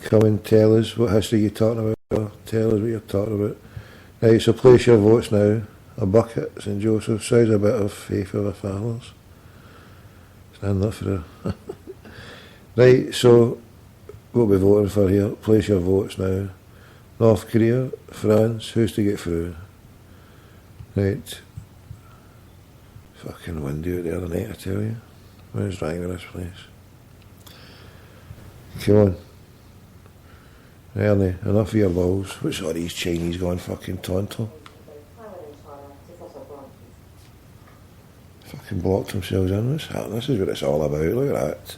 Come and tell us what history you're talking about. Tell us what you're talking about. Right, so place your votes now. A bucket, St Joseph's. Sounds a bit of faith of our fathers. Stand up for a... Right, so what we're voting for here, place your votes now. North Korea, France, who's to get through? Right. Fucking windy out there tonight, I tell you. What's wrong with this place? Come on. Ernie, enough of your balls. What's all these Chinese going fucking tonto? Fucking blocked themselves in. What's happening? This is what it's all about. Look at that.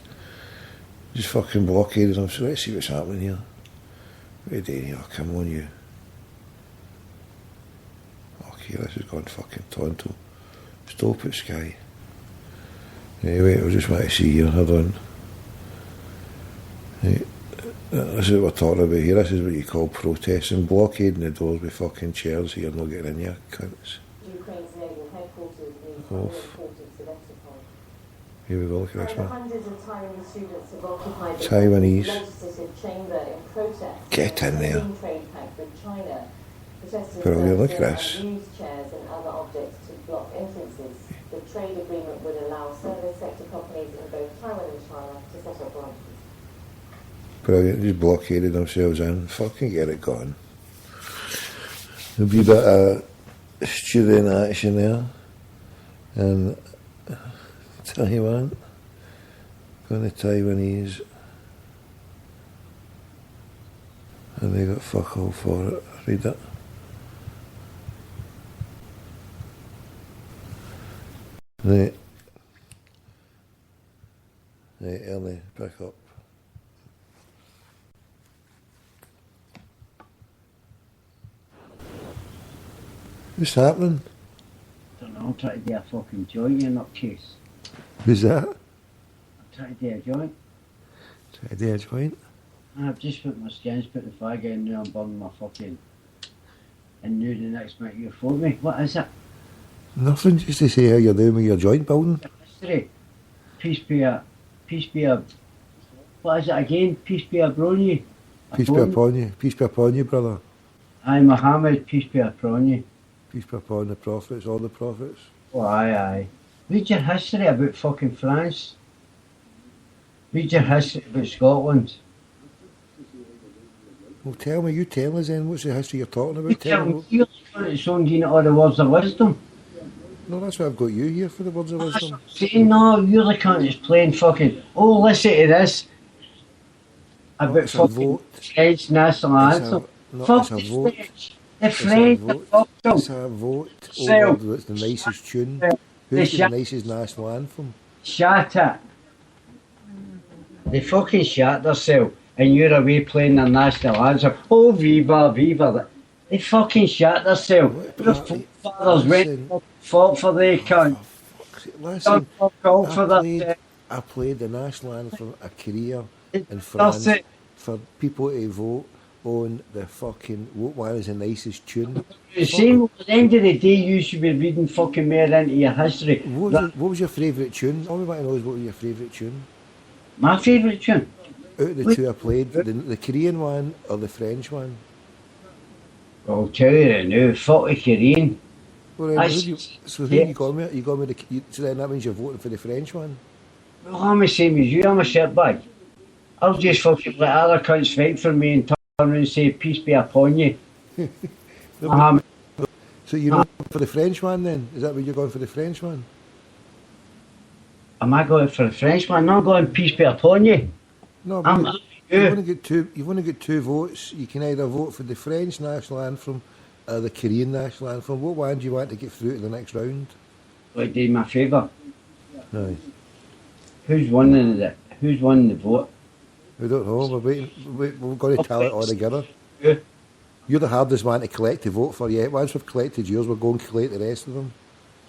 Just fucking blockaded them. So let's see what's happening here. What are you doing here? Come on, you. Okay, this has gone fucking tonto. Stop it, Sky. Anyway, I just want to see here. Hold on. Right. This is what we're talking about here. This is what you call protesting. Blockading the doors with fucking chairs so you're not getting in here, cunts. Ukraine's naval headquarters being Off. occupied. Here we go, look at this one. Hundreds of Taiwanese students have occupied the Taiwanese. legislative chamber in protest. Get in there. Trade pact with China. Protesters Brilliant, look at have this. used chairs and other objects to block entrances. The trade agreement would allow service sector companies in both Taiwan and China to set up branches. Brilliant, just blockaded themselves in. Fucking get it gone. There'll be a bit of student action there. And tell you what, going to Taiwanese, and they got fuck all for it. Read it. Right. Right, Ernie, pick up. What's happening? I don't know, I'm trying to do a fucking joint, you nutcase. Who's that? I'm trying to do a joint. Trying to do a joint? I've just put my skins, put the fag in, now I'm burning my fucking... And now the next minute you phone me. What is it? Nothing, just to say how you're doing with your joint building. History. Peace be a... What is it again? Peace be upon you. Peace be upon you. Peace be upon you, brother. Aye, Muhammad, peace be upon you. Peace be upon the prophets, all the prophets. Oh, aye. Read your history about fucking France. Read your history about Scotland. Well, tell me, you tell us then, what's the history you're talking about? Tell me, you're sounding all the words of wisdom. No, that's why I've got you here, for the words of wisdom. See, no, you're the cunt that's playing fucking, oh, listen to this. About fucking French national anthem. Fuck the French. The French are fucked up. It's a vote over what's the nicest tune. Who's the nicest national anthem? Shut it. They fucking shat themselves and you're away playing their national anthem. Oh, viva, viva. They fucking shat themselves. Their fathers went fought for their cunt. Listen, for that. I played the national anthem a career in That's France it. for people to vote on the fucking what one is the nicest tune. The same, at the end of the day, you should be reading fucking more into your history. What was your favourite tune? All we want to know is what was your favourite tune? My favourite tune? Out of the two I played, the Korean one or the French one? I'll tell you now, fuck the Korean. Well, then, so who you got me? You got me so then that means you're voting for the French one? Well, I'm the same as you, I'm a shitbag. I'll just fucking let other cunts fight for me and turn around and say, peace be upon you. So you're not going for the French one then? Is that what you're going for the French one? Am I going for the French one? No, I'm going peace be upon you. No, but you've only got two votes. You can either vote for the French national anthem or the Korean national anthem. What one do you want to get through to the next round? Like, do me a favour. Aye. Who's won the vote? We don't know. We're waiting. We're going to tally it all together. Yeah. You're the hardest man to collect to vote for yet. Once we've collected yours, we're going to collect the rest of them.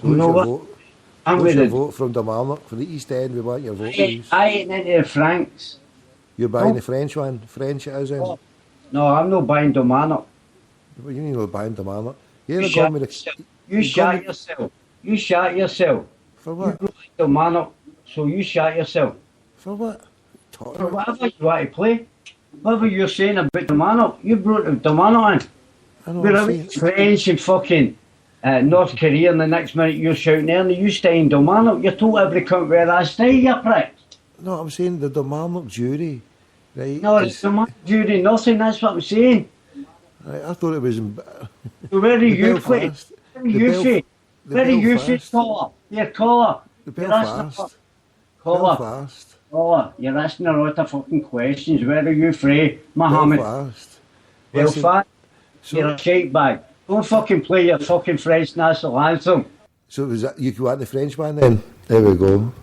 So You know what's your what? vote? I'm What's your gonna- vote from Kilmarnock? For the East End, we want your vote, I please. ain't into the Franks. You're buying No. the French one? French it is in? No, I'm not buying Kilmarnock. Well, you need to buy Kilmarnock. You're You not going shot with the... You shot yourself. You shot yourself. For what? You brought Kilmarnock, so you shot yourself. For what? For whatever you want to play. Whatever you're saying about Kilmarnock, you brought Kilmarnock in. I know We're what I'm out saying. French and fucking North Korea, and the next minute you're shouting Ernie, you stay in Kilmarnock. You're told every cunt where I stay, you prick. No, I'm saying the Kilmarnock jury, right? No, it's Kilmarnock jury, nothing, that's what I'm saying. I thought it was in... So where are The you play? Belfast. Where are you play? the Where are you play, Belfast. caller? You're caller. The You're asking Belfast. Caller. Belfast. Caller, you're asking a lot of fucking questions. Where are you free, Mohammed? Belfast. Belfast. You're a shite bag. Don't fucking play your fucking French national anthem. So was that, you want the French one then? There we go.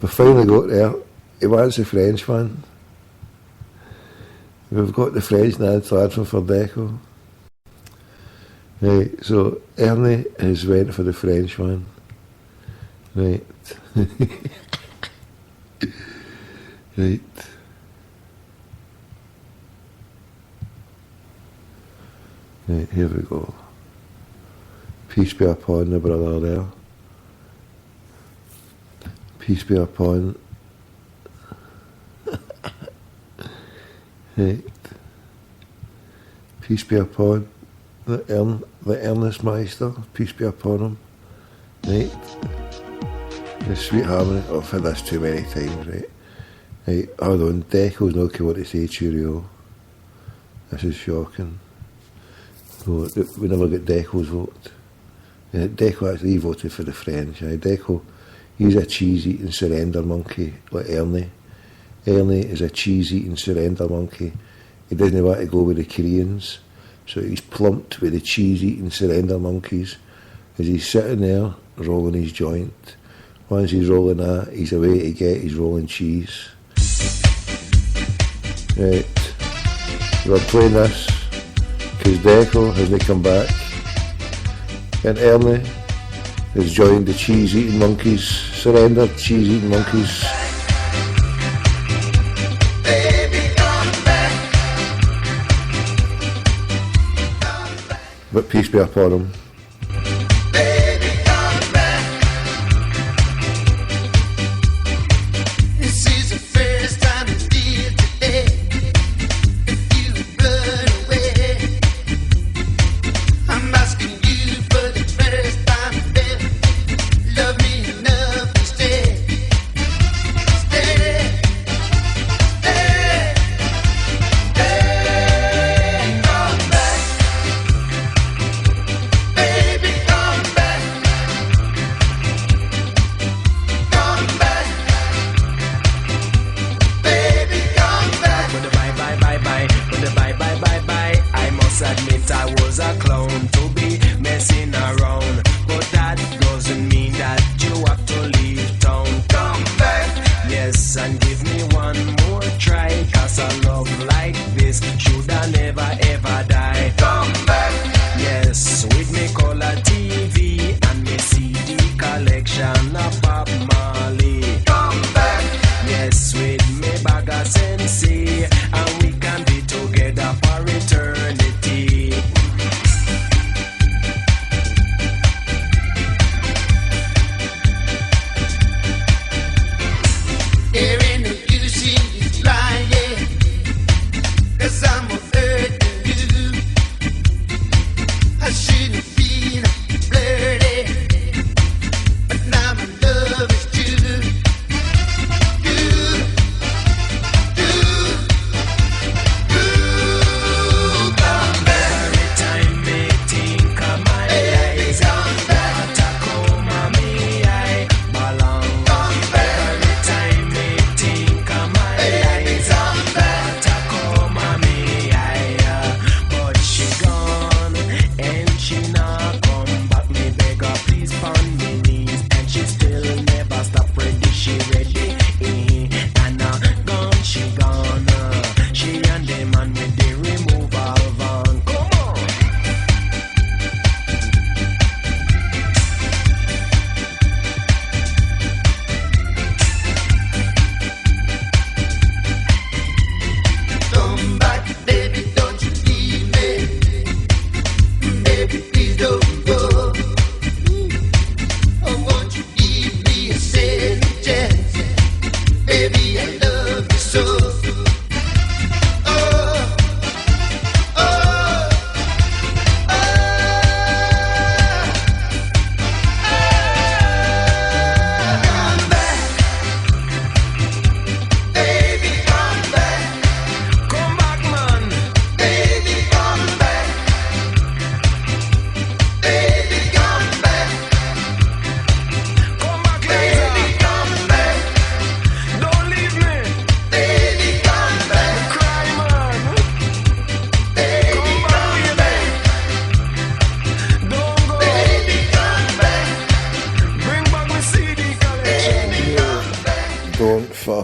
We finally got there. He wants the French one. We've got the French national anthem for Deco. Right, so Ernie has went for the French one. Right. Right. Right, here we go. Peace be upon the brother there. Peace be upon. Right. Peace be upon the earnest Meister. Peace be upon him. Right. The sweet harmony. Oh, I've had this too many times, right? Right, hold on. Deco's not what to say, cheerio. This is shocking. So, we never get Deco's vote. Deco actually voted for the French. Deco, he's a cheese-eating surrender monkey like Ernie. Ernie is a cheese-eating surrender monkey. He doesn't want to go with the Koreans, so he's plumped with the cheese-eating surrender monkeys as he's sitting there rolling his joint. Once he's rolling that, he's away to get his rolling cheese. Right, we're playing this because Deco hasn't come back, and Ernie has joined the cheese-eating monkeys, surrendered cheese-eating monkeys. But peace be upon him. This is the first time you feel today. If you run away, I'm asking you for the first time, baby. Love me enough to stay. Stay. Stay. Stay. Come back.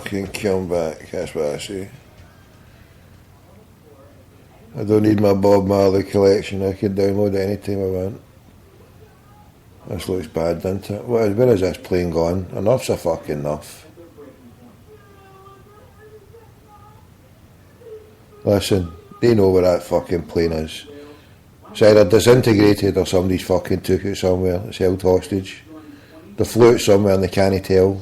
fucking come back, that's what I say. I don't need my Bob Marley collection, I can download it anytime I want. This looks bad, doesn't it? Where is this plane gone? Enough's a fucking enough. Listen, they know where that fucking plane is. It's either disintegrated or somebody's fucking took it somewhere. It's held hostage. They flew it somewhere and they can't tell.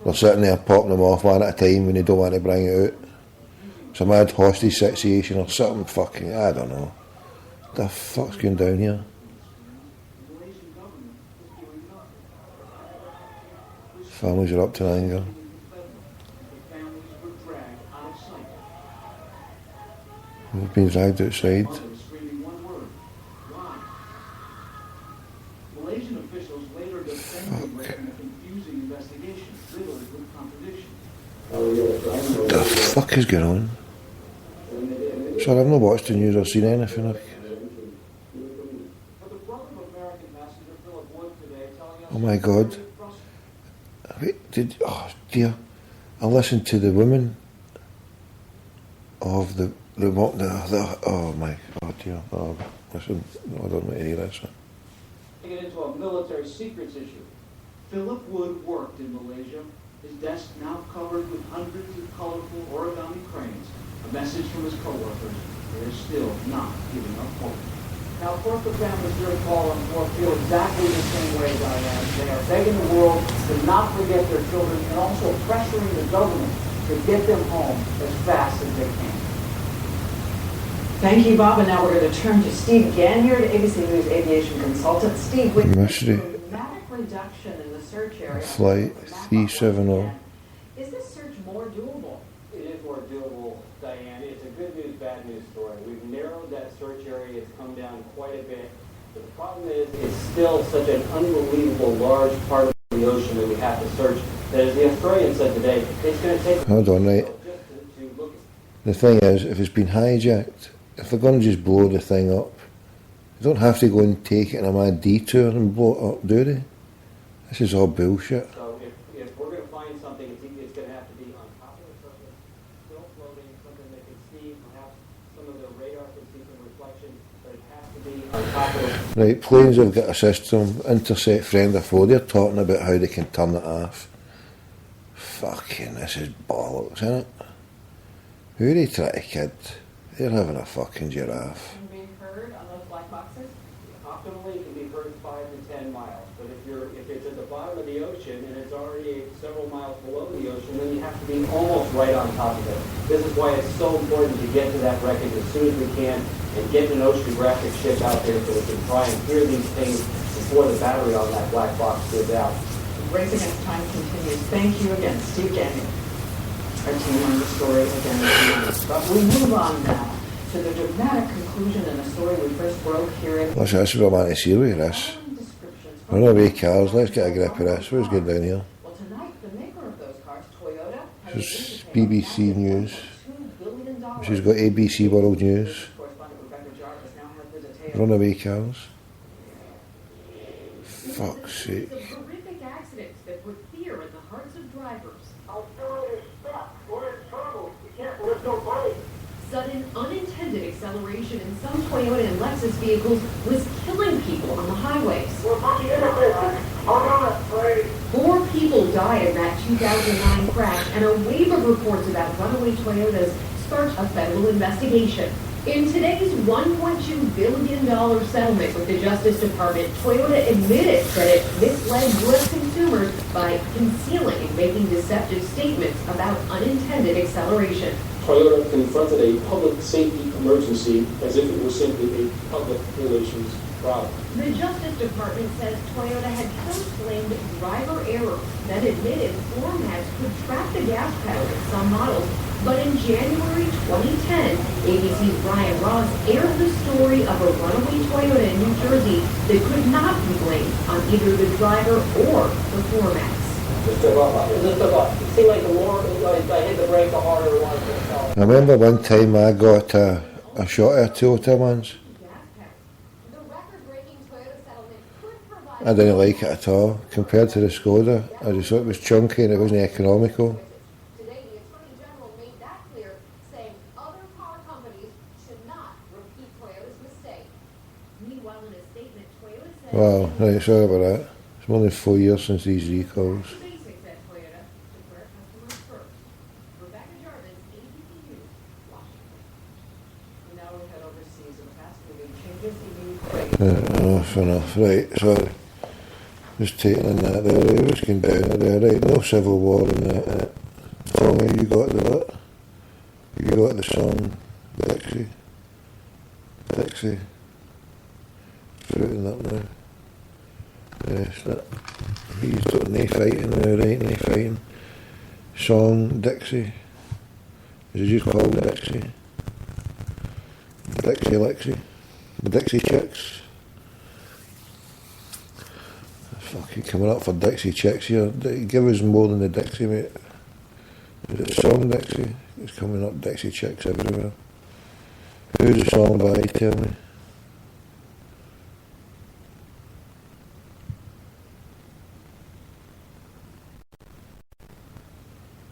They're sitting there popping them off one at a time when they don't want to bring it out. It's a mad hostage situation or something fucking, I don't know. What the fuck's going down here? Families are up to anger. They've been dragged outside. What the fuck is going on? Sorry, I've not watched the news or seen anything. Oh my god. Wait, oh dear. I listened to the women of the oh my god, dear. Oh, listen, I don't want to hear this. Get into a military secrets issue. Philip Wood worked in Malaysia. His desk now covered with hundreds of colorful origami cranes. A message from his co-workers. They're still not giving up hope. Now, of course, the families here at Paul and Fort feel exactly the same way, Diane. They are begging the world to not forget their children and also pressuring the government to get them home as fast as they can. Thank you, Bob. And now we're going to turn to Steve Ganyard, ABC News aviation consultant. Steve, with Mystery. dramatic reduction in the search area. Flight 370. Is this search more doable? It is more doable, Diane. It's a good news, bad news story. We've narrowed that search area. It's come down quite a bit. But the problem is it's still such an unbelievable large part of the ocean that we have to search that, as the Australian said today, it's going to take... Hold on, right. The thing is, if it's been hijacked, if they're going to just blow the thing up, they don't have to go and take it in a mad detour and blow it up, do they? This is all bullshit. So if we're going to find something, it's going to have to be on top of the surface, still floating, something they can see, perhaps some of the radar can see some reflection, but it has to be on top of the... Right, planes have got a system, intercept friend or foe, they're talking about how they can turn it off. Fucking, this is bollocks, isn't it? Who are they trying to kid? They're having a fucking giraffe. Can be heard on those black boxes? Optimally, it can be heard 5 to 10 miles, but if it's at the bottom of the ocean and it's already several miles below the ocean, then you have to be almost right on top of it. This is why it's so important to get to that wreckage as soon as we can and get an oceanographic ship out there so we can try and hear these things before the battery on that black box gives out. Race Against Time continues. Thank you again, Steve Ganyard. Our team on the story again this morning. But we move on now to the dramatic conclusion in a story we first broke here in... Listen, this is what I want to see with this. Runaway cars, let's get a grip of this. What's going down here? Well, tonight, the maker of those cars, Toyota, This is BBC News. She's got ABC World News. Runaway cars. Fuck's sake. The horrific accidents that put fear in the hearts of drivers. Sudden, unintended acceleration in some Toyota and Lexus vehicles was killing people on the highways. 4 people died in that 2009 crash, and a wave of reports about runaway Toyotas sparked a federal investigation. In today's $1.2 billion settlement with the Justice Department, Toyota admitted that it misled U.S. consumers by concealing and making deceptive statements about unintended acceleration. Toyota confronted a public safety emergency as if it was simply a public relations problem. The Justice Department says Toyota had first blamed driver error, then admitted floor mats could trap the gas pedal in some models. But in January 2010, ABC's Brian Ross aired the story of a runaway Toyota in New Jersey that could not be blamed on either the driver or the floor mats. Just it seemed like the more I hit the brake, the harder it was. I remember one time I got a shot at a Toyota once. I didn't like it at all. Compared to the Skoda, I just thought it was chunky and it wasn't economical. Today, the Attorney General made that clear, saying other car companies should not repeat Toyota's mistake. Meanwhile, in a statement, Toyota said... Wow, right, sorry about that. It's more than 4 years since these recalls. Basics at Toyota to put our customers first. Rebecca Jarvis, ABC News, Washington. And now we head overseas and fast-moving changes in Enough. Right, sorry. Just taking in that there, right, what's going down there, right, no civil war in that. Tommy, you got the what? You got the song, Dixie. Fruiting up now. Yes, that. He's got no fighting now, right, no fighting. Song, Dixie. Is it just called Dixie? Lexi. The Dixie Chicks. Fucking coming up for Dixie Chicks here. Give us more than the Dixie, mate. Is it song Dixie? It's coming up Dixie Chicks everywhere. Who's the song by, tell me?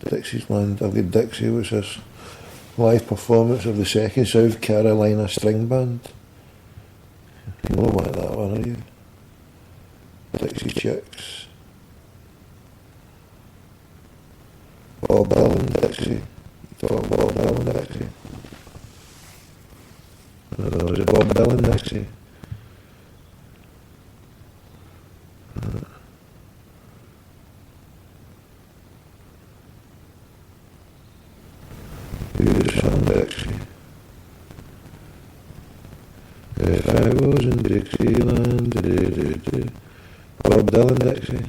Dixieland. I've got Dixie, which is live performance of the second South Carolina String Band. You know about that one, are you? Dixie Chicks. Bob Dylan, Dixie. You talk Bob Dylan, Dixie. Was it Bob Dylan, Dixie? Who's the song, Dixie? If I was in Dixieland, Bob Dylan, Dixie.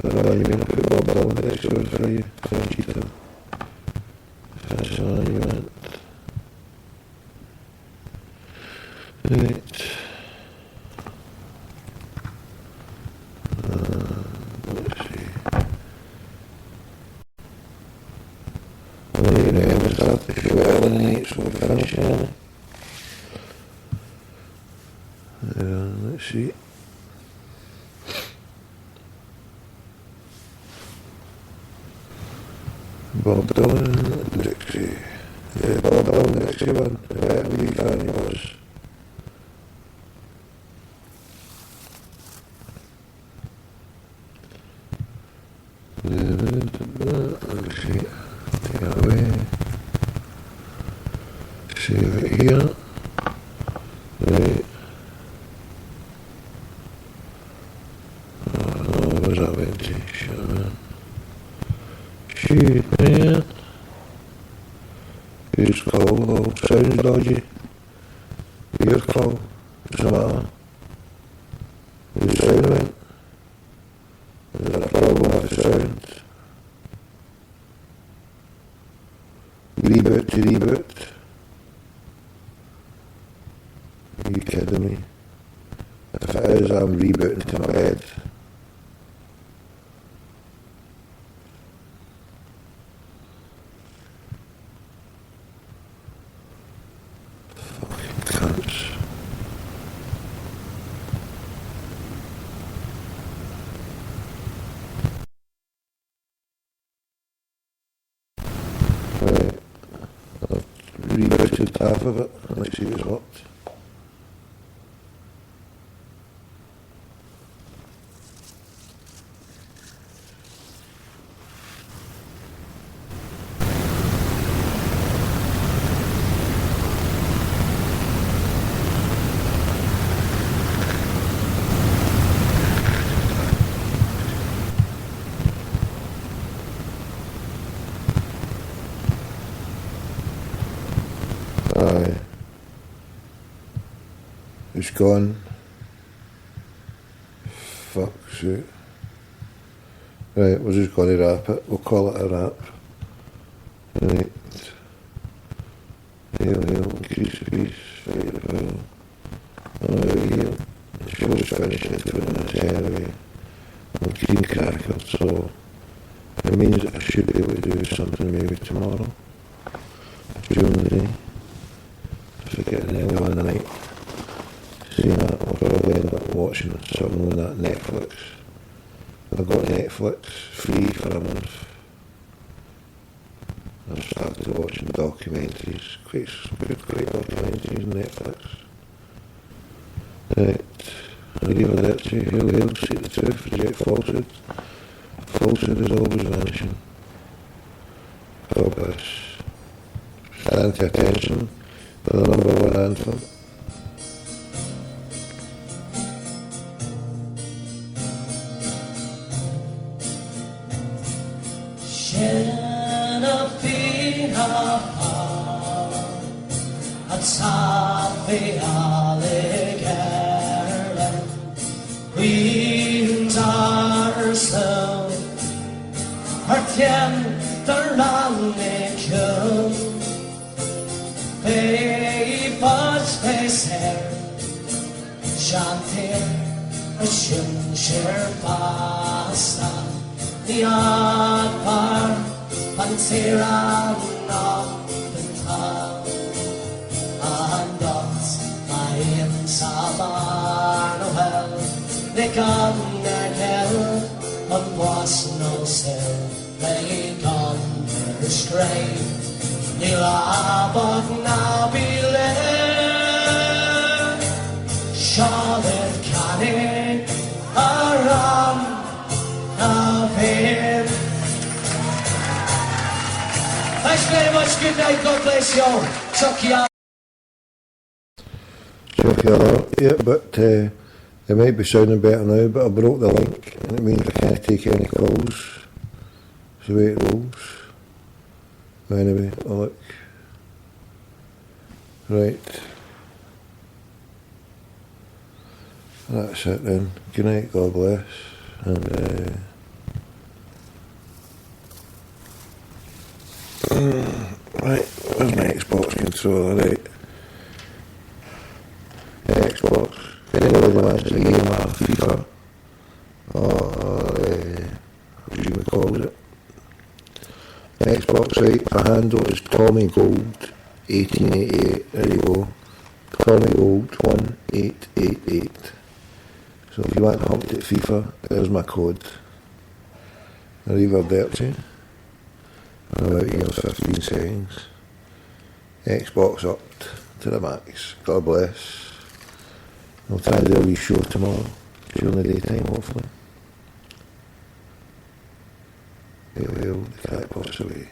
You mean I put Bob Dylan Dixie over for you, Cheetah? That's all you want. Right. Let's see. Well, you know, we start the show early tonight, so we're finishing early. Let's see. Bob Dylan, Dixie. Yeah, Bob Dylan, Dixie one. Yeah, we fan he was. Let's see. Take it away. Save it here. Right. Oh, where's that went to? Shit, man. Shoot, man. Whose call? Oh, sounds dodgy. Your call. What's the matter? Whose sound went? Is there a problem with the sound? Reboot to reboot. Are you kidding me? If it is, I'm rebooting to my bed. Fucking cunts. Right. I've rebooted half of it. Let's see if it's worked. Aye. It's gone. Fuck's sake. Right, we're just going to wrap it. We'll call it a wrap. Right. Hail, increase the peace, fight the foul. Hail. The show's finished in 2 minutes anyway. I'm keen crackered, so it means that I should be able to do something maybe tomorrow during the day. it early on in the night. Seeing that, I'll probably end up watching something on that Netflix. I've got Netflix free for a month. I've started watching documentaries, quite documentaries on Netflix. Right, I'll leave it there to you. He'll seek the truth, reject falsehood. Falsehood is always vanishing. God bless. Stand to attention for the number one anthem. Queens are slow, her tender lange Papers face her, chanter a sjunker pasta, the odd par, panseran of the town, and dogs by him Sabarnohel, they come again, and was no still, they gone their stray. Nilabag na bile, Charlotte Canning, aram na pin. Thanks very much, good night, God bless you all. Chuck you out. Chuck you out, yeah, but it might be sounding better now, but I broke the link, and it means I can't take any calls. It's the way it rolls. Anyway, I'll look. Right. That's it then. Good night, God bless. And right, where's my Xbox controller? Right. Xbox. Anyway, the last game of FIFA. Or what calls it. Xbox, right, my handle is Tommy Gold 1888, there you go, Tommy Gold 1888, so if you want to hump at FIFA, there's my code. I'll leave it there to you, in about 15 seconds. Xbox up to the max, God bless. I'll try to do a wee show tomorrow, during the daytime hopefully. The cat pops away.